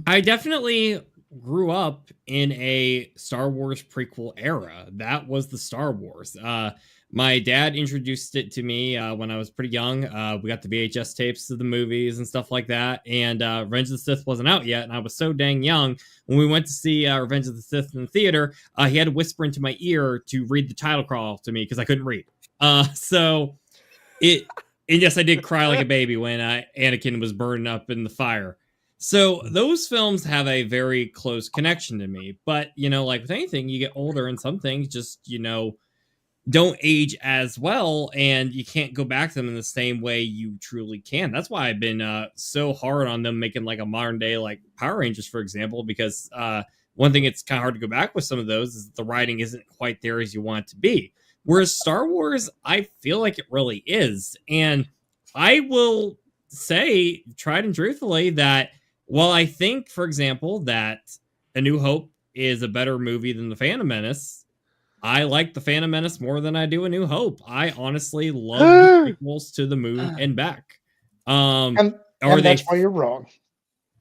I definitely grew up in a Star Wars prequel era. That was the Star Wars. My dad introduced it to me when I was pretty young. We got the VHS tapes of the movies and stuff like that. And Revenge of the Sith wasn't out yet. And I was so dang young. When we went to see Revenge of the Sith in the theater, he had to whisper into my ear to read the title crawl to me because I couldn't read. And yes, I did cry like a baby when Anakin was burned up in the fire. So those films have a very close connection to me. But, like with anything, you get older and some things just, don't age as well, and you can't go back to them in the same way you truly can. That's why I've been so hard on them making like a modern day like Power Rangers, for example, because one thing it's kind of hard to go back with some of those is the writing isn't quite there as you want it to be. Whereas Star Wars, I feel like it really is. And I will say, tried and truthfully, that while I think, for example, that A New Hope is a better movie than The Phantom Menace, I like The Phantom Menace more than I do A New Hope. I honestly love the prequels to the moon and back. And that's why you're wrong.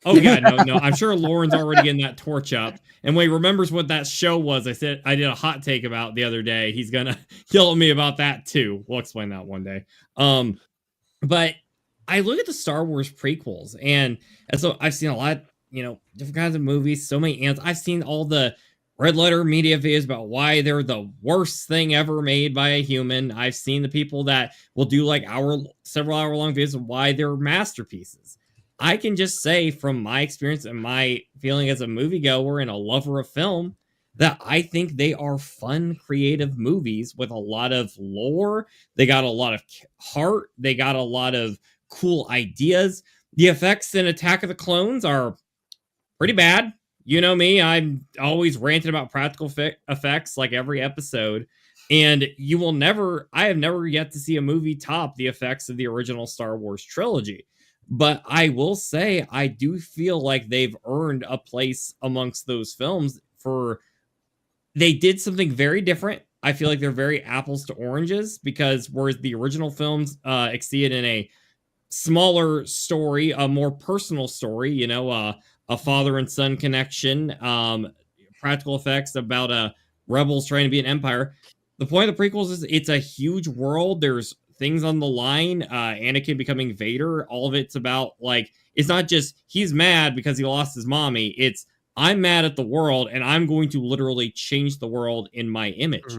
Oh yeah, no. I'm sure Lauren's already getting that torch up. And when he remembers what that show was, I did a hot take about the other day. He's gonna yell at me about that too. We'll explain that one day. But I look at the Star Wars prequels, and so I've seen a lot, different kinds of movies, so many answers. I've seen all the red letter media videos about why they're the worst thing ever made by a human. I've seen the people that will do like several hour long videos of why they're masterpieces. I can just say from my experience and my feeling as a moviegoer and a lover of film that I think they are fun, creative movies with a lot of lore. They got a lot of heart. They got a lot of cool ideas. The effects in Attack of the Clones are pretty bad. You know me, I'm always ranting about practical effects like every episode. And I have never yet to see a movie top the effects of the original Star Wars trilogy. But I will say, I do feel like they've earned a place amongst those films they did something very different. I feel like they're very apples to oranges, because whereas the original films exceeded in a smaller story, a more personal story, a father and son connection, practical effects about rebels trying to be an empire. The point of the prequels is it's a huge world. There's things on the line. Anakin becoming Vader. All of it's about it's not just he's mad because he lost his mommy. It's I'm mad at the world and I'm going to literally change the world in my image.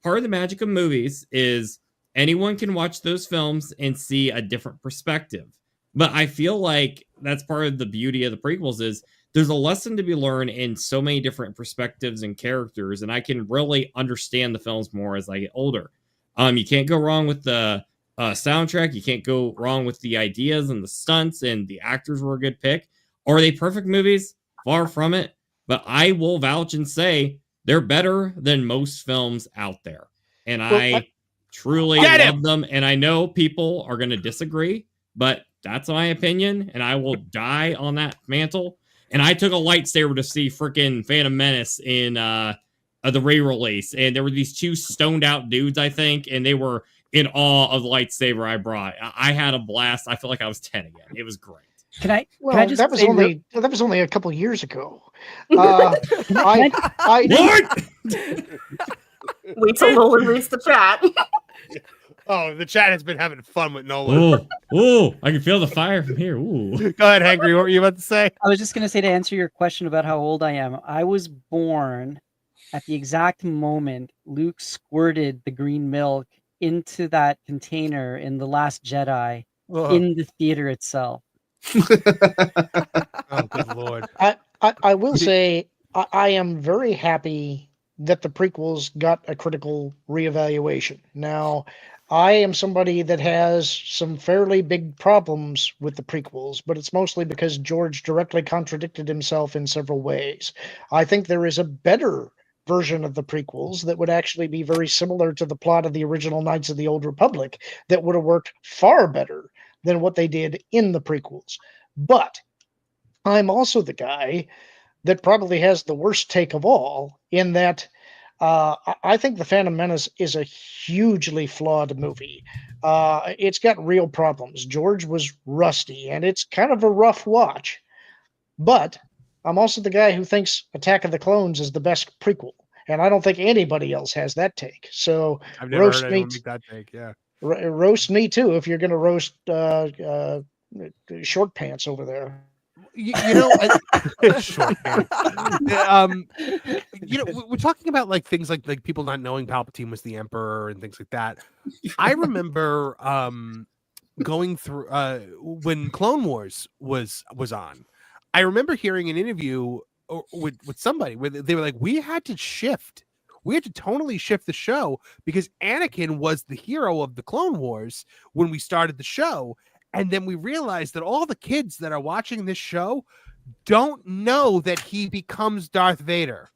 Part of the magic of movies is anyone can watch those films and see a different perspective. But I feel like that's part of the beauty of the prequels is there's a lesson to be learned in so many different perspectives and characters, and I can really understand the films more as I get older. You can't go wrong with the soundtrack. You can't go wrong with the ideas and the stunts, and the actors were a good pick. Are they perfect movies? Far from it. But I will vouch and say they're better than most films out there. And I truly love them. And I know people are going to disagree, but that's my opinion, and I will die on that mantle. And I took a lightsaber to see freaking Phantom Menace in the re-release, and there were these two stoned out dudes, I think, and they were in awe of the lightsaber I brought. I had a blast. I felt like I was 10 again. It was great. That was only a couple years ago. Wait till Nolan reads the chat. Oh, the chat has been having fun with Nolan. Ooh, I can feel the fire from here. Ooh. Go ahead, Hangry. What were you about to say? I was just going to say, to answer your question about how old I am, I was born at the exact moment Luke squirted the green milk into that container in The Last Jedi in the theater itself. Oh, good Lord. I will say I am very happy that the prequels got a critical reevaluation. Now, I am somebody that has some fairly big problems with the prequels, but it's mostly because George directly contradicted himself in several ways. I think there is a better version of the prequels that would actually be very similar to the plot of the original Knights of the Old Republic that would have worked far better than what they did in the prequels. But I'm also the guy that probably has the worst take of all, in that I think The Phantom Menace is a hugely flawed movie. It's got real problems. George was rusty, and it's kind of a rough watch. But I'm also the guy who thinks Attack of the Clones is the best prequel, and I don't think anybody else has that take. So I've never heard anyone make that take. Yeah, roast me too if you're going to roast Short Pants over there. Short pants. We're talking about things like people not knowing Palpatine was the Emperor and things like that. I remember going through when Clone Wars was on. I remember hearing an interview with somebody where they were like, we had to tonally shift the show because Anakin was the hero of the Clone Wars when we started the show. And then we realized that all the kids that are watching this show don't know that he becomes Darth Vader.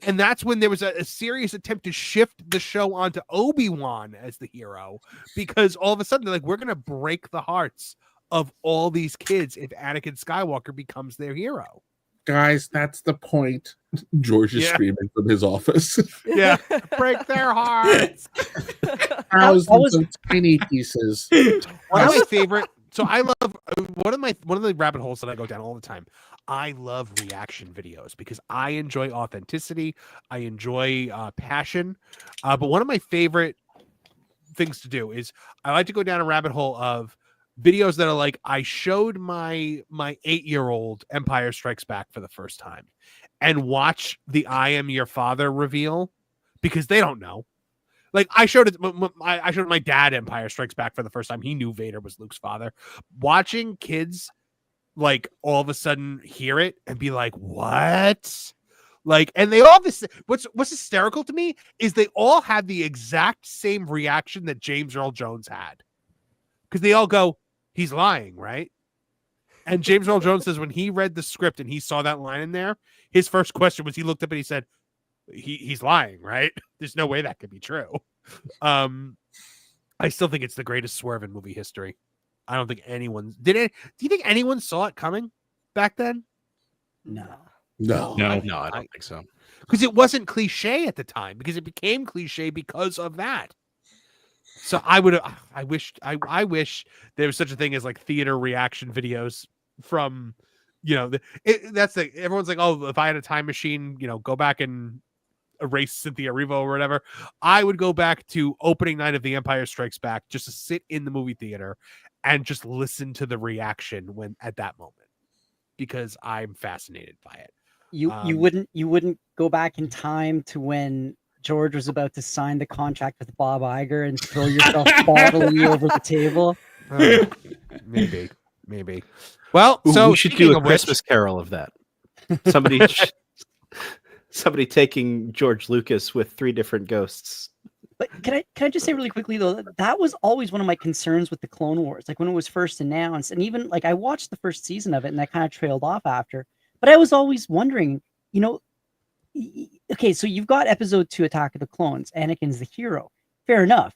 And that's when there was a serious attempt to shift the show onto Obi-Wan as the hero, because all of a sudden they're like, we're going to break the hearts of all these kids if Anakin Skywalker becomes their hero. Guys, that's the point. George is screaming from his office. Yeah, break their hearts. Thousands of tiny pieces. One of my favorite So I love one of the rabbit holes that I go down all the time. I love reaction videos because I enjoy authenticity. I enjoy passion. But one of my favorite things to do is I like to go down a rabbit hole of videos that are like, I showed my 8-year-old Empire Strikes Back for the first time and watch the I am your father reveal because they don't know. Like I showed my dad Empire Strikes Back for the first time. He knew Vader was Luke's father. Watching kids like all of a sudden hear it and be like, what? Like, and they all this. What's hysterical to me is they all had the exact same reaction that James Earl Jones had, because they all go, "He's lying, right?" And James Earl Jones says when he read the script and he saw that line in there, his first question was he looked up and he said, "He's lying, right? There's no way that could be true." I still think it's the greatest swerve in movie history. I don't think anyone did it. Do you think anyone saw it coming back then? No. I don't think so. Because it wasn't cliche at the time, because it became cliche because of that. So I wish there was such a thing as like theater reaction videos from, everyone's like, oh, if I had a time machine, go back and erase Cynthia Erivo or whatever. I would go back to opening night of The Empire Strikes Back just to sit in the movie theater and just listen to the reaction at that moment, because I'm fascinated by it. You wouldn't go back in time to when George was about to sign the contract with Bob Iger and throw yourself bodily over the table? Maybe. Well, so we should do a Christmas Carol of that. Somebody taking George Lucas with 3 different ghosts. But can I just say really quickly though, that was always one of my concerns with the Clone Wars, like when it was first announced, and even like I watched the first season of it and I kind of trailed off after. But I was always wondering, okay, so you've got episode 2, Attack of the Clones. Anakin's the hero. Fair enough.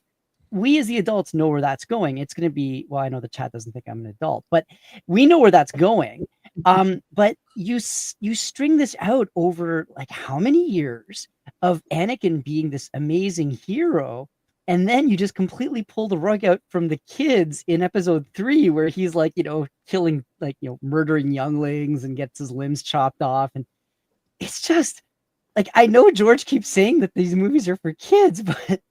We as the adults know where that's going. It's going to be, well, I know the chat doesn't think I'm an adult, but we know where that's going. But you string this out over like how many years of Anakin being this amazing hero, and then you just completely pull the rug out from the kids in episode 3, where he's like, killing, like, murdering younglings and gets his limbs chopped off. And it's just like, I know George keeps saying that these movies are for kids, but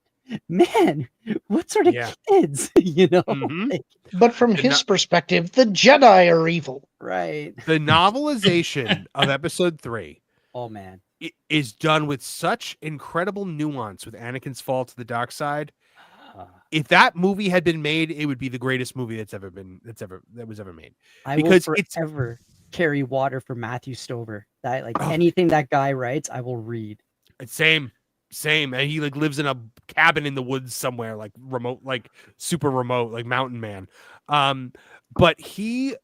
man, what sort of kids, Mm-hmm. But from his perspective, the Jedi are evil. Right. The novelization of episode 3. Oh man. Is done with such incredible nuance with Anakin's fall to the dark side. If that movie had been made, it would be the greatest movie that was ever made. I will forever carry water for Matthew Stover. That anything that guy writes, I will read. Same. And he like lives in a cabin in the woods somewhere, like remote, like super remote, like mountain man. But the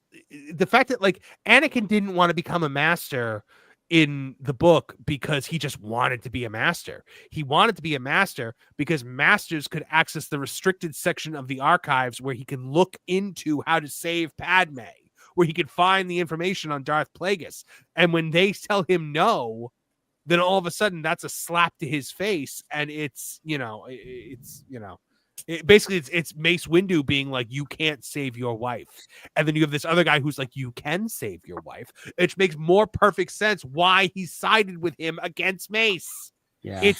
fact that like Anakin didn't want to become a master in the book because he just wanted to be a master. He wanted to be a master because masters could access the restricted section of the archives where he can look into how to save Padme, where he could find the information on Darth Plagueis. And when they tell him no, then all of a sudden that's a slap to his face. And it's Mace Windu being like, you can't save your wife. And then you have this other guy who's like, you can save your wife. It makes more perfect sense why he sided with him against Mace. Yeah.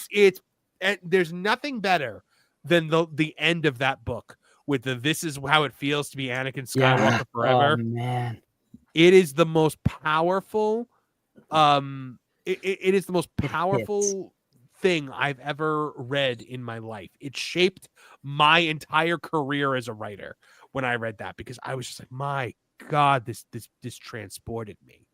There's nothing better than the end of that book with this is how it feels to be Anakin Skywalker forever. Oh man. It is the most powerful it is the most powerful thing I've ever read in my life. It shaped my entire career as a writer when I read that, because I was just like, my God, this transported me.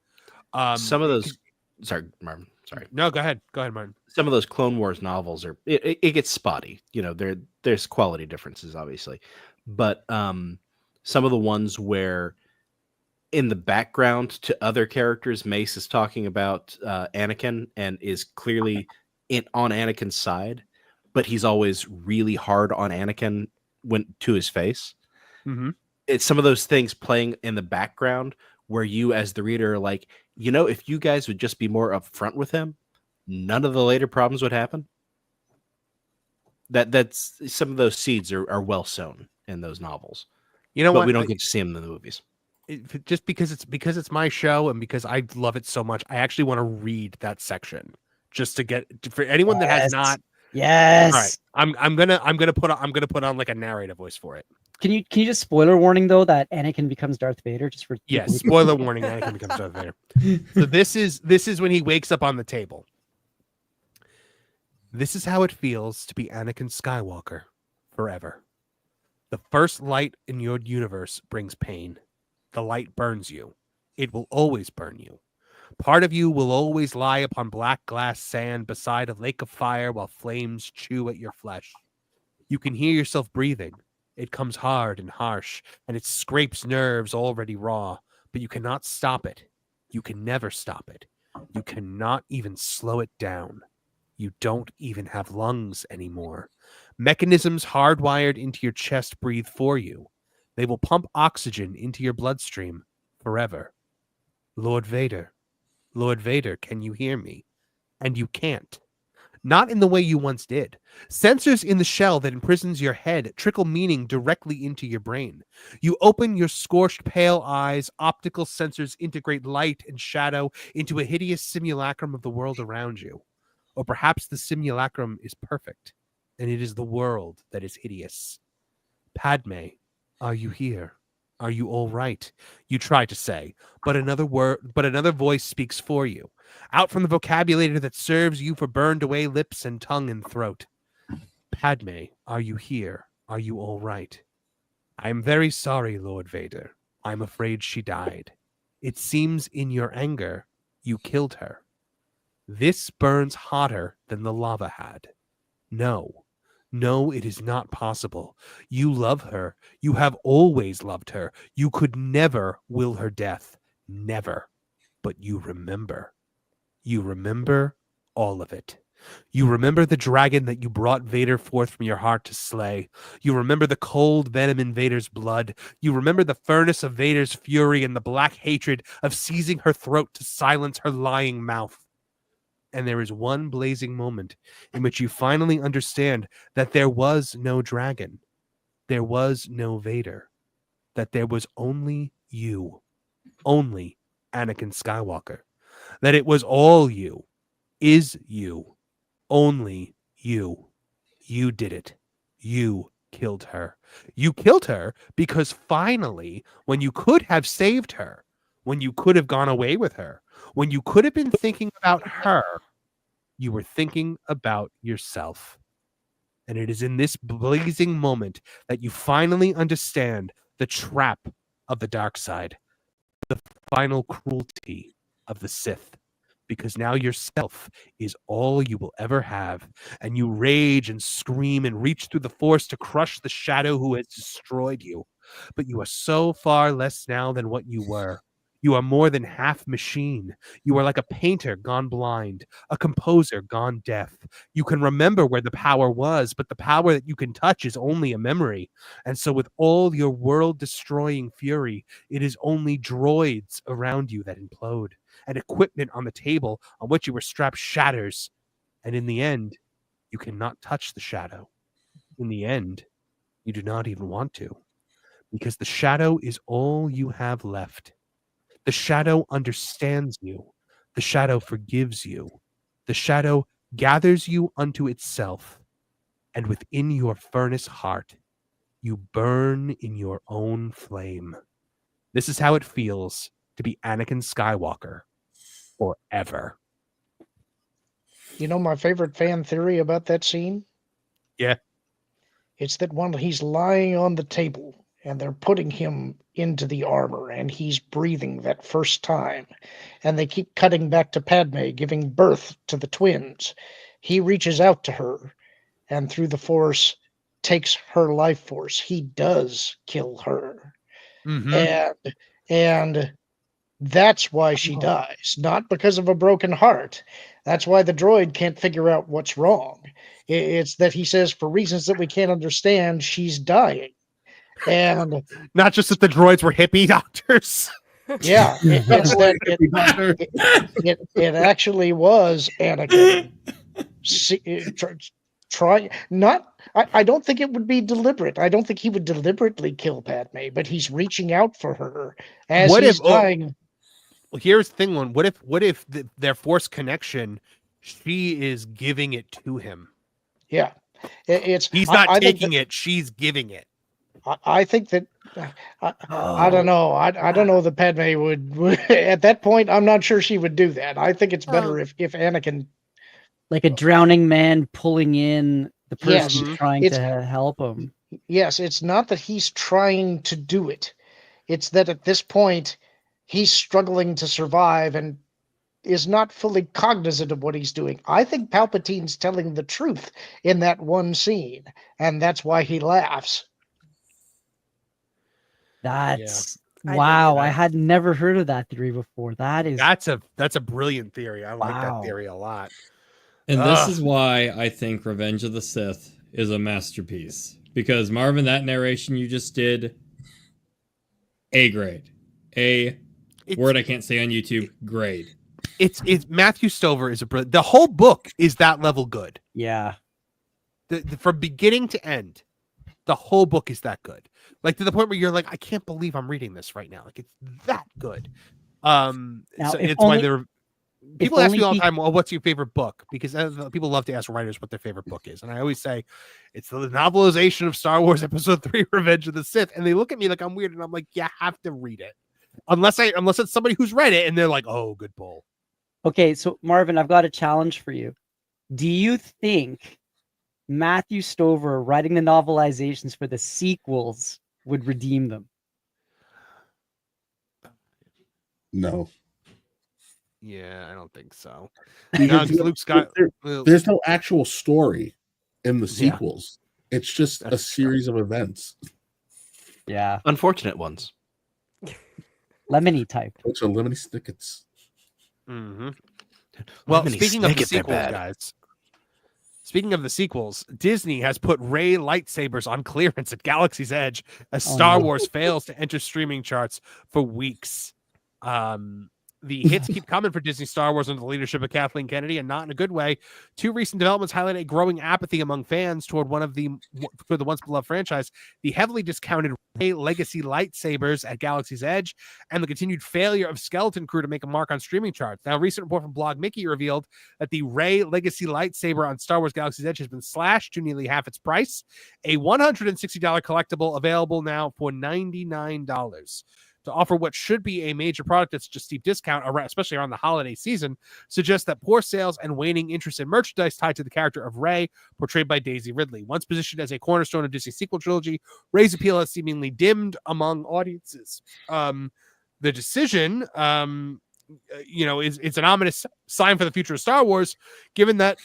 Some of those, sorry, Marvin. Sorry. No, go ahead, Martin. Some of those Clone Wars novels it gets spotty. There's quality differences, obviously, but some of the ones where in the background to other characters, Mace is talking about Anakin and is clearly on Anakin's side, but he's always really hard on Anakin to his face. Mm-hmm. It's some of those things playing in the background where you as the reader are like, if you guys would just be more upfront with him, none of the later problems would happen. That's some of those seeds are well sown in those novels. You know but what? we don't get to see him in the movies. Just because it's my show and because I love it so much, I actually want to read that section just to get for anyone that has not. Yes. All right. I'm gonna put on like a narrator voice for it. Can you just spoiler warning though that Anakin becomes Darth Vader just for Yes, spoiler warning, Anakin becomes Darth Vader. So this is when he wakes up on the table. This is how it feels to be Anakin Skywalker forever. The first light in your universe brings pain. The light burns you. It will always burn you. Part of you will always lie upon black glass sand beside a lake of fire while flames chew at your flesh. You can hear yourself breathing. It comes hard and harsh, and it scrapes nerves already raw, but you cannot stop it. You can never stop it. You cannot even slow it down. You don't even have lungs anymore. Mechanisms hardwired into your chest breathe for you. They will pump oxygen into your bloodstream forever. Lord Vader, can you hear me? And you can't. Not in the way you once did. Sensors in the shell that imprisons your head trickle meaning directly into your brain. You open your scorched pale eyes, optical sensors integrate light and shadow into a hideous simulacrum of the world around you. Or perhaps the simulacrum is perfect, and it is the world that is hideous. Padme, are you here? Are you all right? You try to say, but another voice speaks for you, out from the vocabulary that serves you for burned away lips and tongue and throat. Padme, are you here? Are you all right? I am very sorry, Lord Vader. I'm afraid she died. It seems in your anger, you killed her. This burns hotter than the lava had. No, it is not possible. You love her. You have always loved her. You could never will her death. Never. But you remember. You remember all of it. You remember the dragon that you brought Vader forth from your heart to slay. You remember the cold venom in Vader's blood. You remember the furnace of Vader's fury and the black hatred of seizing her throat to silence her lying mouth. And there is one blazing moment in which you finally understand that there was no dragon, there was no Vader, that there was only you, only Anakin Skywalker, that it was all you, is you, only you. You did it. You killed her. You killed her because finally, when you could have saved her, when you could have gone away with her, when you could have been thinking about her, you were thinking about yourself. And it is in this blazing moment that you finally understand the trap of the dark side, the final cruelty of the Sith. Because now yourself is all you will ever have, and you rage and scream and reach through the Force to crush the shadow who has destroyed you. But you are so far less now than what you were. You are more than half machine. You are like a painter gone blind, a composer gone deaf. You can remember where the power was, but the power that you can touch is only a memory. And so with all your world-destroying fury, it is only droids around you that implode, and equipment on the table on which you were strapped shatters. And in the end, you cannot touch the shadow. In the end, you do not even want to, because the shadow is all you have left. The shadow understands you. The shadow forgives you. The shadow gathers you unto itself. And within your furnace heart, you burn in your own flame. This is how it feels to be Anakin Skywalker forever. You know my favorite fan theory about that scene? Yeah. It's that when he's lying on the table and they're putting him into the armor and he's breathing that first time, and they keep cutting back to Padme giving birth to the twins, he reaches out to her and through the Force takes her life force. He does kill her. Mm-hmm. And that's why she dies, not because of a broken heart. That's why the droid can't figure out what's wrong. It's that he says, for reasons that we can't understand, she's dying. And not just that the droids were hippie doctors. Yeah, it's that it actually was Anakin trying not. I don't think it would be deliberate. I don't think he would deliberately kill Padme, but he's reaching out for her as he's dying. Well, here's the thing, one. What if their force connection, she is giving it to him? Yeah, he's not taking it; she's giving it. I think that I don't know. I don't know that Padme would at that point. I'm not sure she would do that. I think it's better if Anakin, like a drowning man pulling in the person Yes, who's trying to help him. Yes, it's not that he's trying to do it. It's that at this point he's struggling to survive and is not fully cognizant of what he's doing. I think Palpatine's telling the truth in that one scene, and that's why he laughs. That's wow. I had never heard of that theory before. That's a brilliant theory. I like that theory a lot. And this is why I think Revenge of the Sith is a masterpiece. Because Marvin, that narration you just did, A grade. Word I can't say on YouTube, grade. It's Matthew Stover is a brilliant. The whole book is that level good. Yeah. From beginning to end, the whole book is that good. Like to the point where you're like, I can't believe I'm reading this right now. Like it's that good. Now, so it's why they're. People ask me all the time, well, what's your favorite book? Because people love to ask writers what their favorite book is. And I always say, it's the novelization of Star Wars Episode 3, Revenge of the Sith. And they look at me like I'm weird. And I'm like, you have to read it. Unless it's somebody who's read it and they're like, oh, good pull. Okay, so Marvin, I've got a challenge for you. Do you think Matthew Stover writing the novelizations for the sequels would redeem them? No. Yeah, I don't think so. There's no actual story in the sequels. Yeah. It's just a series of events. Yeah. Unfortunate ones. Lemony type. Which are lemony snickets. Mm-hmm. Well, speaking of the sequels, guys. Speaking of the sequels, Disney has put Rey lightsabers on clearance at Galaxy's Edge as Star Wars fails to enter streaming charts for weeks. The hits keep coming for Disney Star Wars under the leadership of Kathleen Kennedy, and not in a good way. Two recent developments highlight a growing apathy among fans toward the once beloved franchise: the heavily discounted Rey Legacy lightsabers at Galaxy's Edge, and the continued failure of Skeleton Crew to make a mark on streaming charts. Now, a recent report from Blog Mickey revealed that the Rey Legacy lightsaber on Star Wars Galaxy's Edge has been slashed to nearly half its price. A $160 collectible available now for $99. To offer what should be a major product that's just steep discount, especially around the holiday season, suggests that poor sales and waning interest in merchandise tied to the character of Rey, portrayed by Daisy Ridley. Once positioned as a cornerstone of Disney's sequel trilogy, Rey's appeal has seemingly dimmed among audiences. The decision, it's an ominous sign for the future of Star Wars, given that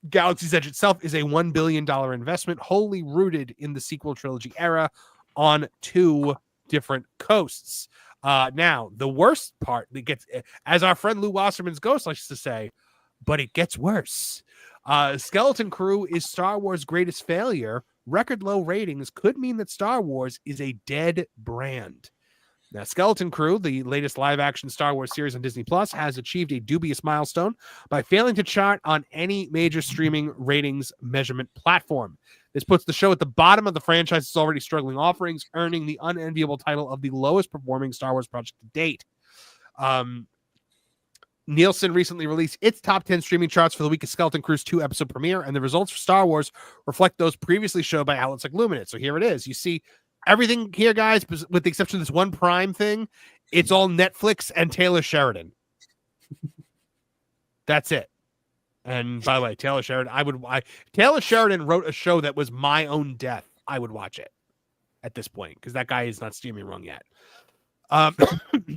Galaxy's Edge itself is a $1 billion investment wholly rooted in the sequel trilogy era on two different coasts. Now, the worst part that gets, as our friend Lou Wasserman's Ghost likes to say, but it gets worse. Skeleton Crew is Star Wars' greatest failure. Record low ratings could mean that Star Wars is a dead brand. Now, Skeleton Crew, the latest live-action Star Wars series on Disney Plus, has achieved a dubious milestone by failing to chart on any major streaming ratings measurement platform. This puts the show at the bottom of the franchise's already struggling offerings, earning the unenviable title of the lowest-performing Star Wars project to date. Nielsen recently released its top 10 streaming charts for the week of Skeleton Crew's 2-episode premiere, and the results for Star Wars reflect those previously shown by outlets like Luminate. So here it is. You see everything here, guys, with the exception of this one Prime thing, it's all Netflix and Taylor Sheridan. That's it. And by the way, Taylor Sheridan, Taylor Sheridan wrote a show that was my own death. I would watch it at this point because that guy is not streaming wrong yet.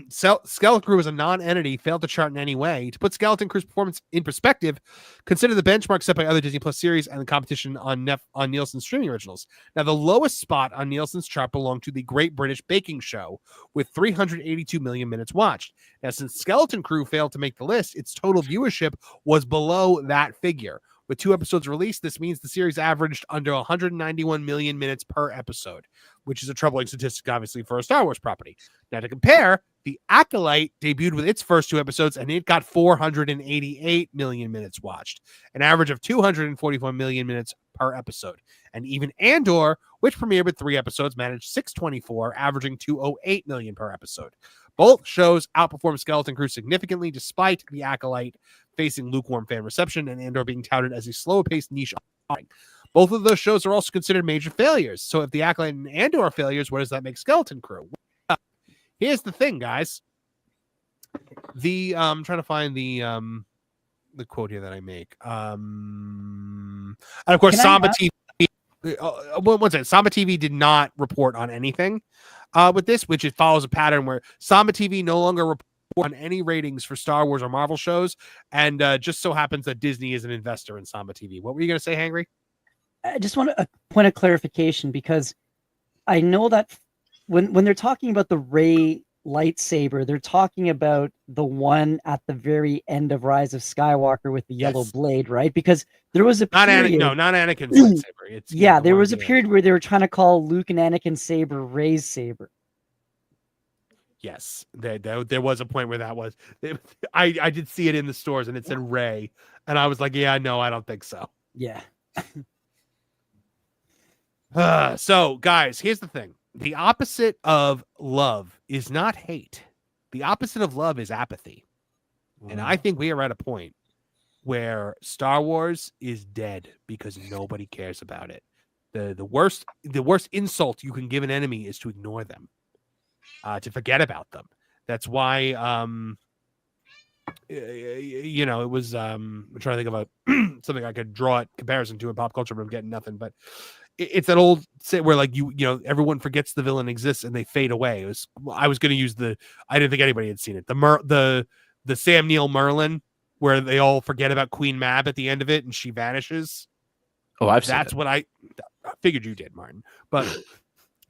Skeleton Crew is a non-entity, failed to chart in any way. To put Skeleton Crew's performance in perspective, consider the benchmark set by other Disney Plus series and the competition on Nielsen's streaming originals. Now, the lowest spot on Nielsen's chart belonged to the Great British Baking Show with 382 million minutes watched. Now, since Skeleton Crew failed to make the list, its total viewership was below that figure, With 2 episodes released, this means the series averaged under 191 million minutes per episode, which is a troubling statistic, obviously, for a Star Wars property. Now, to compare, The Acolyte debuted with its first 2 episodes, and it got 488 million minutes watched, an average of 244 million minutes per episode. And even Andor, which premiered with 3 episodes, managed 624, averaging 208 million per episode. Both shows outperformed Skeleton Crew significantly, despite The Acolyte facing lukewarm fan reception and Andor being touted as a slow-paced niche offering. Both of those shows are also considered major failures. So if The Acolyte and Andor are failures, what does that make Skeleton Crew? Here's the thing, guys. I'm trying to find the quote here that I make. And of course, Samba TV. One second. Samba TV did not report on anything with this, which it follows a pattern where Samba TV no longer report on any ratings for Star Wars or Marvel shows, and just so happens that Disney is an investor in Samba TV. What were you going to say, Hangry? I just want a point of clarification, because I know that when they're talking about the Rey lightsaber, they're talking about the one at the very end of Rise of Skywalker with the yellow blade, right? Because there was a period... not Anakin's lightsaber. It's there was a period where they were trying to call Luke and Anakin's saber Rey's saber. Yes, there was a point where that was. I did see it in the stores, and it said Rey, and I was like, yeah, no, I don't think so. Yeah. So, guys, here's the thing. The opposite of love is not hate. The opposite of love is apathy. And I think we are at a point where Star Wars is dead because nobody cares about it. The worst insult you can give an enemy is to ignore them, to forget about them. That's why, it was, I'm trying to think of something I could draw a comparison to in pop culture, but I'm getting nothing. But it's that old say where like everyone forgets the villain exists and they fade away. I was going to use I didn't think anybody had seen it. The Sam Neill Merlin, where they all forget about Queen Mab at the end of it and she vanishes. Oh, I've seen That's what I figured you did, Martin. But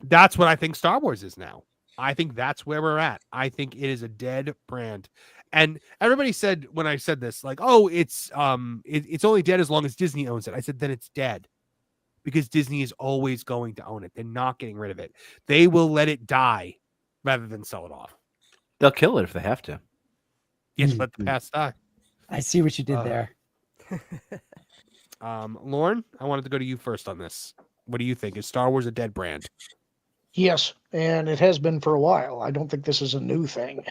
that's what I think Star Wars is now. I think that's where we're at. I think it is a dead brand. And everybody said when I said this, like, oh, it's only dead as long as Disney owns it. I said, then it's dead. Because Disney is always going to own it. They're not getting rid of it. They will let it die rather than sell it off. They'll kill it if they have to. Yes, let the past die. I see what you did there. Lauren, I wanted to go to you first on this. What do you think? Is Star Wars a dead brand? Yes, and it has been for a while. I don't think this is a new thing.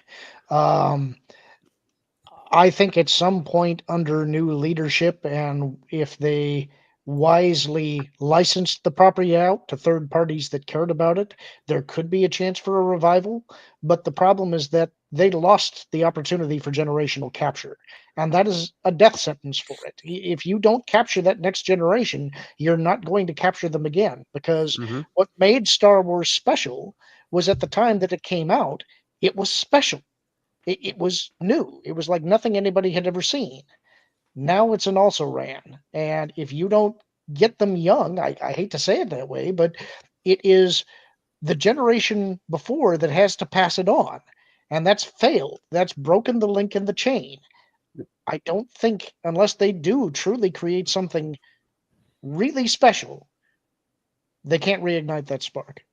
I think at some point under new leadership, and if they wisely licensed the property out to third parties that cared about it, there could be a chance for a revival. But the problem is that they lost the opportunity for generational capture, and that is a death sentence for it. If you don't capture that next generation, you're not going to capture them again, because what made Star Wars special was at the time that it came out, it was special. It was new. It was like nothing anybody had ever seen. Now it's an also-ran, and if you don't get them young, I hate to say it that way, but it is the generation before that has to pass it on, and that's failed. That's broken the link in the chain. I don't think, unless they do truly create something really special, they can't reignite that spark.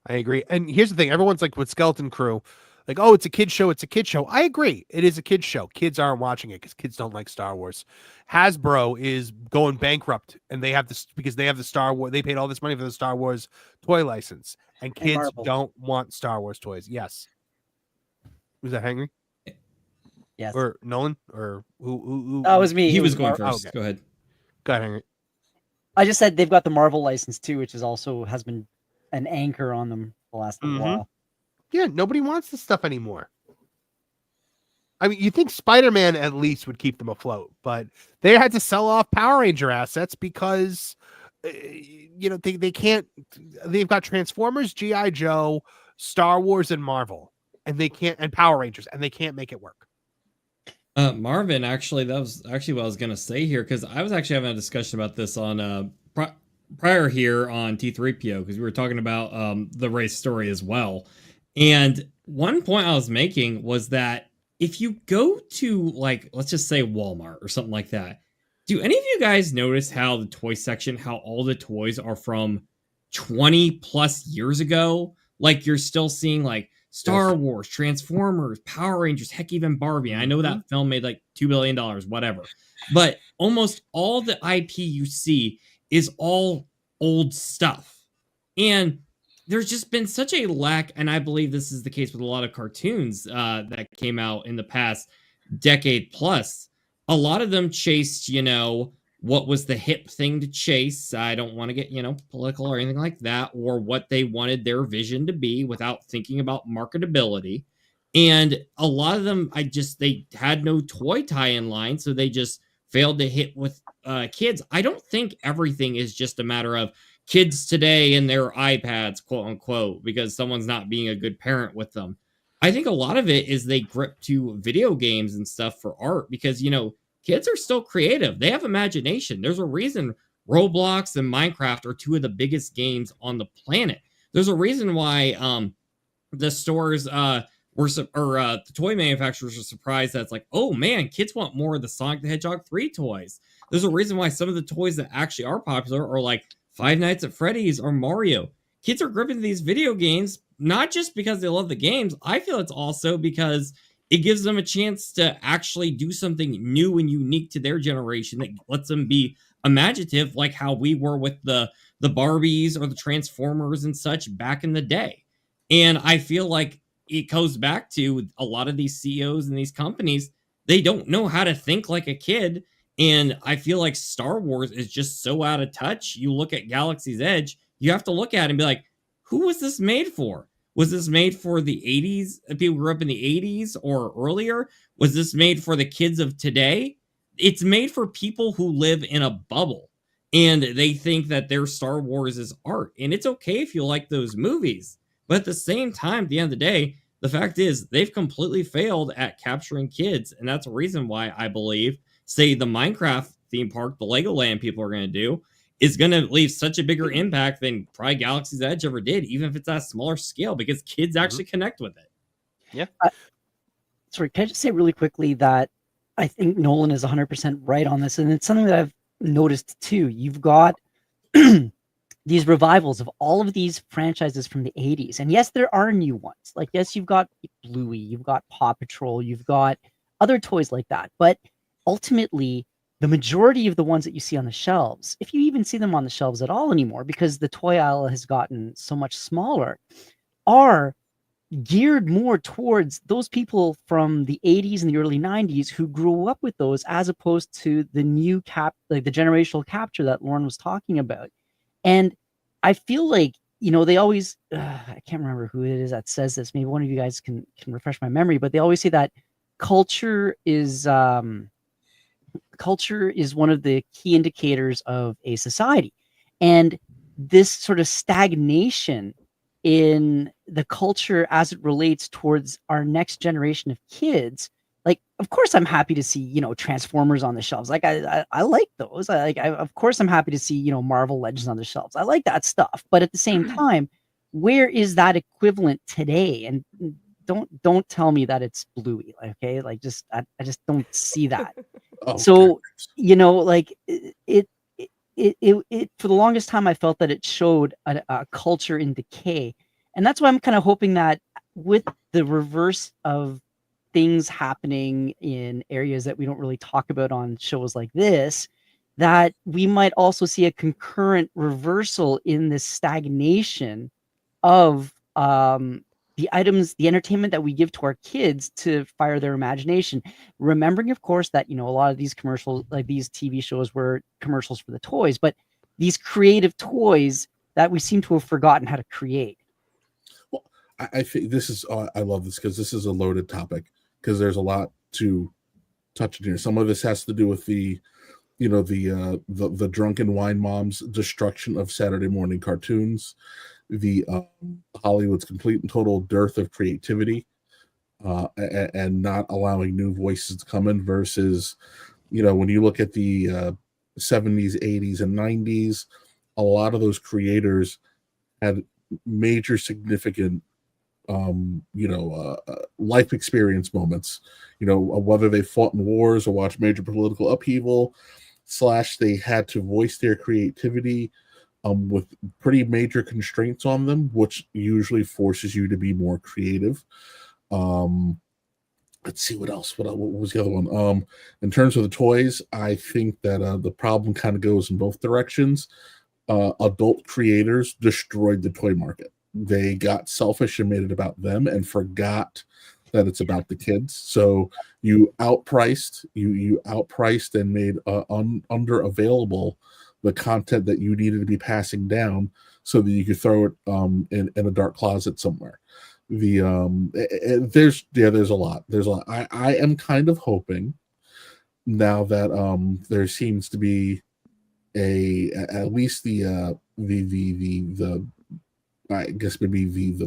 I agree. And here's the thing. Everyone's like with Skeleton Crew, like, oh, it's a kid show. It's a kid show. I agree. It is a kid show. Kids aren't watching it because kids don't like Star Wars. Hasbro is going bankrupt, and they have this because they have the Star Wars. They paid all this money for the Star Wars toy license, and kids don't want Star Wars toys. Yes. Was that Henry? Yes. Or Nolan? Or who? That was me. He was going first. Go ahead. Go ahead, Henry. I just said they've got the Marvel license too, which is also has been an anchor on them the last little while. Yeah, nobody wants this stuff anymore. I mean, you think Spider-Man at least would keep them afloat, but they had to sell off Power Ranger assets because, they can't. They've got Transformers, G.I. Joe, Star Wars, and Marvel, and they can't, and Power Rangers, and they can't make it work. Marvin, actually, that was actually what I was going to say here, because I was actually having a discussion about this on prior here on T3PO, because we were talking about the race story as well. And one point I was making was that if you go to, like, let's just say Walmart or something like that, Do any of you guys notice how the toy section, how all the toys are from 20 plus years ago? Like you're still seeing like Star Wars, Transformers, Power Rangers, heck, even Barbie. I know that film made like $2 billion, whatever. But almost all the IP you see is all old stuff. And there's just been such a lack, and I believe this is the case with a lot of cartoons that came out in the past decade plus. A lot of them chased, what was the hip thing to chase. I don't want to get, political or anything like that, or what they wanted their vision to be without thinking about marketability. And a lot of them, they had no toy tie-in line, so they just failed to hit with kids. I don't think everything is just a matter of kids today and their iPads, quote unquote, because someone's not being a good parent with them. I think a lot of it is they grip to video games and stuff for art because, kids are still creative. They have imagination. There's a reason Roblox and Minecraft are two of the biggest games on the planet. There's a reason why the stores the toy manufacturers are surprised that it's like, oh man, kids want more of the Sonic the Hedgehog 3 toys. There's a reason why some of the toys that actually are popular are like Five Nights at Freddy's or Mario. Kids are gripping these video games not just because they love the games. I feel it's also because it gives them a chance to actually do something new and unique to their generation that lets them be imaginative, like how we were with the Barbies or the Transformers and such back in the day. And I feel like it goes back to a lot of these CEOs and these companies, they don't know how to think like a kid. And I feel like Star Wars is just so out of touch. You look at Galaxy's Edge, you have to look at it and be like, who was this made for? Was this made for the 80s? People who grew up in the 80s or earlier? Was this made for the kids of today? It's made for people who live in a bubble and they think that their Star Wars is art. And it's okay if you like those movies. But at the same time, at the end of the day, the fact is they've completely failed at capturing kids. And that's a reason why I believe, say, the Minecraft theme park, the Legoland people are going to do, is going to leave such a bigger impact than probably Galaxy's Edge ever did, even if it's at a smaller scale, because kids actually connect with it. Yeah. Sorry, can I just say really quickly that I think Nolan is 100% right on this, and it's something that I've noticed too. You've got these revivals of all of these franchises from the 80s, and yes, there are new ones. Like, yes, you've got Bluey, you've got Paw Patrol, you've got other toys like that, but ultimately, the majority of the ones that you see on the shelves, if you even see them on the shelves at all anymore, because the toy aisle has gotten so much smaller, are geared more towards those people from the 80s and the early 90s who grew up with those, as opposed to the new like the generational capture that Lauren was talking about. And I feel like, they always, I can't remember who it is that says this. Maybe one of you guys can refresh my memory, but they always say that culture is one of the key indicators of a society. And this sort of stagnation in the culture as it relates towards our next generation of kids, like, of course I'm happy to see, Transformers on the shelves. Like I like those. Of course I'm happy to see, Marvel Legends on the shelves. I like that stuff. But at the same time, where is that equivalent today? And don't tell me that it's Bluey, okay? Like, I just don't see that. So, like it for the longest time, I felt that it showed a culture in decay. And that's why I'm kind of hoping that with the reverse of things happening in areas that we don't really talk about on shows like this, that we might also see a concurrent reversal in this stagnation of the items, the entertainment that we give to our kids to fire their imagination. Remembering, of course, that, a lot of these commercials, like these TV shows, were commercials for the toys, but these creative toys that we seem to have forgotten how to create. Well, I think this is, I love this because this is a loaded topic, because there's a lot to touch in here. Some of this has to do with the drunken wine mom's destruction of Saturday morning cartoons, the Hollywood's complete and total dearth of creativity, and not allowing new voices to come in, versus, when you look at the 70s, 80s, and 90s, a lot of those creators had major significant life experience moments, whether they fought in wars or watched major political upheaval, / they had to voice their creativity with pretty major constraints on them, which usually forces you to be more creative. Let's see what else. What was the other one? In terms of the toys, I think that the problem kind of goes in both directions. Adult creators destroyed the toy market. They got selfish and made it about them and forgot that it's about the kids. So you outpriced and made under available the content that you needed to be passing down so that you could throw it in a dark closet somewhere. There's a lot. I am kind of hoping now that there seems to be at least the I guess maybe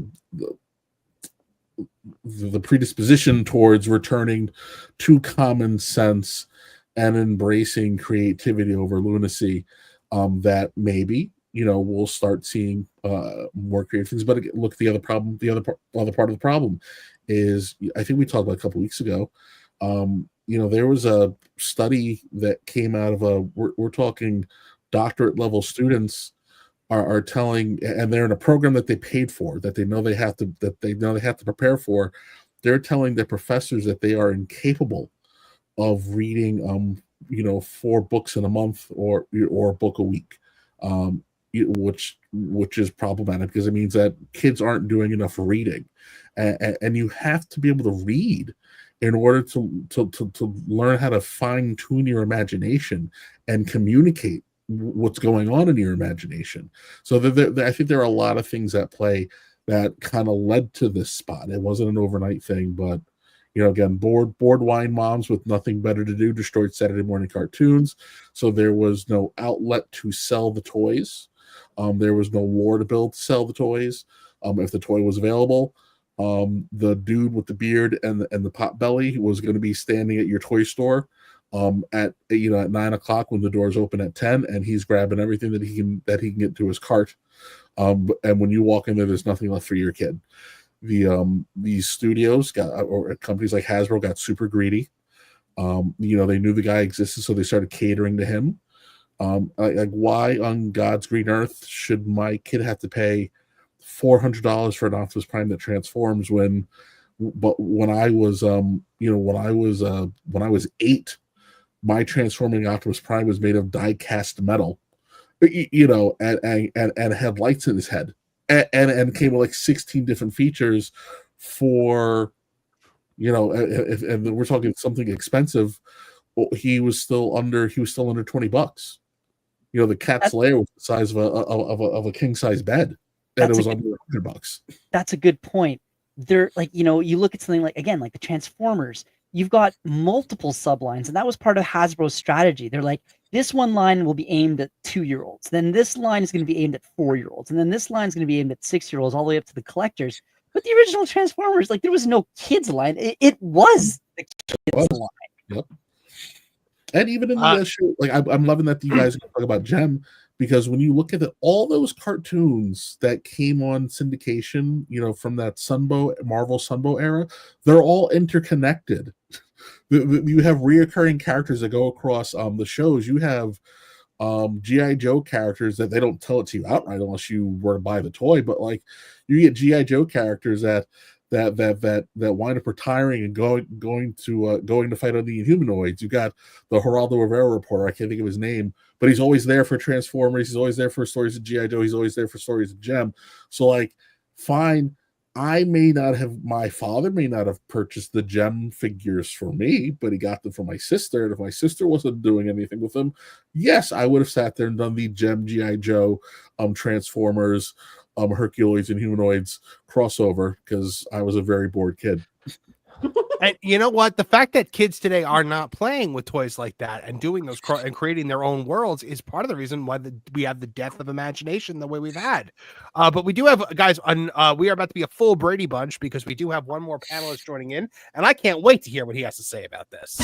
the predisposition towards returning to common sense and embracing creativity over lunacy, that maybe we'll start seeing more creative things. But look, the other part of the problem is, I think we talked about a couple weeks ago. There was a study that came out of we're talking doctorate level students are telling, and they're in a program that they paid for, that they know they have to prepare for. They're telling their professors that they are incapable of reading 4 books in a month or a book a week, which is problematic because it means that kids aren't doing enough reading, and you have to be able to read in order to learn how to fine tune your imagination and communicate what's going on in your imagination. So I think there are a lot of things at play that kind of led to this spot. It wasn't an overnight thing, but again, bored wine moms with nothing better to do destroyed Saturday morning cartoons. So there was no outlet to sell the toys. There was no lore to build to sell the toys. If the toy was available, the dude with the beard and the pot belly was going to be standing at your toy store at 9 o'clock when the doors open at 10, and he's grabbing everything that he can get to his cart. And when you walk in there's nothing left for your kid. These studios or companies like Hasbro got super greedy. They knew the guy existed, so they started catering to him. Like, why on God's green earth should my kid have to pay $400 for an Optimus Prime that transforms when I was 8, my transforming Optimus Prime was made of die-cast metal, and had lights in his head, and came with like 16 different features for, and we're talking something expensive. He was still under $20. The cat's lair was the size of a king size bed, and it was under $100. That's a good point. They're like, you look at something like the Transformers. You've got multiple sublines, and that was part of Hasbro's strategy. They're like, this one line will be aimed at 2-year-olds, then this line is going to be aimed at 4-year-olds, and then this line is going to be aimed at 6-year-olds, all the way up to the collectors. But the original Transformers, there was no kids line. It was the kids line. Yep. And even in the show, I'm loving that you guys talk about Gem, because when you look at all those cartoons that came on syndication, from that Marvel Sunbow era, they're all interconnected. You have reoccurring characters that go across the shows. You have G.I. Joe characters that they don't tell it to you outright unless you were to buy the toy, but you get G.I. Joe characters that wind up retiring and going to fight on the Inhumanoids. You got the Geraldo Rivera reporter, I can't think of his name, but he's always there for Transformers, he's always there for stories of G.I. Joe, he's always there for stories of Gem. So fine, my father may not have purchased the Gem figures for me, but he got them for my sister, and if my sister wasn't doing anything with them, yes, I would have sat there and done the Gem G.I. Joe Transformers Hercules and Humanoids crossover, because I was a very bored kid. And you know what? The fact that kids today are not playing with toys like that and doing those and creating their own worlds is part of the reason why we have the death of imagination the way we've had. But we do have, guys, we are about to be a full Brady Bunch because we do have one more panelist joining in, and I can't wait to hear what he has to say about this.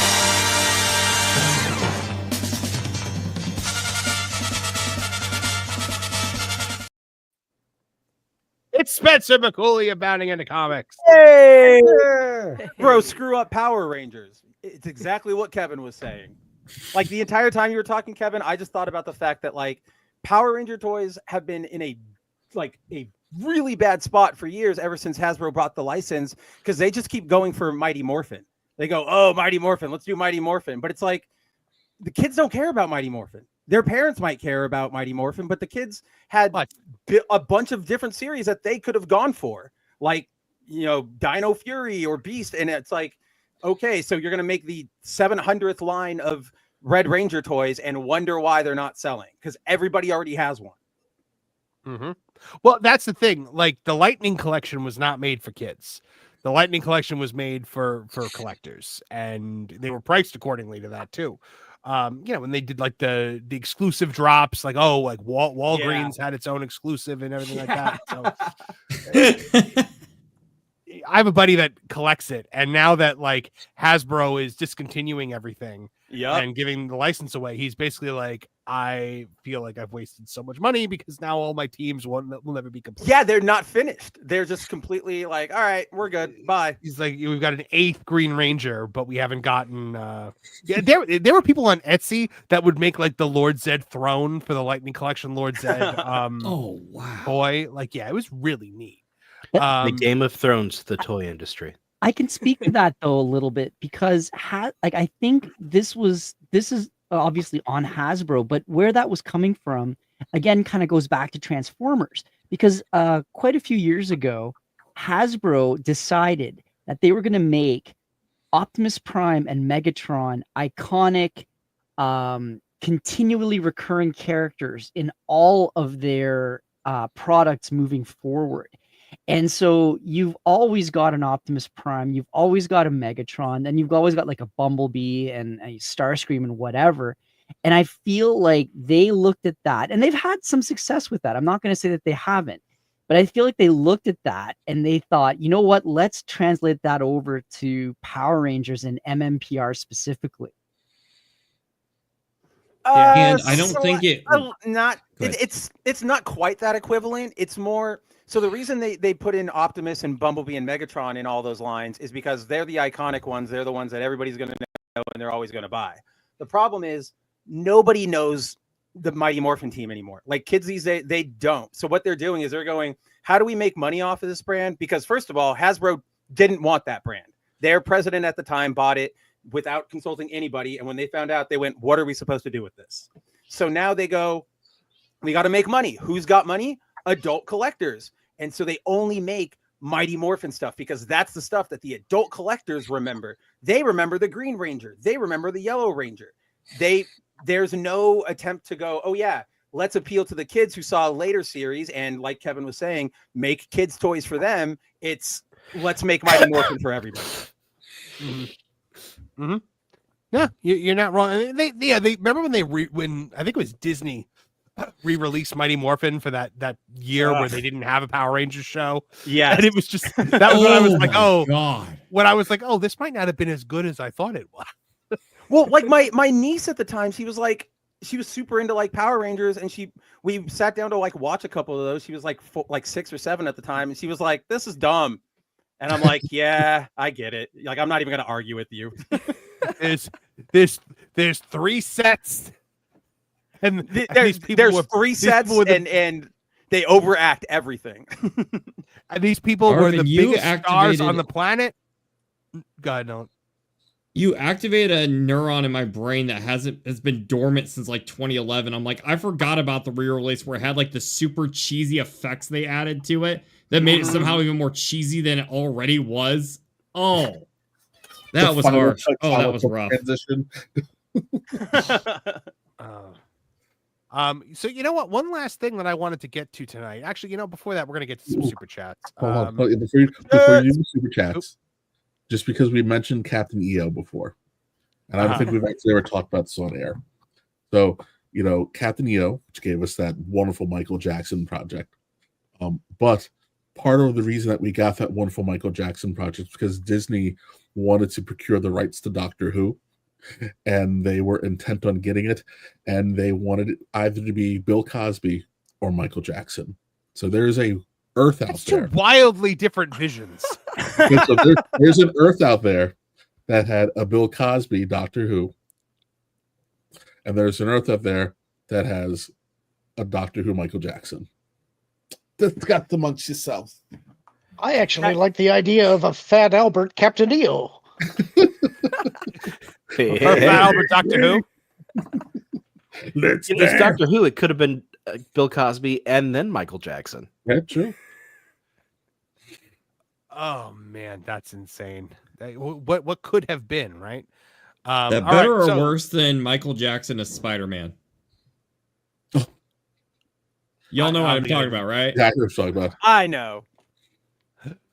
It's Spencer McCooley abounding into comics. Hey! Bro, screw up Power Rangers. It's exactly what Kevin was saying. Like the entire time you were talking, Kevin, I just thought about the fact that like Power Ranger toys have been in a really bad spot for years ever since Hasbro brought the license, because they just keep going for Mighty Morphin. They go, oh, Mighty Morphin, let's do Mighty Morphin. But it's like the kids don't care about Mighty Morphin. Their parents might care about Mighty Morphin, but the kids had a bunch of different series that they could have gone for, like, you know, Dino Fury or Beast. And it's like, okay, so you're going to make the 700th line of Red Ranger toys and wonder why they're not selling, because everybody already has one. Mm-hmm. Well, that's the thing. Like the Lightning collection was not made for kids. The Lightning collection was made for collectors, and they were priced accordingly to that too. You know, when they did like the exclusive drops, like Walgreens had its own exclusive and everything like that. So I have a buddy that collects it, and now that like Hasbro is discontinuing everything and giving the license away, he's basically like, I feel like I've wasted so much money because now all my teams will never be complete. Yeah, they're not finished. They're just completely like, all right, we're good. Bye. He's like, we've got an 8th Green Ranger, but we haven't gotten. There were people on Etsy that would make like the Lord Zed throne for the Lightning Collection Lord Zed. Oh wow, boy, like yeah, it was really neat. The Game of Thrones, the toy industry. I can speak to that though a little bit because I think this is obviously on Hasbro, but where that was coming from again kind of goes back to Transformers, because quite a few years ago Hasbro decided that they were going to make Optimus Prime and Megatron iconic, continually recurring characters in all of their products moving forward. And so you've always got an Optimus Prime, you've always got a Megatron, and you've always got like a Bumblebee and a Starscream and whatever. And I feel like they looked at that, and they've had some success with that. I'm not going to say that they haven't, but I feel like they looked at that and they thought, you know what, let's translate that over to Power Rangers and MMPR specifically. And I don't think it's not quite that equivalent. It's more so the reason they put in Optimus and Bumblebee and Megatron in all those lines is because they're the iconic ones. They're the ones that everybody's going to know and they're always going to buy. The problem is nobody knows the Mighty Morphin team anymore. Like kids these days, they don't. So what they're doing is they're going, how do we make money off of this brand? Because first of all, Hasbro didn't want that brand. Their president at the time bought it without consulting anybody. And when they found out, they went, what are we supposed to do with this? So now they go, we got to make money. Who's got money? Adult collectors. And so they only make Mighty Morphin stuff because that's the stuff that the adult collectors remember. They remember the Green Ranger. They remember the Yellow Ranger. There's no attempt to go, oh yeah, let's appeal to the kids who saw a later series. And like Kevin was saying, make kids toys for them. It's let's make Mighty Morphin for everybody. Mm-hmm. Mm-hmm. Yeah, you're not wrong. They remember when I think it was Disney re-released Mighty Morphin for that year where they didn't have a Power Rangers show. Yeah, and it was just that was when I was like, oh god, when I was like, oh, this might not have been as good as I thought it was. Well, like my niece at the time, she was super into like Power Rangers, and we sat down to like watch a couple of those. She was like 6 or 7 at the time, and she was like, "This is dumb," and I'm like, "Yeah, I get it. Like, I'm not even gonna argue with you." There's 3 sets, and there's 3 sets, and they overact everything. And these people were the biggest stars on the planet. God, no. You activate a neuron in my brain that has been dormant since like 2011. I'm like, I forgot about the re-release where it had like the super cheesy effects they added to it that made it somehow even more cheesy than it already was. Oh, that was harsh. Oh, that was rough. So you know what? One last thing that I wanted to get to tonight. Actually, you know, before that, we're gonna get to some super chats. Hold on. Before you do the super chats. Just because we mentioned Captain EO before, and I don't think we've actually ever talked about this on air. So, you know, Captain EO, which gave us that wonderful Michael Jackson project. But part of the reason that we got that wonderful Michael Jackson project is because Disney wanted to procure the rights to Doctor Who, and they were intent on getting it, and they wanted it either to be Bill Cosby or Michael Jackson. So there's a Earth out there. Two wildly different visions. So there's an Earth out there that had a Bill Cosby Doctor Who, and there's an Earth up there that has a Doctor Who Michael Jackson. Discuss amongst yourselves. I actually like the idea of a Fat Albert Captain EO. Fat Albert Doctor Who. If it's Doctor Who, it could have been Bill Cosby and then Michael Jackson. Yeah, true. Oh man, that's insane. What could have been, right? That better or worse than Michael Jackson as Spider-Man? Y'all know what I'm talking about, right? Yeah, I know what you're talking about. I know.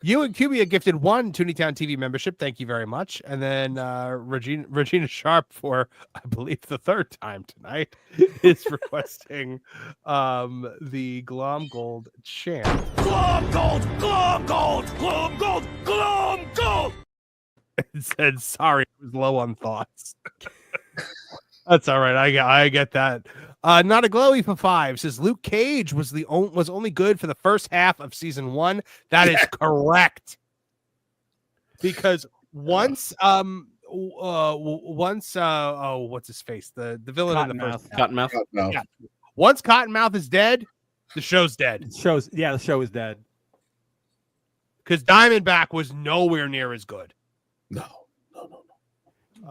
You and QB are gifted 1 Tooney Town TV membership. Thank you very much. And then Regina Sharp, for I believe the 3rd time tonight, is requesting the Glom Gold chant. Glom Gold! Glom Gold! Glom Gold! Glom Gold! It said, sorry, it was low on thoughts. That's all right. I get that. Not a glowy for 5 says Luke Cage was only good for the first half of season 1. That is correct. Because once what's his face? The villain in the first Cottonmouth. Yeah. Once Cottonmouth is dead, the show's dead. The show is dead. Because Diamondback was nowhere near as good. No.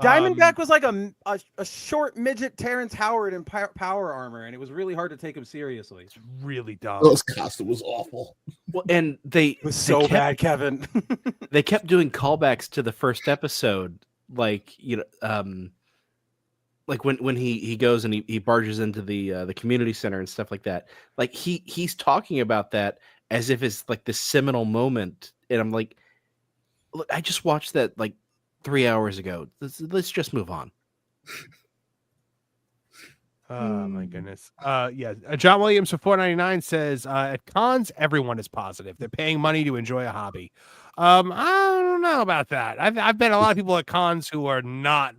Diamondback was like a short midget Terrence Howard in power armor, and it was really hard to take him seriously. It's really dumb. Those costume was awful. Well, and it was so bad, Kevin. They kept doing callbacks to the first episode, like like when he goes and he barges into the community center and stuff like that. Like he's talking about that as if it's like this seminal moment, and I'm like, look, I just watched that like 3 hours ago. Let's just move on. Oh my goodness. Yeah. John Williams for $4.99 says at cons everyone is positive. They're paying money to enjoy a hobby. I don't know about that. I've met a lot of people at cons who are not.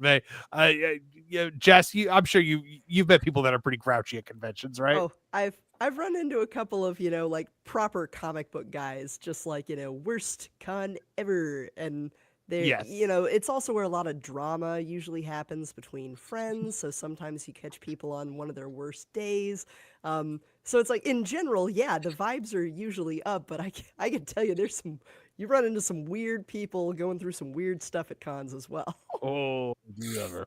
Jess, I'm sure you've met people that are pretty grouchy at conventions, right? Oh, I've run into a couple of like proper comic book guys, just like worst con ever, and Yes. It's also where a lot of drama usually happens between friends. So sometimes you catch people on one of their worst days. So it's like in general, yeah, the vibes are usually up, but I can tell you you run into some weird people going through some weird stuff at cons as well. Oh, do you ever?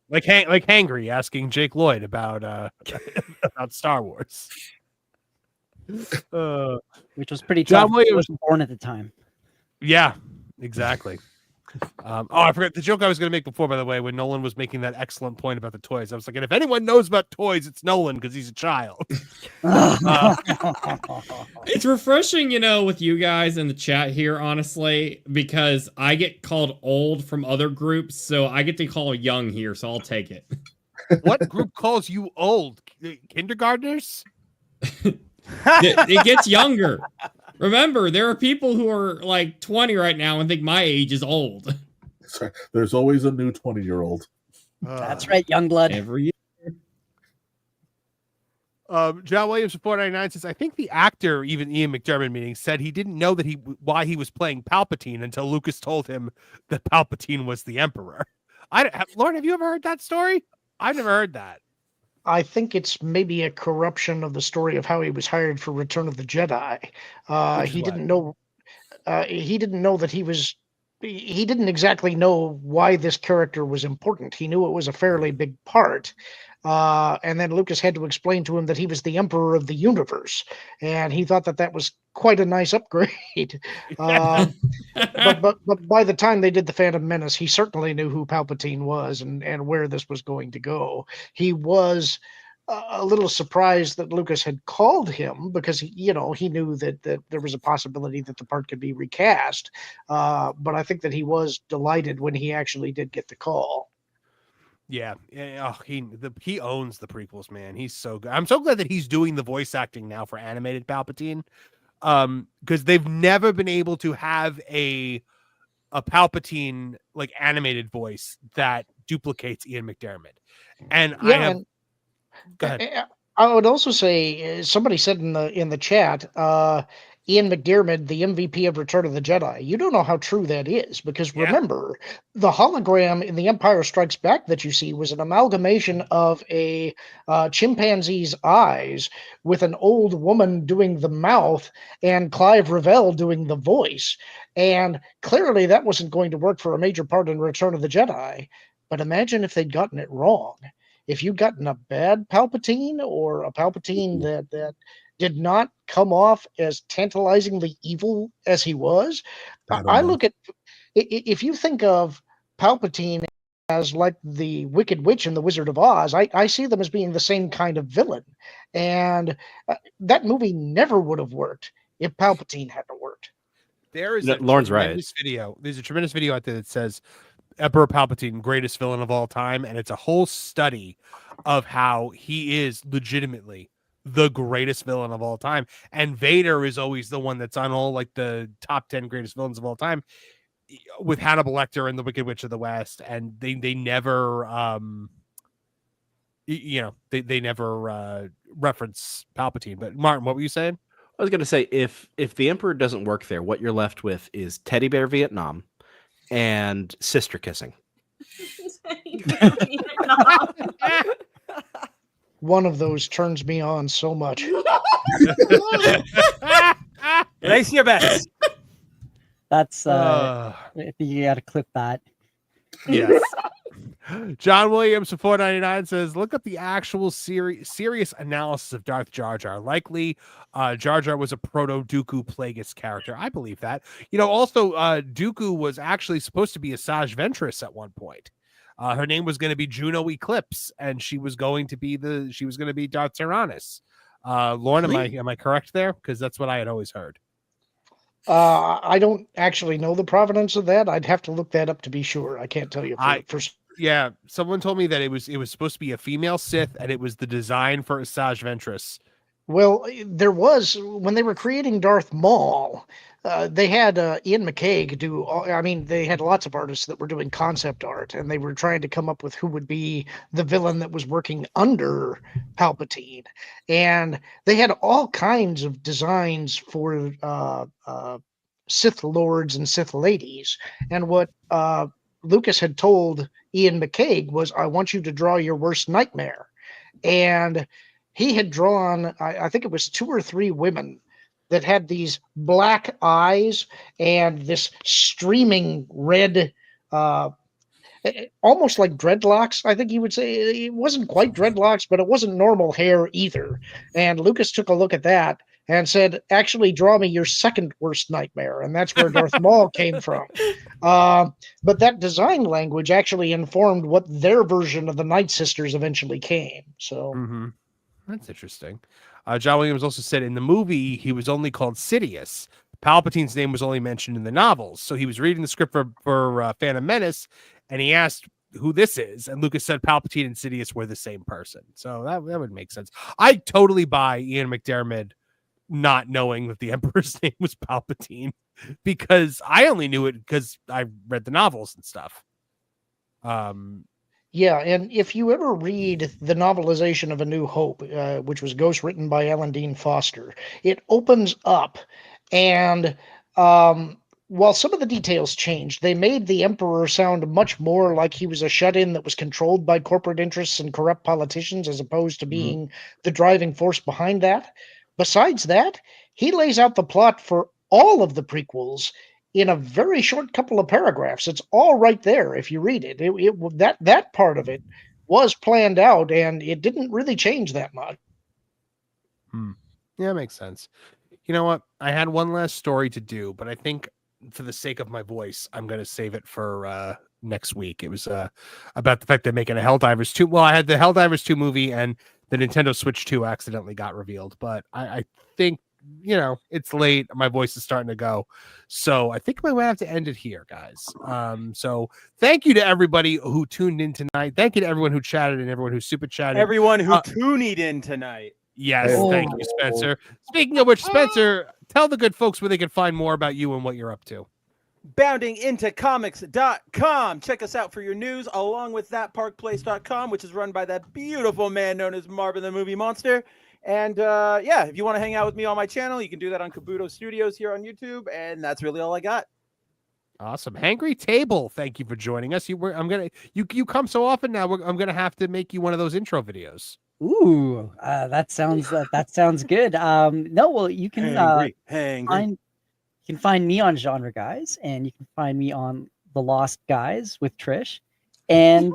Like Hangry asking Jake Lloyd about about Star Wars. Which was pretty John tough. Williams He wasn't born at the time. Yeah, exactly. I forgot the joke I was going to make before, by the way, when Nolan was making that excellent point about the toys. I was like, and if anyone knows about toys, it's Nolan because he's a child. It's refreshing, with you guys in the chat here, honestly, because I get called old from other groups, so I get to call young here, so I'll take it. What group calls you old? Kindergartners? It gets younger. Remember, there are people who are like 20 right now and think my age is old. Sorry, there's always a new 20-year-old. That's right, young blood. Every year. John Williams for $4.99 says, I think the actor, even Ian McDermott meeting, said he didn't know that why he was playing Palpatine until Lucas told him that Palpatine was the Emperor. Lauren, have you ever heard that story? I've never heard that. I think it's maybe a corruption of the story of how he was hired for Return of the Jedi. He didn't know that he didn't exactly know why this character was important. He knew it was a fairly big part. And then Lucas had to explain to him that he was the Emperor of the universe. And he thought that was quite a nice upgrade. But by the time they did The Phantom Menace, he certainly knew who Palpatine was and where this was going to go. He was a little surprised that Lucas had called him because, he knew that there was a possibility that the part could be recast. But I think that he was delighted when he actually did get the call. Yeah. Oh, he owns the prequels, man. He's so good. I'm so glad that he's doing the voice acting now for animated Palpatine. Because they've never been able to have a Palpatine like animated voice that duplicates Ian McDermott. And go ahead. I would also say somebody said in the chat, Ian McDiarmid the MVP of Return of the Jedi. You don't know how true that is, because remember, the hologram in The Empire Strikes Back that you see was an amalgamation of a chimpanzee's eyes with an old woman doing the mouth and Clive Revell doing the voice. And clearly that wasn't going to work for a major part in Return of the Jedi. But imagine if they'd gotten it wrong. If you'd gotten a bad Palpatine, or a Palpatine that did not come off as tantalizingly evil as he was. I look at, if you think of Palpatine as like the Wicked Witch in The Wizard of Oz, I see them as being the same kind of villain. And that movie never would have worked if Palpatine hadn't worked. There is Lauren's right. Video. There's a tremendous video out there that says Emperor Palpatine, greatest villain of all time, and it's a whole study of how he is legitimately the greatest villain of all time. And Vader is always the one that's on all like the top 10 greatest villains of all time, with Hannibal Lecter and the Wicked Witch of the West. And they never they never reference Palpatine. But Martin, what were you saying? I was going to say, if the Emperor doesn't work there, what you're left with is Teddy Bear Vietnam and sister kissing. One of those turns me on so much. Place your bets. That's I think you got to clip that. Yes. John Williams from 499 says, look up the actual serious analysis of Darth Jar Jar. Likely Jar Jar was a proto Dooku Plagueis character. I believe that. Also Dooku was actually supposed to be Asajj Ventress at one point. Her name was going to be Juno Eclipse, and she was going to be Darth Tyrannus. Lauren, am I correct there? Because that's what I had always heard. I don't actually know the provenance of that. I'd have to look that up to be sure. I can't tell you for Yeah, someone told me that it was supposed to be a female Sith, and it was the design for Asajj Ventress. Well, there was, when they were creating Darth Maul, they had Ian McCaig do. They had lots of artists that were doing concept art, and they were trying to come up with who would be the villain that was working under Palpatine, and they had all kinds of designs for Sith lords and Sith ladies. And what Lucas had told Ian McCaig was, I want you to draw your worst nightmare. And he had drawn, I think it was 2 or 3 women that had these black eyes and this streaming red, almost like dreadlocks, I think you would say. It wasn't quite dreadlocks, but it wasn't normal hair either. And Lucas took a look at that and said, actually draw me your second worst nightmare. And that's where Darth Maul came from. But that design language actually informed what their version of the Night Sisters eventually came. So That's interesting. John Williams also said in the movie, he was only called Sidious. Palpatine's name was only mentioned in the novels. So he was reading the script for Phantom Menace, and he asked who this is. And Lucas said Palpatine and Sidious were the same person. So that would make sense. I totally buy Ian McDiarmid not knowing that the Emperor's name was Palpatine, because I only knew it because I read the novels and stuff. Yeah, and if you ever read the novelization of A New Hope, which was ghostwritten by Alan Dean Foster, it opens up, and while some of the details changed, they made the Emperor sound much more like he was a shut-in that was controlled by corporate interests and corrupt politicians, as opposed to being the driving force behind that. Besides that, he lays out the plot for all of the prequels in a very short couple of paragraphs. It's all right there if you read it. That part of it was planned out, and it didn't really change that much. Yeah, makes sense. You know what? I had one last story to do, but I think for the sake of my voice, I'm going to save it for next week. It was about the fact they're making a Helldivers 2. Well, I had the Helldivers 2 movie, and the Nintendo Switch 2 accidentally got revealed, but I think, it's late. My voice is starting to go. So I think I might have to end it here, guys. So thank you to everybody who tuned in tonight. Thank you to everyone who chatted and everyone who super chatted. Everyone who tuned in tonight. Yes, thank you, Spencer. Speaking of which, Spencer, tell the good folks where they can find more about you and what you're up to. boundingintocomics.com. Check us out for your news, along with thatparkplace.com, which is run by that beautiful man known as Marvin the Movie Monster. And yeah, if you want to hang out with me on my channel, you can do that on Kabuto Studios here on YouTube. And that's really all I got. Awesome. Hangry Table, thank you for joining us. You come so often now. I'm gonna have to make you one of those intro videos. Ooh, that sounds good. No, well, you can hangry. You can find me on Genre Guys, and you can find me on The Lost Guys with Trish, and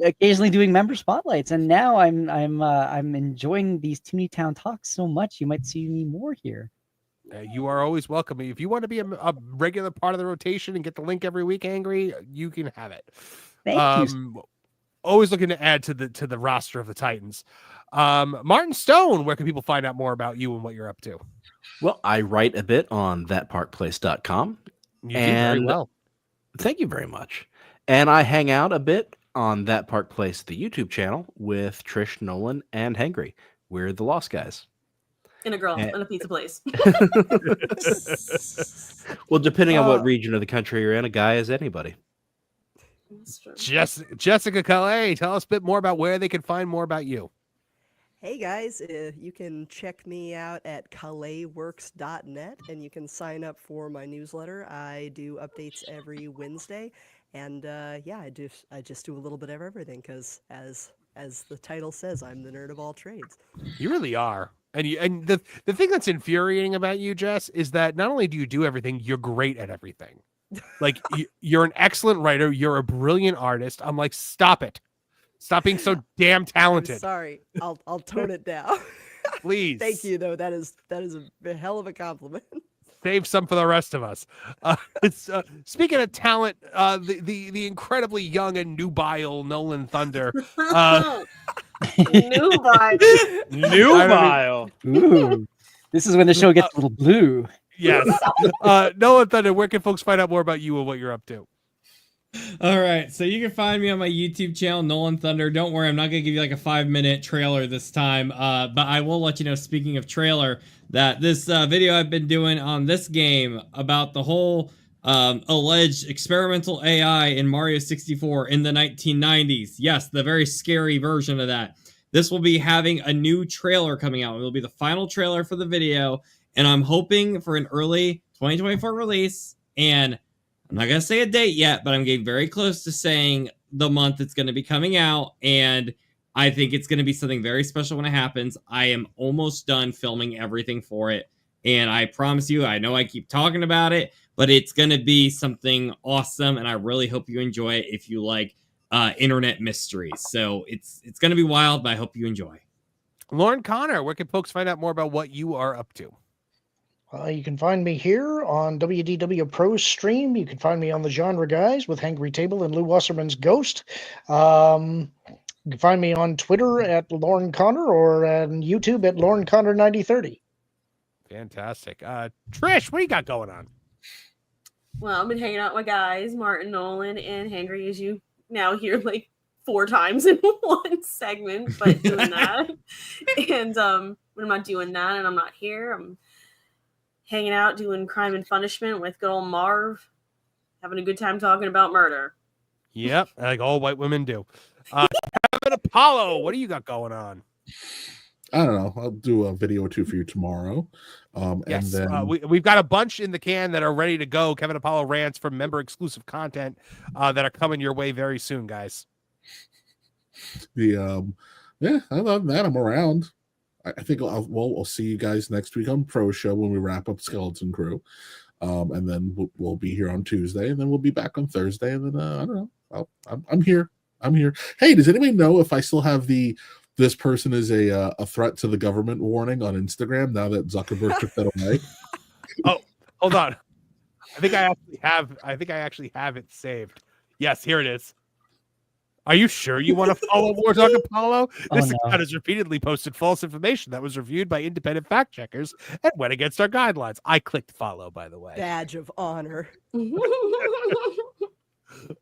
occasionally doing member spotlights. And now I'm enjoying these Tooney Town talks so much. You might see me more here. You are always welcome. If you want to be a regular part of the rotation and get the link every week, Angry, you can have it. Thank you. Always looking to add to the roster of the Titans. Martin Stone, where can people find out more about you and what you're up to? Well, I write a bit on thatparkplace.com. You do very well. Thank you very much. And I hang out a bit on That Park Place, the YouTube channel, with Trish, Nolan, and Hangry. We're the Lost Guys. And a girl in a pizza place. Well, depending on what region of the country you're in, a guy is anybody. Jessica Calais, tell us a bit more about where they can find more about you. Hey guys, you can check me out at calaisworks.net, and you can sign up for my newsletter. I do updates every Wednesday, and yeah, I just do a little bit of everything because, as the title says, I'm the nerd of all trades. You really are. And the thing that's infuriating about you, Jess, is that not only do you do everything, you're great at everything. Like you're an excellent writer, you're a brilliant artist. I'm like, stop it. Stop being so damn talented. I'm sorry, I'll tone it down. Please. Thank you, though. That is a hell of a compliment. Save some for the rest of us. Speaking of talent, the incredibly young and nubile Nolan Thunder. Nubile. Ooh, this is when the show gets a little blue. Yes. Nolan Thunder, where can folks find out more about you and what you're up to? All right, so you can find me on my YouTube channel, Nolan Thunder. Don't worry, I'm not going to give you like a 5-minute trailer this time, but I will let you know, speaking of trailer, that this video I've been doing on this game about the whole alleged experimental AI in Mario 64 in the 1990s. Yes, the very scary version of that. This will be having a new trailer coming out. It will be the final trailer for the video, and I'm hoping for an early 2024 release, and I'm not going to say a date yet, but I'm getting very close to saying the month it's going to be coming out, and I think it's going to be something very special when it happens. I am almost done filming everything for it, and I promise you, I know I keep talking about it, but it's going to be something awesome, and I really hope you enjoy it if you like internet mysteries. So it's going to be wild, but I hope you enjoy. Lauren Connor, where can folks find out more about what you are up to? You can find me here on WDW Pro Stream. You can find me on the Genre Guys with Hangry Table and Lou Wasserman's Ghost. You can find me on Twitter at Lauren Connor or on YouTube at Lauren Connor 9030. Fantastic. Trish, what do you got going on? Well, I've been hanging out with my guys, Martin, Nolan, and Hangry, as you now hear like 4 times in one segment, but doing that. And when I'm not doing that and I'm not here, I'm hanging out, doing Crime and Punishment with good old Marv, having a good time talking about murder. Yep, like all white women do. Kevin Apollo, what do you got going on? I don't know. I'll do a video or 2 for you tomorrow. Yes, and then we've got a bunch in the can that are ready to go. Kevin Apollo rants from member exclusive content that are coming your way very soon, guys. Yeah, other than that, I'm around. I think I'll see you guys next week on Pro Show when we wrap up Skeleton Crew, and then we'll be here on Tuesday, and then we'll be back on Thursday, and then I don't know. I'm here. Hey, does anybody know if I still have this person is a threat to the government warning on Instagram now that Zuckerberg took that away? Oh, hold on. I think I actually have it saved. Yes, here it is. Are you sure you want to follow War Dog Apollo? This account has repeatedly posted false information that was reviewed by independent fact checkers and went against our guidelines. I clicked follow, by the way. Badge of honor.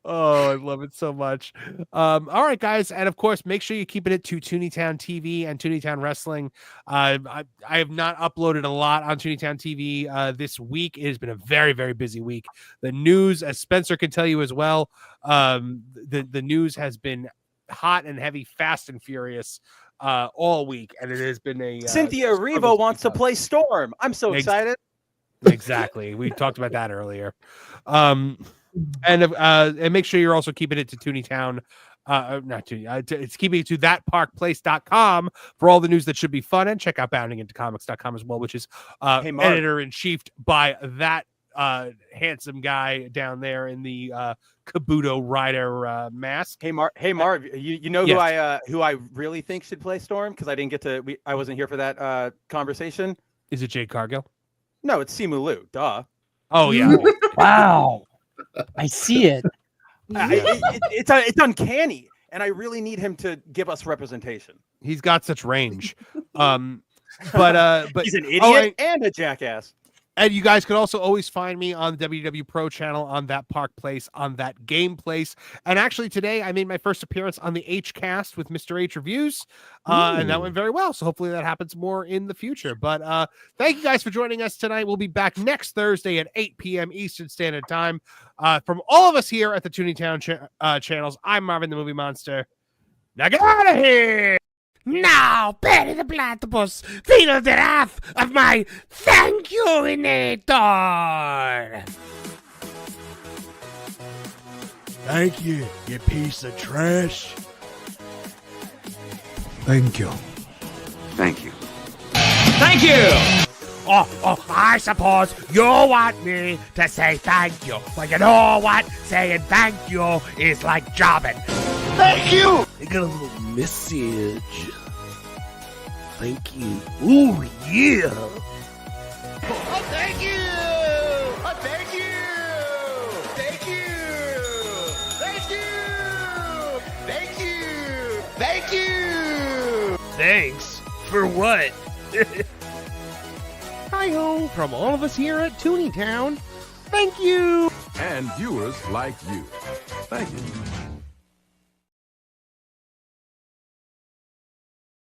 Oh, I love it so much. All right, guys. And of course, make sure you keep it to Tooney Town TV and Tooney Town Wrestling. I have not uploaded a lot on Tooney Town TV this week. It has been a very, very busy week. The news, as Spencer can tell you as well, the news has been hot and heavy, fast and furious. all week, and it has been a Cynthia Erivo wants to play Storm. I'm so excited. Exactly. We talked about that earlier. And make sure you're also keeping it to Tooney Town. It's keeping it to thatparkplace.com for all the news that should be fun, and check out boundingintocomics.com as well, which is editor-in-chief by that handsome guy down there in the Kabuto rider mask. Hey Marv, you know who I really think should play Storm, because I wasn't here for that conversation. Is it Jade Cargill? No, it's Simu Liu. Duh. Oh yeah. Wow. I see it. It's uncanny, and I really need him to give us representation. He's got such range. But he's an idiot and a jackass. And you guys can also always find me on the WW Pro channel, on That Park Place, on That Game Place. And actually today I made my first appearance on the H Cast with Mr. H Reviews. And that went very well. So hopefully that happens more in the future. But thank you guys for joining us tonight. We'll be back next Thursday at 8 p.m. Eastern Standard Time. From all of us here at the Tooney Town channels, I'm Marvin the Movie Monster. Now get out of here! Now, Betty the Platypus, feel the wrath of my thank you-inator! Thank you, you piece of trash. Thank you. Thank you. Thank you! Oh, I suppose you want me to say thank you. Well, you know what? Saying thank you is like jobbing. Thank you! I got a little message. Thank you. Ooh, yeah. Oh, thank you! Oh, thank you! Thank you! Thank you! Thank you! Thank you! Thanks? For what? Hi-ho from all of us here at Tooney Town. Thank you! And viewers like you. Thank you.